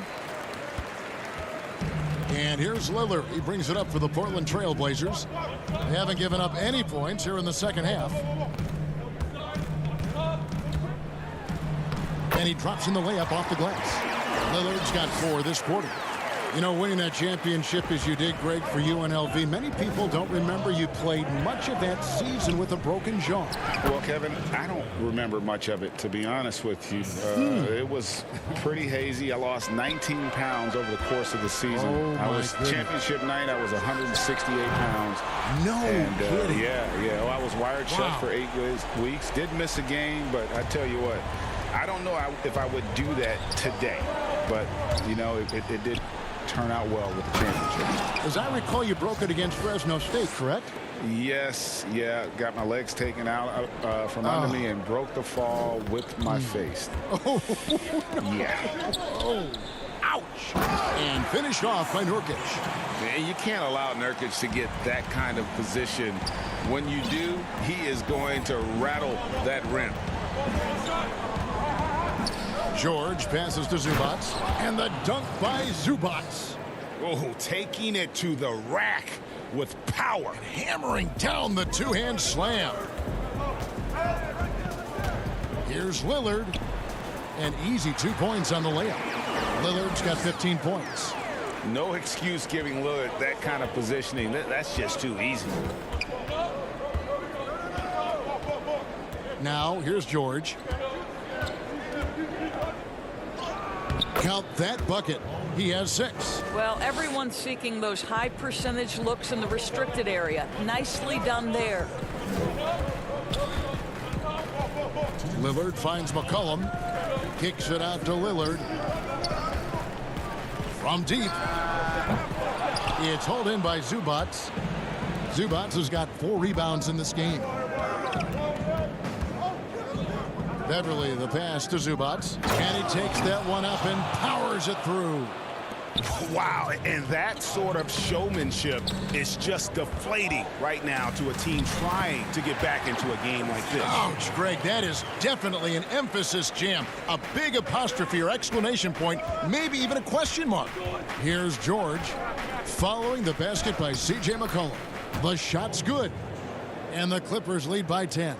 And here's Lillard. He brings it up for the Portland Trail Blazers. They haven't given up any points here in the second half. And he drops in the layup off the glass. Lillard's got 4 this quarter. You know, winning that championship as you did, Greg, for UNLV, many people don't remember you played much of that season with a broken jaw. Well, Kevin, I don't remember much of it, to be honest with you. It was pretty hazy. I lost 19 pounds over the course of the season. Oh, I was goodness. Championship night, I was 168 pounds. No kidding. Yeah. Well, I was wired shut Wow. for 8 weeks. Did miss a game, but I tell you what, I don't know if I would do that today. But, you know, it did turn out well with the championship. As I recall, you broke it against Fresno State, correct? Yes, yeah. Got my legs taken out from under me and broke the fall with my face. Oh, yeah. Oh, ouch. And finished off by Nurkic. Man, you can't allow Nurkic to get that kind of position. When you do, he is going to rattle that rim. George passes to Zubats, and the dunk by Zubats. Oh, taking it to the rack with power. Hammering down the two-hand slam. Here's Lillard. An easy 2 points on the layup. Lillard's got 15 points. No excuse giving Lillard that kind of positioning. That's just too easy. Now, here's George. Count that bucket. He has 6. Well, everyone's seeking those high percentage looks in the restricted area. Nicely done there. Lillard finds McCollum. Kicks it out to Lillard. From deep. It's hauled in by Zubats. Zubats has got 4 rebounds in this game. Beverly, the pass to Zubats. And he takes that one up and powers it through. Wow, and that sort of showmanship is just deflating right now to a team trying to get back into a game like this. Ouch, Greg, that is definitely an emphasis jam. A big apostrophe or exclamation point, maybe even a question mark. Here's George following the basket by C.J. McCollum. The shot's good, and the Clippers lead by 10.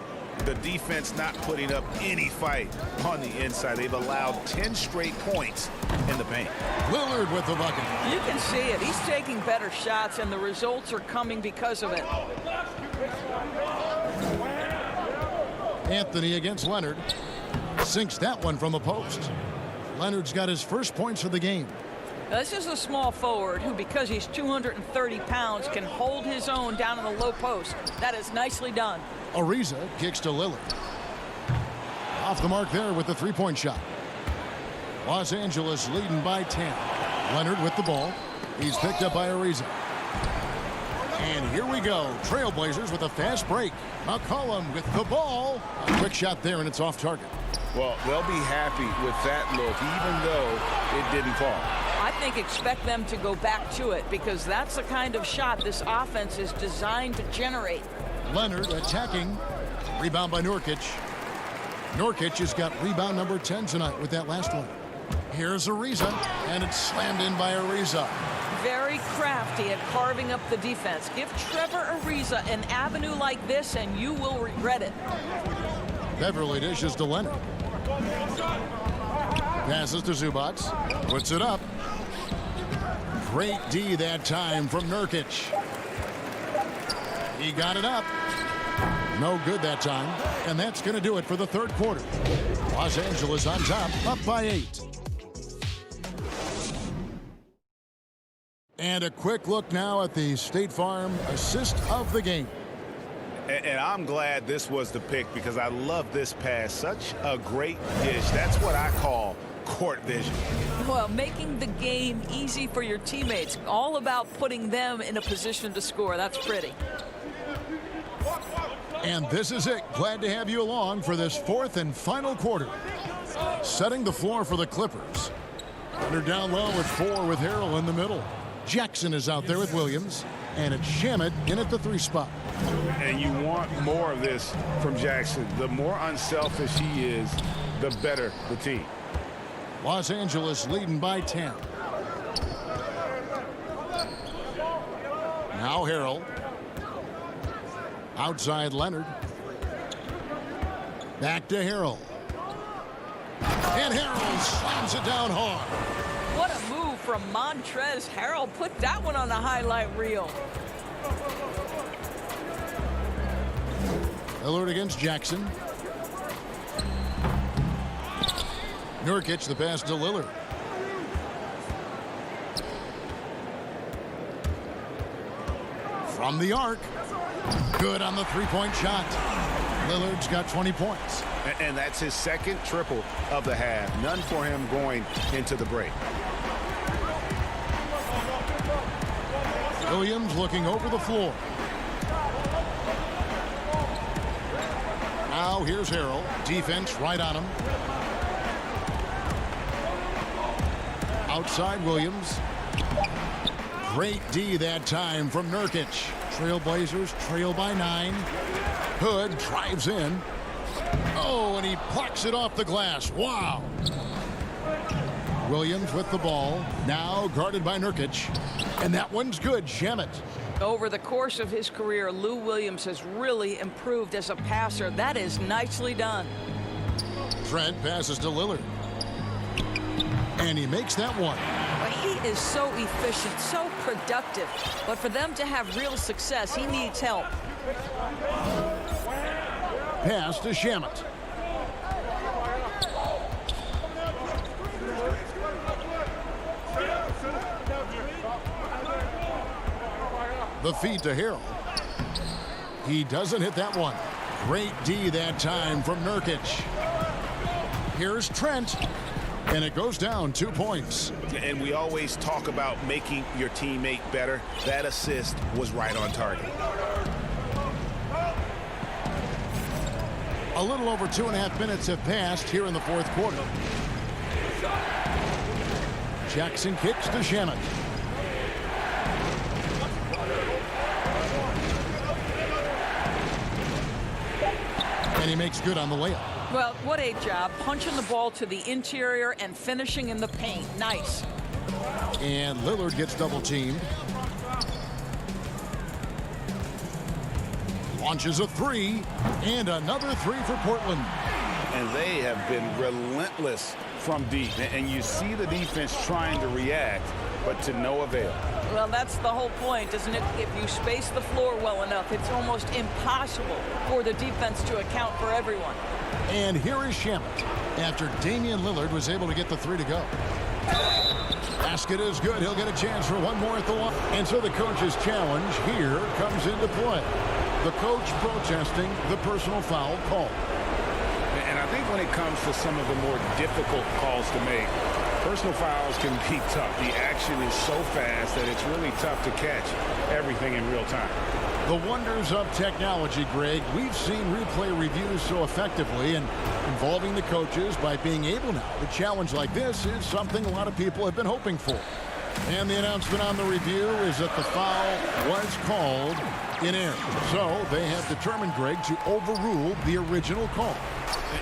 The defense not putting up any fight on the inside. They've allowed 10 straight points in the paint. Lillard with the bucket. You can see it. He's taking better shots, and the results are coming because of it. Anthony against Leonard. Sinks that one from the post. Leonard's got his first points of the game. Now, this is a small forward who, because he's 230 pounds, can hold his own down in the low post. That is nicely done. Ariza kicks to Lillard. Off the mark there with the three-point shot. Los Angeles leading by 10. Leonard with the ball. He's picked up by Ariza. And here we go. Trailblazers with a fast break. McCollum with the ball. A quick shot there, and it's off target. Well, they'll be happy with that look, even though it didn't fall. I think expect them to go back to it because that's the kind of shot this offense is designed to generate. Leonard attacking. Rebound by Nurkic. Nurkic has got rebound number 10 tonight with that last one. Here's Ariza, and it's slammed in by Ariza. Very crafty at carving up the defense. Give Trevor Ariza an avenue like this, and you will regret it. Beverly dishes to Leonard. Passes to Zubats. Puts it up. Great D that time from Nurkic. He got it up. No good that time. And that's going to do it for the third quarter. Los Angeles on top, up by 8. And a quick look now at the State Farm assist of the game. And I'm glad this was the pick because I love this pass. Such a great dish. That's what I call court vision. Well, making the game easy for your teammates. All about putting them in a position to score. That's pretty. And this is it. Glad to have you along for this fourth and final quarter. Setting the floor for the Clippers. They're down low at 4 with Harrell in the middle. Jackson is out there with Williams. And it's Shamet in at the 3 spot. And you want more of this from Jackson. The more unselfish he is, the better the team. Los Angeles leading by 10. Now Harrell. Outside Leonard. Back to Harrell. And Harrell slams it down hard. What a move from Montrezl Harrell. Put that one on the highlight reel. Lillard against Jackson. Nurkic, the pass to Lillard. From the arc. Good on the three-point shot. Lillard's got 20 points. And that's his second triple of the half. None for him going into the break. Williams looking over the floor. Now here's Harrell. Defense right on him. Outside Williams. Great D that time from Nurkic. Trailblazers trail by 9. Hood drives in. Oh, and he plucks it off the glass. Wow. Williams with the ball. Now guarded by Nurkic. And that one's good. Shemet. Over the course of his career, Lou Williams has really improved as a passer. That is nicely done. Trent passes to Lillard. And he makes that one. Well, he is so efficient, so productive. But for them to have real success, he needs help. Pass to Shemet. The feed to Harrell. He doesn't hit that one. Great D that time from Nurkic. Here's Trent. And it goes down 2 points. And we always talk about making your teammate better. That assist was right on target. A little over 2.5 minutes have passed here in the fourth quarter. Jackson kicks to Shemet. And he makes good on the layup. Well, what a job. Punching the ball to the interior and finishing in the paint. Nice. And Lillard gets double teamed. Launches a three. And another three for Portland. And they have been relentless from deep. And you see the defense trying to react, but to no avail. Well, that's the whole point, isn't it? If you space the floor well enough, it's almost impossible for the defense to account for everyone. And here is Shemet after Damian Lillard was able to get the three to go. Basket is good. He'll get a chance for one more at the line. And so the coach's challenge here comes into play. The coach protesting the personal foul call. And I think when it comes to some of the more difficult calls to make, personal fouls can be tough. The action is so fast that it's really tough to catch everything in real time. The wonders of technology, Greg. We've seen replay reviews so effectively, and involving the coaches by being able now to challenge like this is something a lot of people have been hoping for. And the announcement on the review is that the foul was called in error. So they have determined, Greg, to overrule the original call.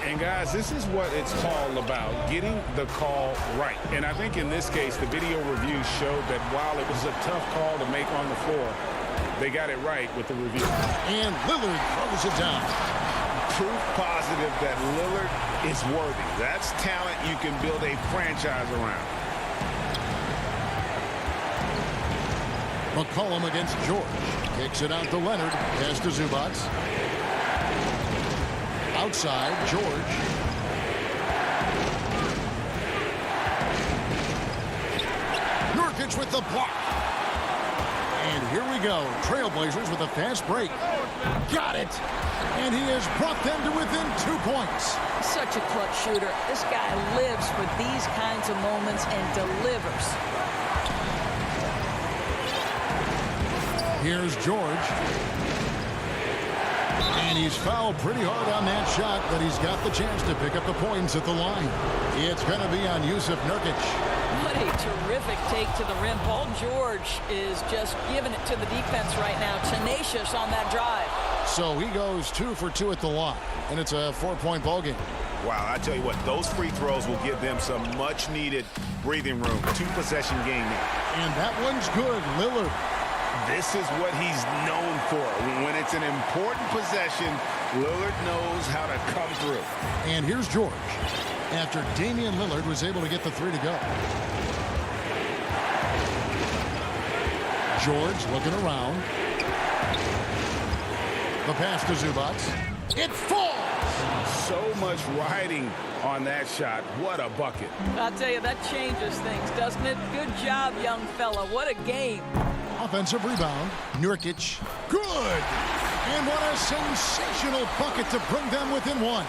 And guys, this is what it's all about, getting the call right. And I think in this case, the video review showed that while it was a tough call to make on the floor, they got it right with the review. And Lillard throws it down. Proof positive that Lillard is worthy. That's talent you can build a franchise around. McCollum against George. Kicks it out to Leonard. Pass to Zubac. Outside, George. Nurkic with the block. And here we go. Trailblazers with a fast break. Got it. And he has brought them to within 2 points. Such a clutch shooter. This guy lives for these kinds of moments and delivers. Here's George. And he's fouled pretty hard on that shot, but he's got the chance to pick up the points at the line. It's going to be on Yusuf Nurkic. What a terrific take to the rim. Paul George is just giving it to the defense right now. Tenacious on that drive. So he goes 2 for 2 at the line, and it's a 4-point ball game. Wow, I tell you what, those free throws will give them some much-needed breathing room. 2-possession game now. And that one's good. Lillard. This is what he's known for. When it's an important possession, Lillard knows how to come through. And here's George. After Damian Lillard was able to get the 3 to go. George looking around. The pass to Zubac. It falls! So much riding on that shot. What a bucket. I'll tell you, that changes things, doesn't it? Good job, young fella. What a game. Offensive rebound. Nurkic. Good! And what a sensational bucket to bring them within 1.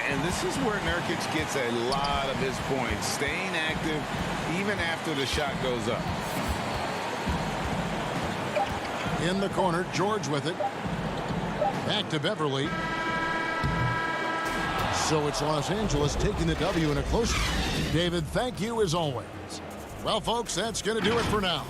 And this is where Nurkic gets a lot of his points. Staying active even after the shot goes up. In the corner, George with it. Back to Beverly. So it's Los Angeles taking the W in a close. David, thank you as always. Well, folks, that's going to do it for now.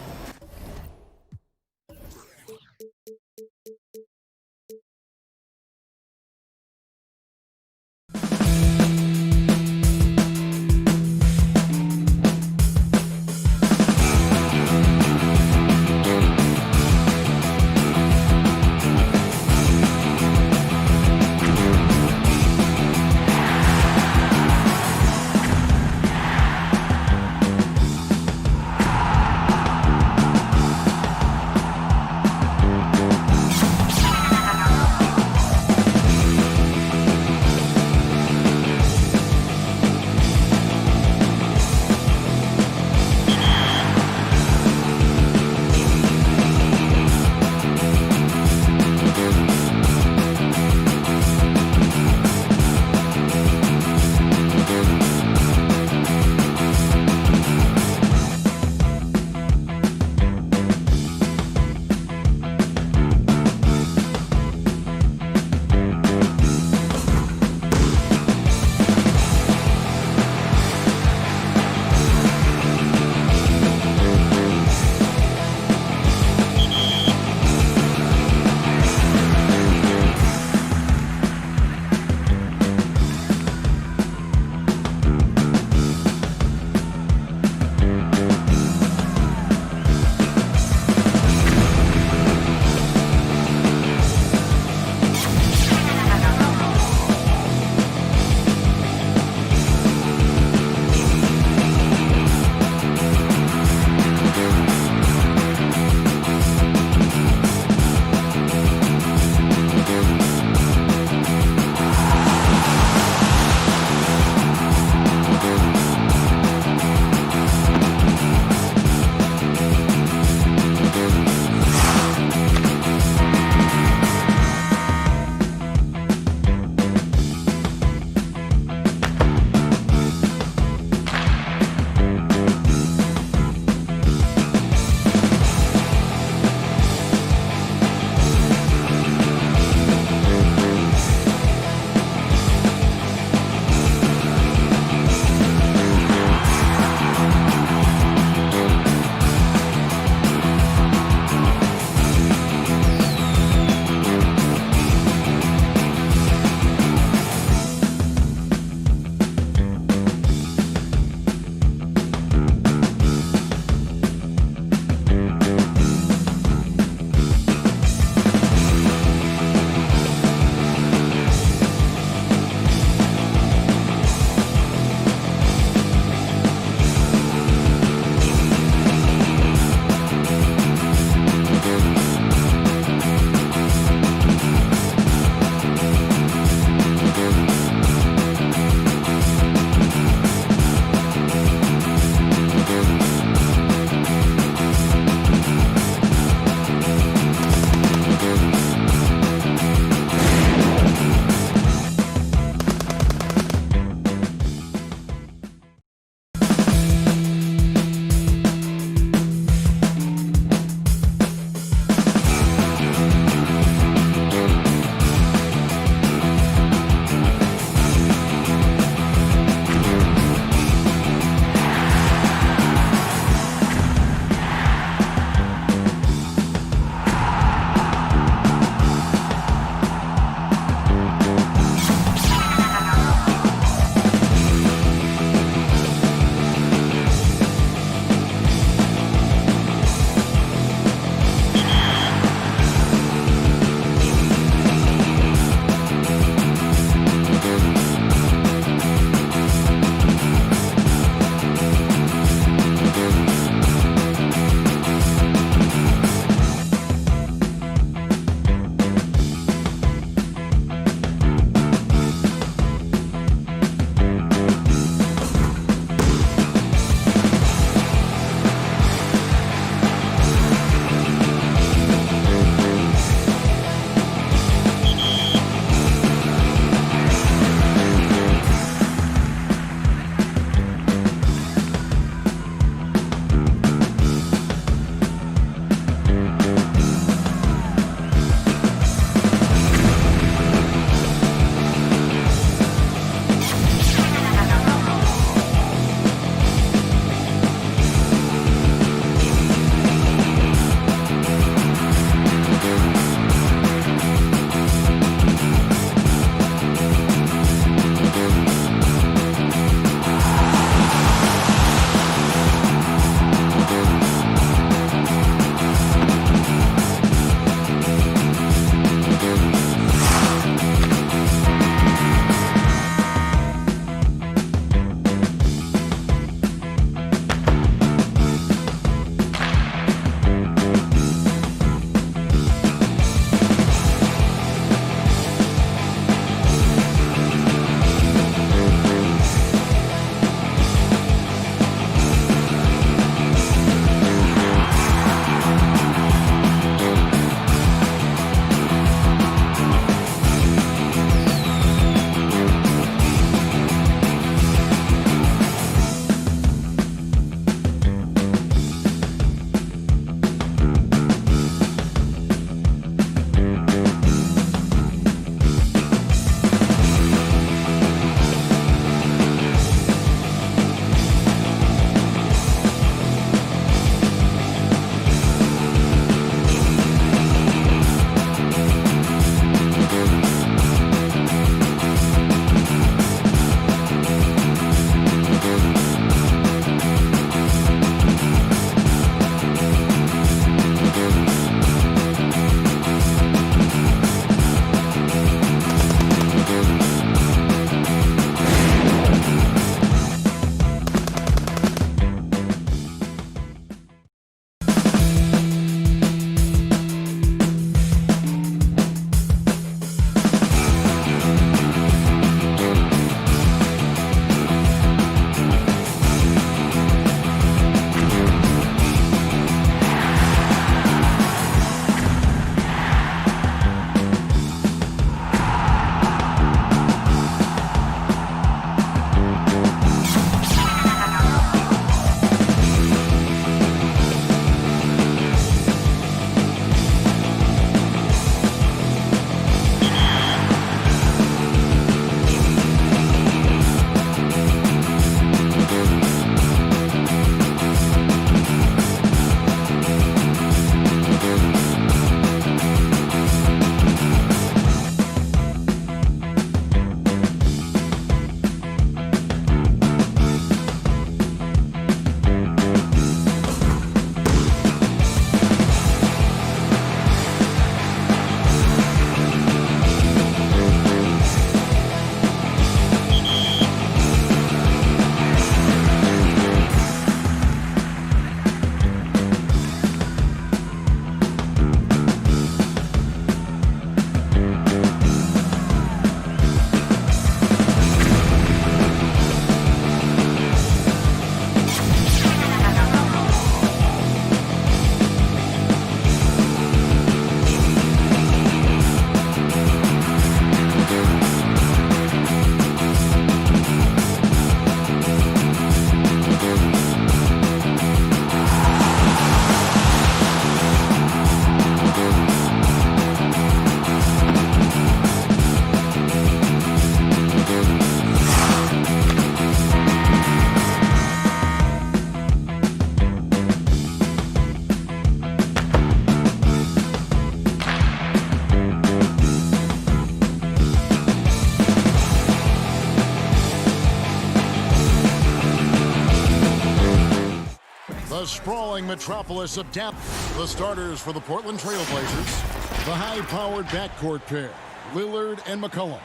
The sprawling metropolis of Tampa. The starters for the Portland Trailblazers. The high-powered backcourt pair, Lillard and McCollum.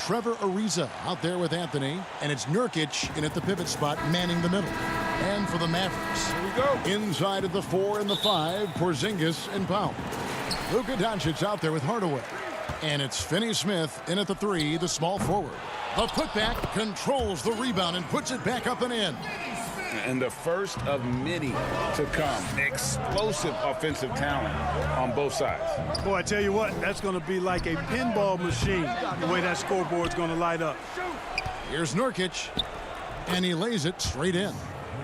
Trevor Ariza out there with Anthony, and it's Nurkic in at the pivot spot manning the middle. And for the Mavericks, here we go. Inside of the 4 and the 5, Porzingis and Powell. Luka Doncic out there with Hardaway. And it's Finney Smith in at the 3, the small forward. The putback controls the rebound and puts it back up and in. And the first of many to come. Explosive offensive talent on both sides. Boy, I tell you what, that's going to be like a pinball machine, the way that scoreboard's going to light up. Here's Nurkic, and he lays it straight in.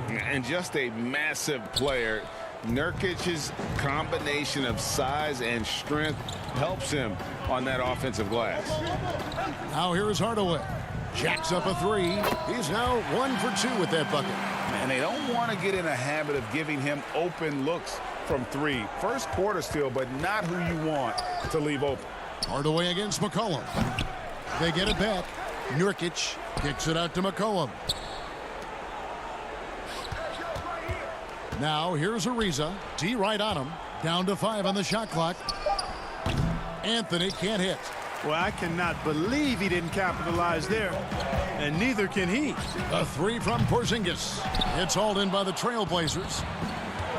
And just a massive player. Nurkic's combination of size and strength helps him on that offensive glass. Now here's Hardaway. Jacks up a 3. He's now 1 for 2 with that bucket. And they don't want to get in a habit of giving him open looks from 3. First quarter still, but not who you want to leave open. Hardaway against McCollum. They get it back. Nurkic kicks it out to McCollum. Now here's Ariza. D right on him. Down to 5 on the shot clock. Anthony can't hit. Well, I cannot believe he didn't capitalize there, and neither can he. A 3 from Porzingis. It's hauled in by the Trailblazers.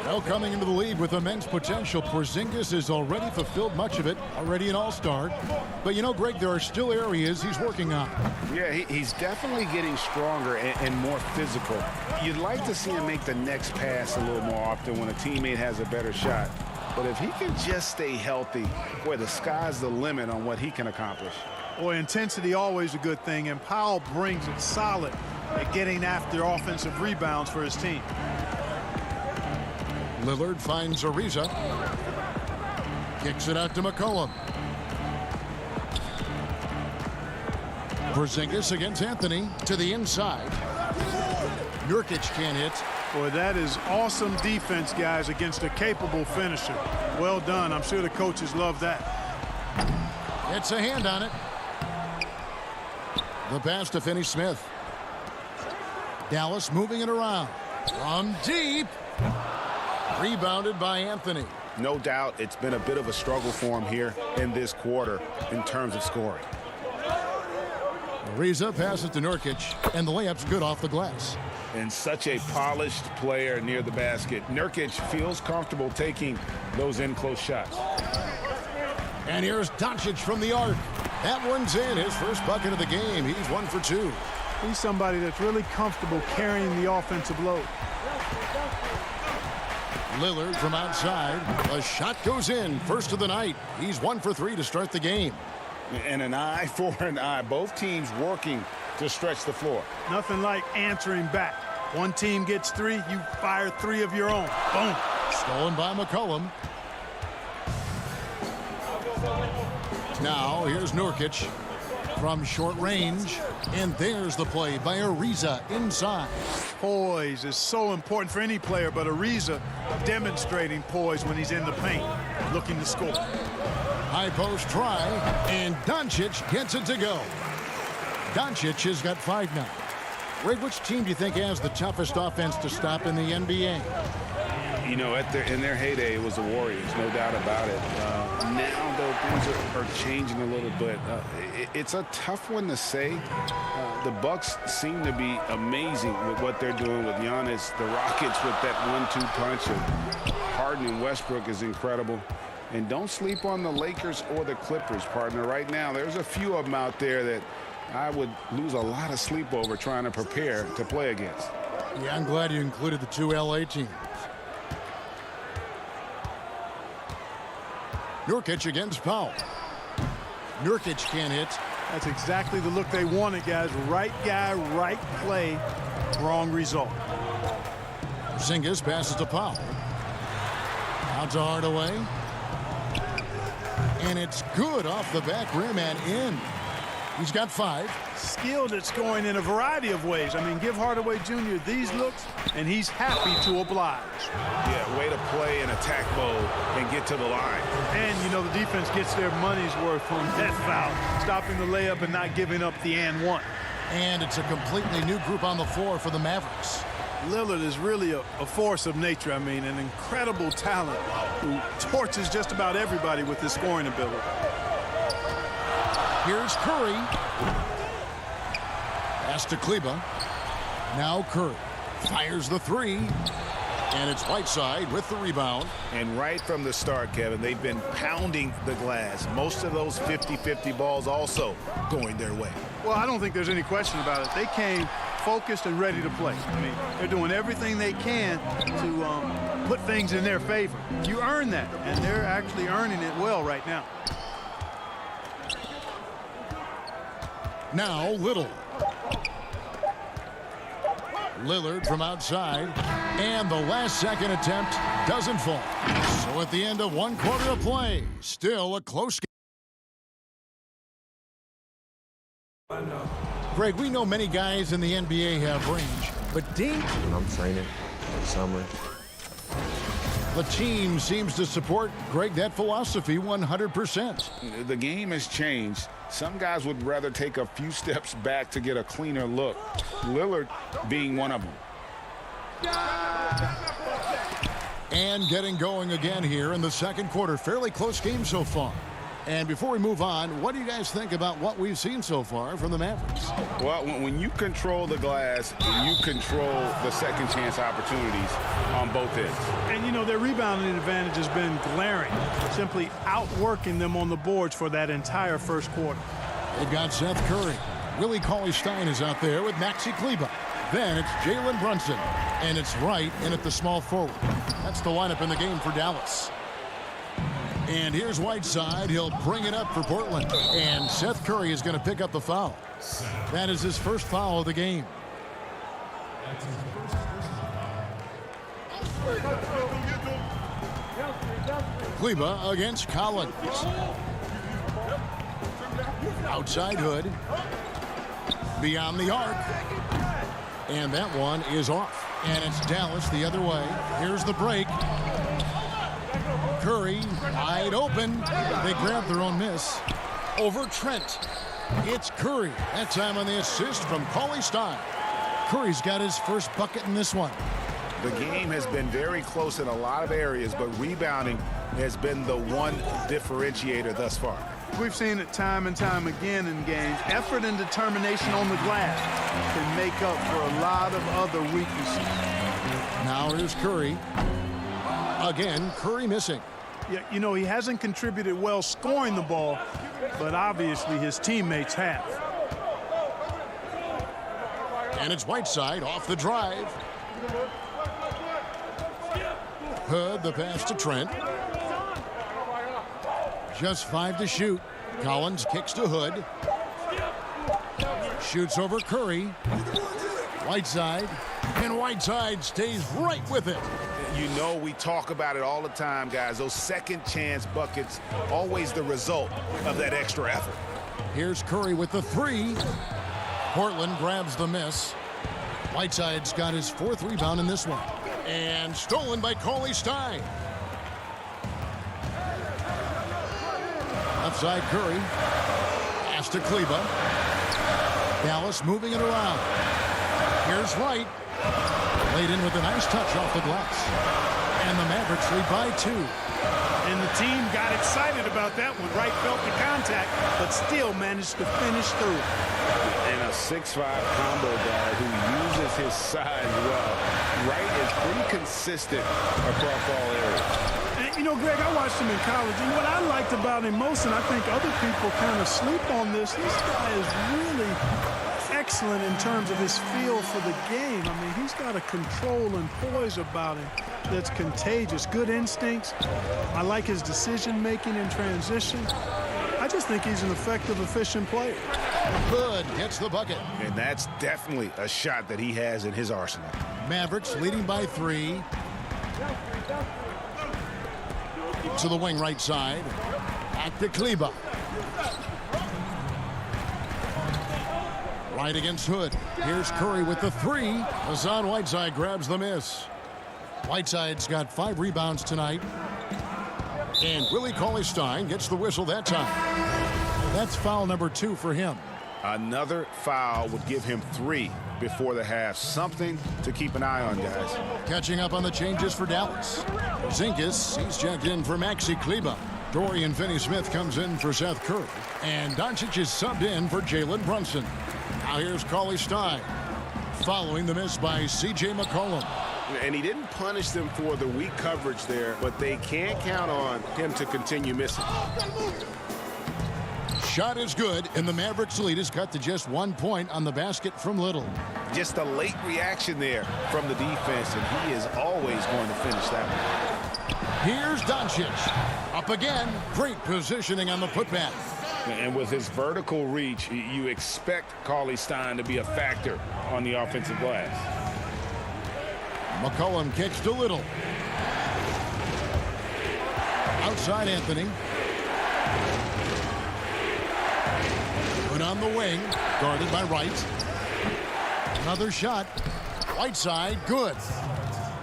Well, coming into the league with immense potential, Porzingis has already fulfilled much of it, already an all-star. But you know, Greg, there are still areas he's working on. Yeah, he's definitely getting stronger and more physical. You'd like to see him make the next pass a little more often when a teammate has a better shot. But if he can just stay healthy, boy, the sky's the limit on what he can accomplish. Boy, intensity always a good thing, and Powell brings it solid at getting after offensive rebounds for his team. Lillard finds Ariza. Kicks it out to McCollum. Porzingis against Anthony to the inside. Nurkic can't hit. Boy, that is awesome defense, guys, against a capable finisher. Well done. I'm sure the coaches love that. It's a hand on it. The pass to Finney Smith. Dallas moving it around. From deep. Rebounded by Anthony. No doubt it's been a bit of a struggle for him here in this quarter in terms of scoring. Ariza passes to Nurkic, and the layup's good off the glass. And such a polished player near the basket. Nurkic feels comfortable taking those in-close shots. And here's Doncic from the arc. That one's in. His first bucket of the game. He's 1 for 2. He's somebody that's really comfortable carrying the offensive load. Lillard from outside. A shot goes in. First of the night. He's 1 for 3 to start the game. And an eye for an eye. Both teams working to stretch the floor. Nothing like answering back. One team gets 3, you fire 3 of your own. Boom. Stolen by McCollum. Now here's Nurkic from short range. And there's the play by Ariza inside. Poise is so important for any player, but Ariza demonstrating poise when he's in the paint, looking to score. High post try, and Doncic gets it to go. Doncic has got 5 now. Ray, which team do you think has the toughest offense to stop in the NBA? You know, in their heyday, it was the Warriors, no doubt about it. Now, though, things are changing a little bit. It's a tough one to say. The Bucks seem to be amazing with what they're doing with Giannis. The Rockets with that 1-2 punch of Harden and Westbrook is incredible. And don't sleep on the Lakers or the Clippers, partner. Right now, there's a few of them out there that I would lose a lot of sleep over trying to prepare to play against. Yeah, I'm glad you included the 2 LA teams. Nurkic against Powell. Nurkic can't hit. That's exactly the look they wanted, guys. Right guy, right play, wrong result. Porzingis passes to Powell. Out to Hardaway. And it's good off the back rim and in. He's got 5. Skilled at scoring in a variety of ways. I mean, give Hardaway Jr. these looks, and he's happy to oblige. Yeah, way to play in attack mode and get to the line. And, you know, the defense gets their money's worth on that foul, stopping the layup and not giving up the and one. And it's a completely new group on the floor for the Mavericks. Lillard is really a force of nature. I mean, an incredible talent who torches just about everybody with his scoring ability. Here's Curry. Pass to Kleba. Now Curry fires the three. And it's Whiteside with the rebound. And right from the start, Kevin, they've been pounding the glass. Most of those 50-50 balls also going their way. Well, I don't think there's any question about it. They came focused and ready to play. I mean, they're doing everything they can to put things in their favor. You earn that, and they're actually earning it well right now. Now Little. Lillard from outside, and the last second attempt doesn't fall. So at the end of 1 quarter of play, still a close game. Greg, we know many guys in the NBA have range, but when I'm training in the summer, the team seems to support, Greg, that philosophy 100%. The game has changed. Some guys would rather take a few steps back to get a cleaner look. Lillard being one of them. And getting going again here in the second quarter. Fairly close game so far. And before we move on, what do you guys think about what we've seen so far from the Mavericks? Well, when you control the glass, you control the second chance opportunities on both ends. And, you know, their rebounding advantage has been glaring, simply outworking them on the boards for that entire first quarter. They've got Seth Curry. Willie Cauley-Stein is out there with Maxi Kleba. Then it's Jalen Brunson. And it's Wright in at the small forward. That's the lineup in the game for Dallas. And here's Whiteside. He'll bring it up for Portland. And Seth Curry is going to pick up the foul. That is his first foul of the game. Kleba against Collins. Outside Hood. Beyond the arc. And that one is off. And it's Dallas the other way. Here's the break. Curry wide open. They grab their own miss. Over Trent. It's Curry. That time on the assist from Cauley-Stein. Curry's got his first bucket in this one. The game has been very close in a lot of areas, but rebounding has been the one differentiator thus far. We've seen it time and time again in games. Effort and determination on the glass can make up for a lot of other weaknesses. Now here's Curry. Again, Curry missing. Yeah, you know, he hasn't contributed well scoring the ball, but obviously his teammates have. And it's Whiteside off the drive. Hood, the pass to Trent. Just 5 to shoot. Collins kicks to Hood. Shoots over Curry. Whiteside. And Whiteside stays right with it. You know, we talk about it all the time, guys. Those second chance buckets, always the result of that extra effort. Here's Curry with the three. Portland grabs the miss. Whiteside's got his 4th rebound in this one. And stolen by Cauley-Stein. Outside Curry. Pass to Kleba. Dallas moving it around. Here's Wright. Laid in with a nice touch off the glass. And the Mavericks lead by 2. And the team got excited about that one. Wright felt the contact, but still managed to finish through. And a 6'5" combo guard who uses his size well. Wright is pretty consistent across all areas. And, you know, Greg, I watched him in college, and what I liked about him most, and I think other people kind of sleep on this guy is really excellent in terms of his feel for the game. I mean, he's got a control and poise about him that's contagious. Good instincts. I like his decision-making in transition. I just think he's an effective, efficient player. Hood gets the bucket. And that's definitely a shot that he has in his arsenal. Mavericks leading by 3. To the wing right side. Back to Kleba. Right against Hood. Here's Curry with the 3. Hassan Whiteside grabs the miss. Whiteside's got 5 rebounds tonight. And Willie Cauley-Stein gets the whistle that time. That's foul number 2 for him. Another foul would give him 3. before the half. Something to keep an eye on, guys. Catching up on the changes for Dallas. Zinkas, he's checked in for Maxi Kleba. Dorian Finney-Smith comes in for Seth Curry. And Doncic is subbed in for Jalen Brunson. Now here's Cauley Stein, following the miss by C.J. McCollum. And he didn't punish them for the weak coverage there, but they can't count on him to continue missing. Shot is good, and the Mavericks lead is cut to just 1 point on the basket from Little. Just a late reaction there from the defense, and he is always going to finish that one. Here's Doncic. Up again. Great positioning on the putback. And with his vertical reach, you expect Cauley Stein to be a factor on the offensive glass. McCollum kicks to Little. Outside Anthony. Put on the wing. Guarded by Wright. Another shot. Whiteside, good.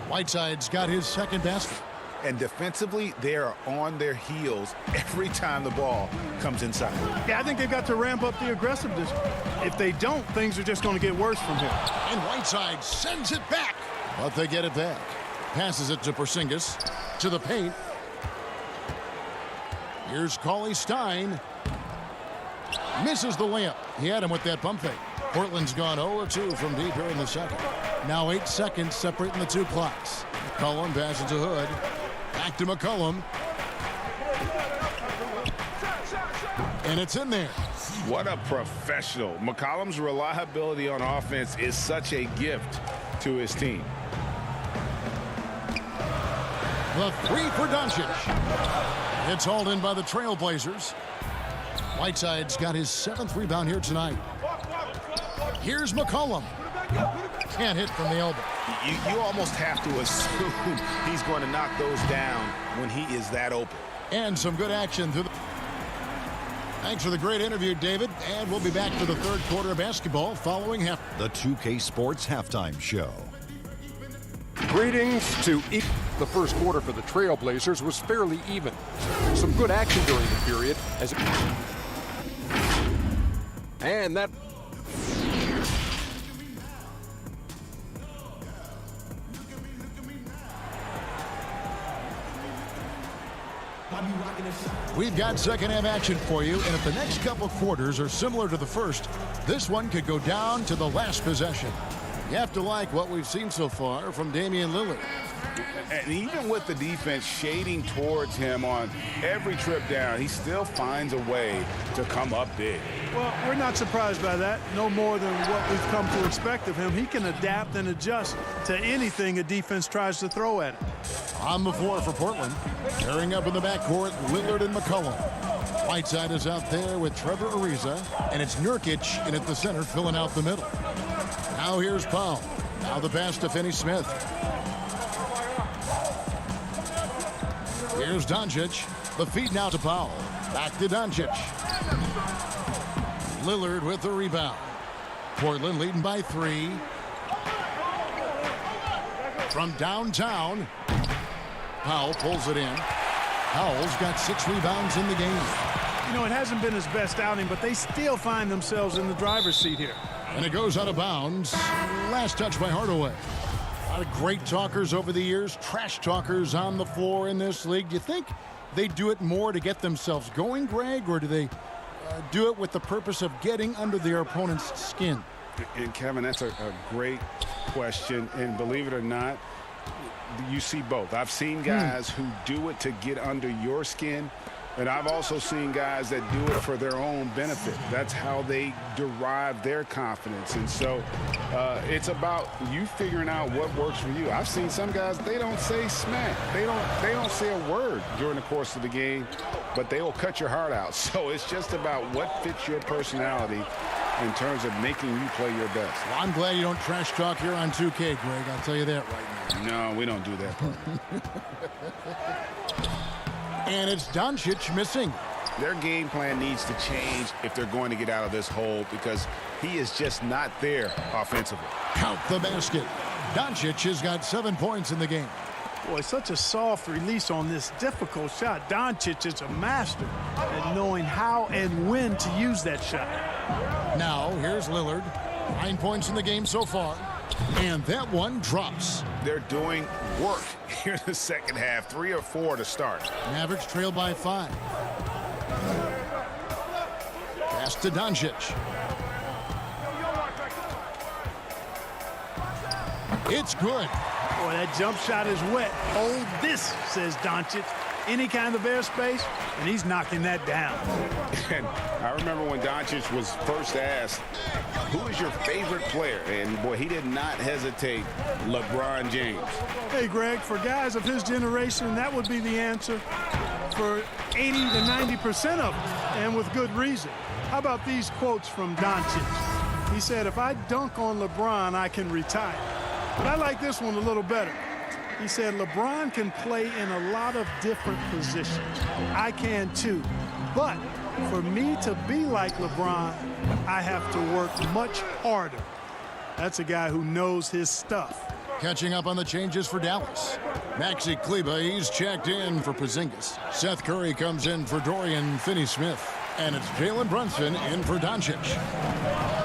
Whiteside's got his second basket. And defensively, they are on their heels every time the ball comes inside. Yeah, I think they've got to ramp up the aggressiveness. If they don't, things are just going to get worse from here. And Whiteside sends it back. But they get it back. Passes it to Porzingis. To the paint. Here's Cauley Stein. Misses the layup. He had him with that pump fake. Portland's gone 0-2 from deep here in the second. Now 8 seconds separating the two clocks. McCollum passes to Hood. Back to McCollum. And it's in there. What a professional. McCollum's reliability on offense is such a gift to his team. The three for Doncic. It's hauled in by the Trailblazers. Whiteside's got his 7th rebound here tonight. Here's McCollum. Can't hit from the elbow. You almost have to assume he's going to knock those down when he is that open. And some good action through the... Thanks for the great interview, David. And we'll be back for the third quarter of basketball following half. The 2K Sports Halftime Show. Greetings to the first quarter for the Trailblazers was fairly even. Some good action during the period as it... And that... We've got second half action for you, and if the next couple quarters are similar to the first, this one could go down to the last possession. You have to like what we've seen so far from Damian Lillard. And even with the defense shading towards him on every trip down, he still finds a way to come up big. Well, we're not surprised by that. No more than what we've come to expect of him. He can adapt and adjust to anything a defense tries to throw at him. On the floor for Portland. Pairing up in the backcourt, Lillard and McCollum. Whiteside is out there with Trevor Ariza, and it's Nurkic in at the center filling out the middle. Now here's Powell. Now the pass to Finney Smith. Here's Doncic. The feed now to Powell. Back to Doncic. Lillard with the rebound. Portland leading by 3. From downtown, Powell pulls it in. Powell's got 6 rebounds in the game. You know, it hasn't been his best outing, but they still find themselves in the driver's seat here. And it goes out of bounds. Last touch by Hardaway. A lot of great talkers over the years, trash talkers on the floor in this league. Do you think they do it more to get themselves going, Greg, or do they do it with the purpose of getting under their opponent's skin? And Kevin, that's a great question. And believe it or not, you see both. I've seen guys who do it to get under your skin, and I've also seen guys that do it for their own benefit. That's how they derive their confidence. And so it's about you figuring out what works for you. I've seen some guys, they don't say smack. They don't say a word during the course of the game, but they will cut your heart out. So it's just about what fits your personality in terms of making you play your best. Well, I'm glad you don't trash talk here on 2K, Greg. I'll tell you that right now. No, we don't do that part. And it's Doncic missing. Their game plan needs to change if they're going to get out of this hole because he is just not there offensively. Count the basket. Doncic has got 7 points in the game. Boy, such a soft release on this difficult shot. Doncic is a master at knowing how and when to use that shot. Now, here's Lillard. 9 points in the game so far. And that one drops. They're doing work here in the second half. 3 or 4 to start. Mavericks trail by 5. Pass to Doncic. It's good. Boy, that jump shot is wet. Hold this, says Doncic. Any kind of airspace, and he's knocking that down. And I remember when Doncic was first asked, who is your favorite player? And, boy, he did not hesitate. LeBron James. Hey, Greg, for guys of his generation, that would be the answer for 80 to 90% of them, and with good reason. How about these quotes from Doncic? He said, if I dunk on LeBron, I can retire. But I like this one a little better. He said, LeBron can play in a lot of different positions. I can too. But for me to be like LeBron, I have to work much harder. That's a guy who knows his stuff. Catching up on the changes for Dallas. Maxi Kleber, he's checked in for Porzingis. Seth Curry comes in for Dorian Finney-Smith. And it's Jalen Brunson in for Doncic.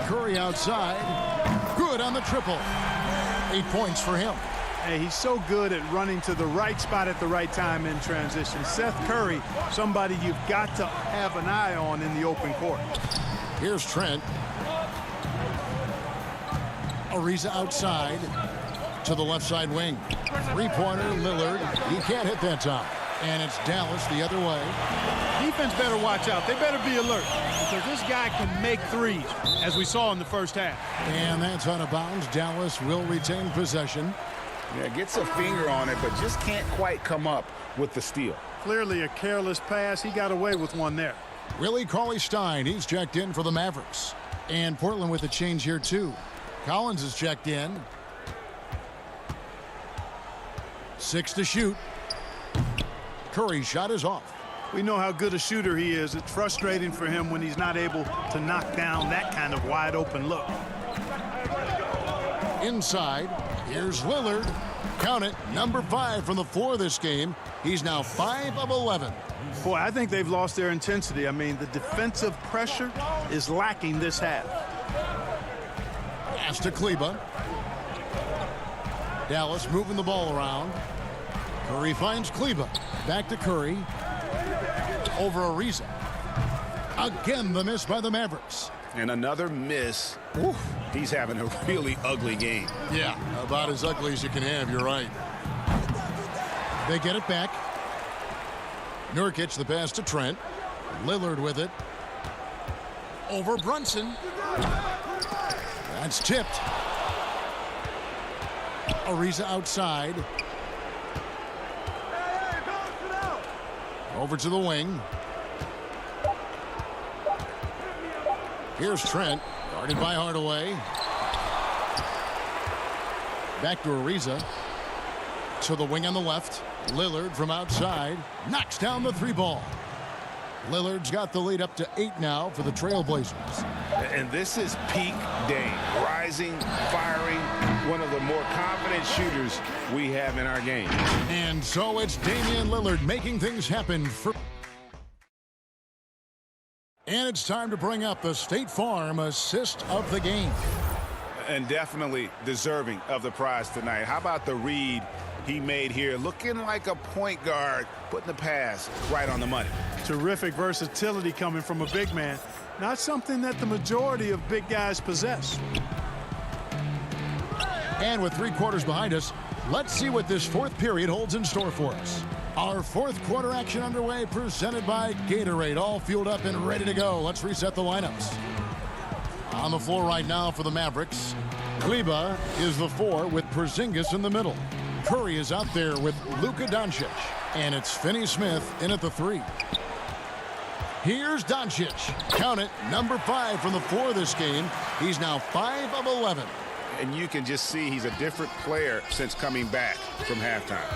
Curry outside. Good on the triple. 8 points for him. Hey, he's so good at running to the right spot at the right time in transition. Seth Curry, somebody you've got to have an eye on in the open court. Here's Trent. Ariza outside to the left side wing. Three-pointer, Lillard. He can't hit that time. And it's Dallas the other way. Defense better watch out. They better be alert because this guy can make threes, as we saw in the first half. And that's out of bounds. Dallas will retain possession. Yeah, gets a finger on it, but just can't quite come up with the steal. Clearly a careless pass. He got away with one there. Willie Cauley-Stein, he's checked in for the Mavericks. And Portland with a change here, too. Collins is checked in. 6 to shoot. Curry's shot is off. We know how good a shooter he is. It's frustrating for him when he's not able to knock down that kind of wide open look. Inside, here's Lillard. Count it, number 5 from the floor this game. He's now 5 of 11. Boy, I think they've lost their intensity. I mean, the defensive pressure is lacking this half. Pass to Kleber. Dallas moving the ball around. Curry finds Kleber. Back to Curry. Over Ariza. Again, the miss by the Mavericks. And another miss. Oof, he's having a really ugly game. Yeah, about as ugly as you can have, you're right. They get it back. Nurkic, the pass to Trent. Lillard with it. Over Brunson. That's tipped. Ariza outside. Over to the wing. Here's Trent, guarded by Hardaway. Back to Ariza. To the wing on the left. Lillard from outside. Knocks down the 3 ball. Lillard's got the lead up to 8 now for the Trailblazers. And this is peak Dame. Rising, firing, one of the more confident shooters we have in our game. And so it's Damian Lillard making things happen for... And it's time to bring up the State Farm assist of the game. And definitely deserving of the prize tonight. How about the read he made here? Looking like a point guard, putting the pass right on the money. Terrific versatility coming from a big man. Not something that the majority of big guys possess. And with 3 quarters behind us, let's see what this 4th period holds in store for us. Our 4th quarter action underway, presented by Gatorade, all fueled up and ready to go. Let's reset the lineups. On the floor right now for the Mavericks, Kleber is the 4 with Porzingis in the middle. Curry is out there with Luka Doncic, and it's Finney Smith in at the 3. Here's Doncic. Count it, number 5 from the floor this game. He's now 5 of 11. And you can just see he's a different player since coming back from halftime.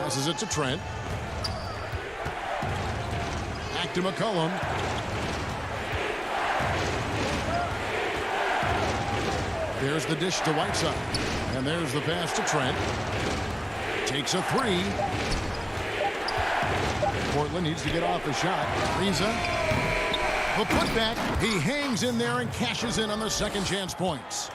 Passes it to Trent. Back to McCollum. There's the dish to Whiteside. And there's the pass to Trent. Takes a 3. Portland needs to get off the shot. Ariza. The putback, he hangs in there and cashes in on the second chance points.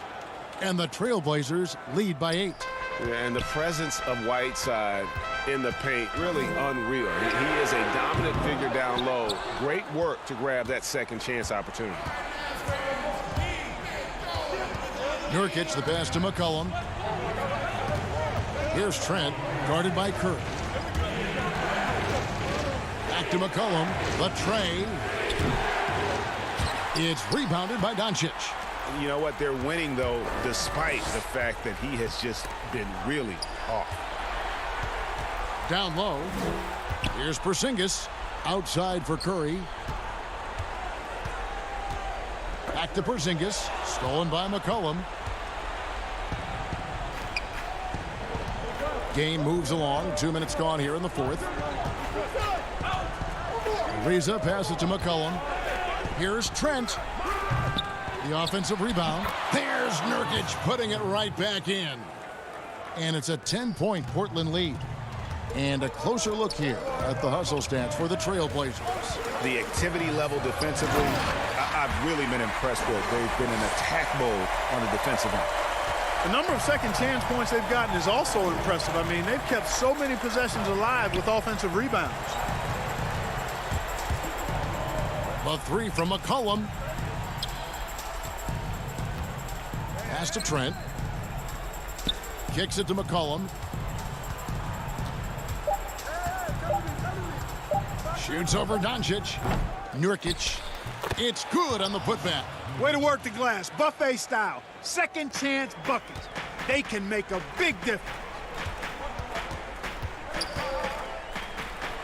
And the Trailblazers lead by 8. Yeah, and the presence of Whiteside in the paint, really unreal. He is a dominant figure down low. Great work to grab that second chance opportunity. Nurkic, the pass to McCollum. Here's Trent, guarded by Curry. Back to McCollum, the tray. It's rebounded by Doncic. You know what? They're winning, though, despite the fact that he has just been really off. Down low. Here's Porzingis, outside for Curry. Back to Porzingis, stolen by McCollum. Game moves along. 2 minutes gone here in the fourth. Ariza passes to McCollum. Here's Trent. The offensive rebound. There's Nurkic putting it right back in. And it's a 10-point Portland lead. And a closer look here at the hustle stats for the Trailblazers. The activity level defensively, I've really been impressed with. They've been in attack mode on the defensive end. The number of second chance points they've gotten is also impressive. I mean, they've kept so many possessions alive with offensive rebounds. The three from McCollum. Pass to Trent. Kicks it to McCollum. Shoots over Doncic. Nurkic. It's good on the putback. Way to work the glass, buffet style. Second chance buckets. They can make a big difference.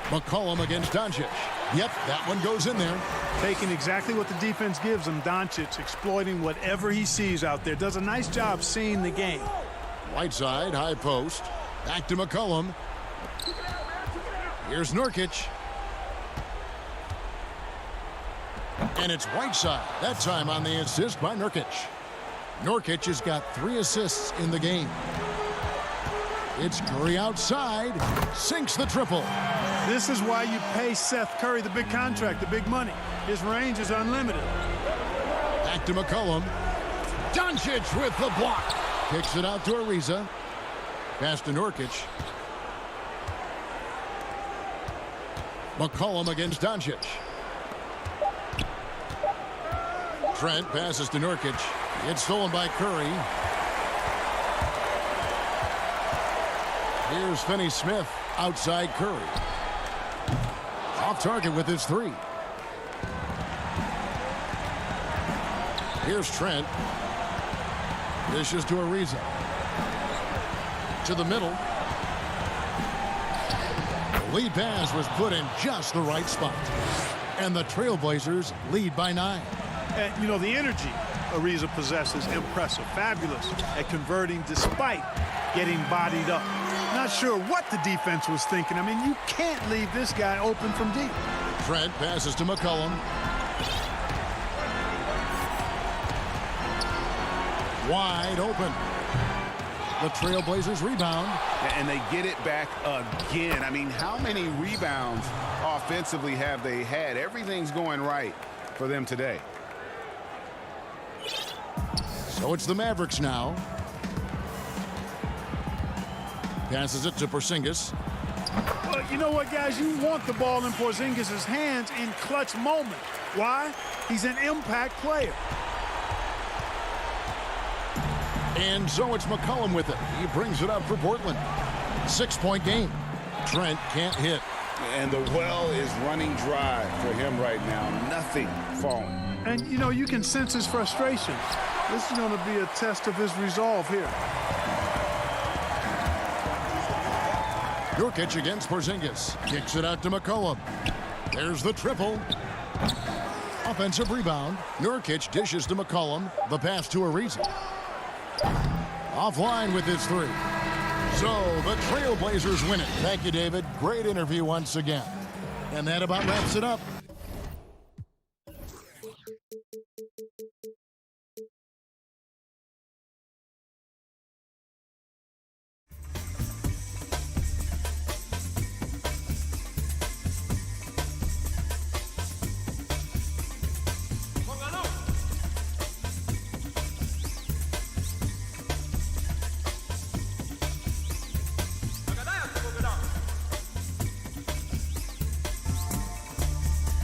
McCollum against Doncic. Yep, that one goes in there. Taking exactly what the defense gives him. Doncic exploiting whatever he sees out there. Does a nice job seeing the game. Whiteside, high post. Back to McCollum. Here's Nurkic. And it's Whiteside. That time on the assist by Nurkic. Nurkic has got 3 assists in the game. It's Curry outside. Sinks the triple. This is why you pay Seth Curry the big contract, the big money. His range is unlimited. Back to McCollum. Doncic with the block. Kicks it out to Ariza. Pass to Nurkic. McCollum against Doncic. Trent passes to Nurkic. It's stolen by Curry. Here's Finney Smith outside Curry. Off target with his 3. Here's Trent. Dishes to Ariza. To the middle. The lead pass was put in just the right spot. And the Trailblazers lead by 9. And, you know, the energy Ariza possesses, impressive, fabulous at converting despite getting bodied up. Not sure what the defense was thinking. I mean, you can't leave this guy open from deep. Trent passes to McCollum. Wide open. The Trailblazers rebound. And they get it back again. I mean, how many rebounds offensively have they had? Everything's going right for them today. So it's the Mavericks now. Passes it to Porzingis. Well, you know what, guys? You want the ball in Porzingis' hands in clutch moments. Why? He's an impact player. And so it's McCollum with it. He brings it up for Portland. 6-point game. Trent can't hit. And the well is running dry for him right now. Nothing falling. And, you know, you can sense his frustration. This is going to be a test of his resolve here. Nurkic against Porzingis. Kicks it out to McCollum. There's the triple. Offensive rebound. Nurkic dishes to McCollum. The pass to Ariza. Offline with his 3. So the Trailblazers win it. Thank you, David. Great interview once again. And that about wraps it up.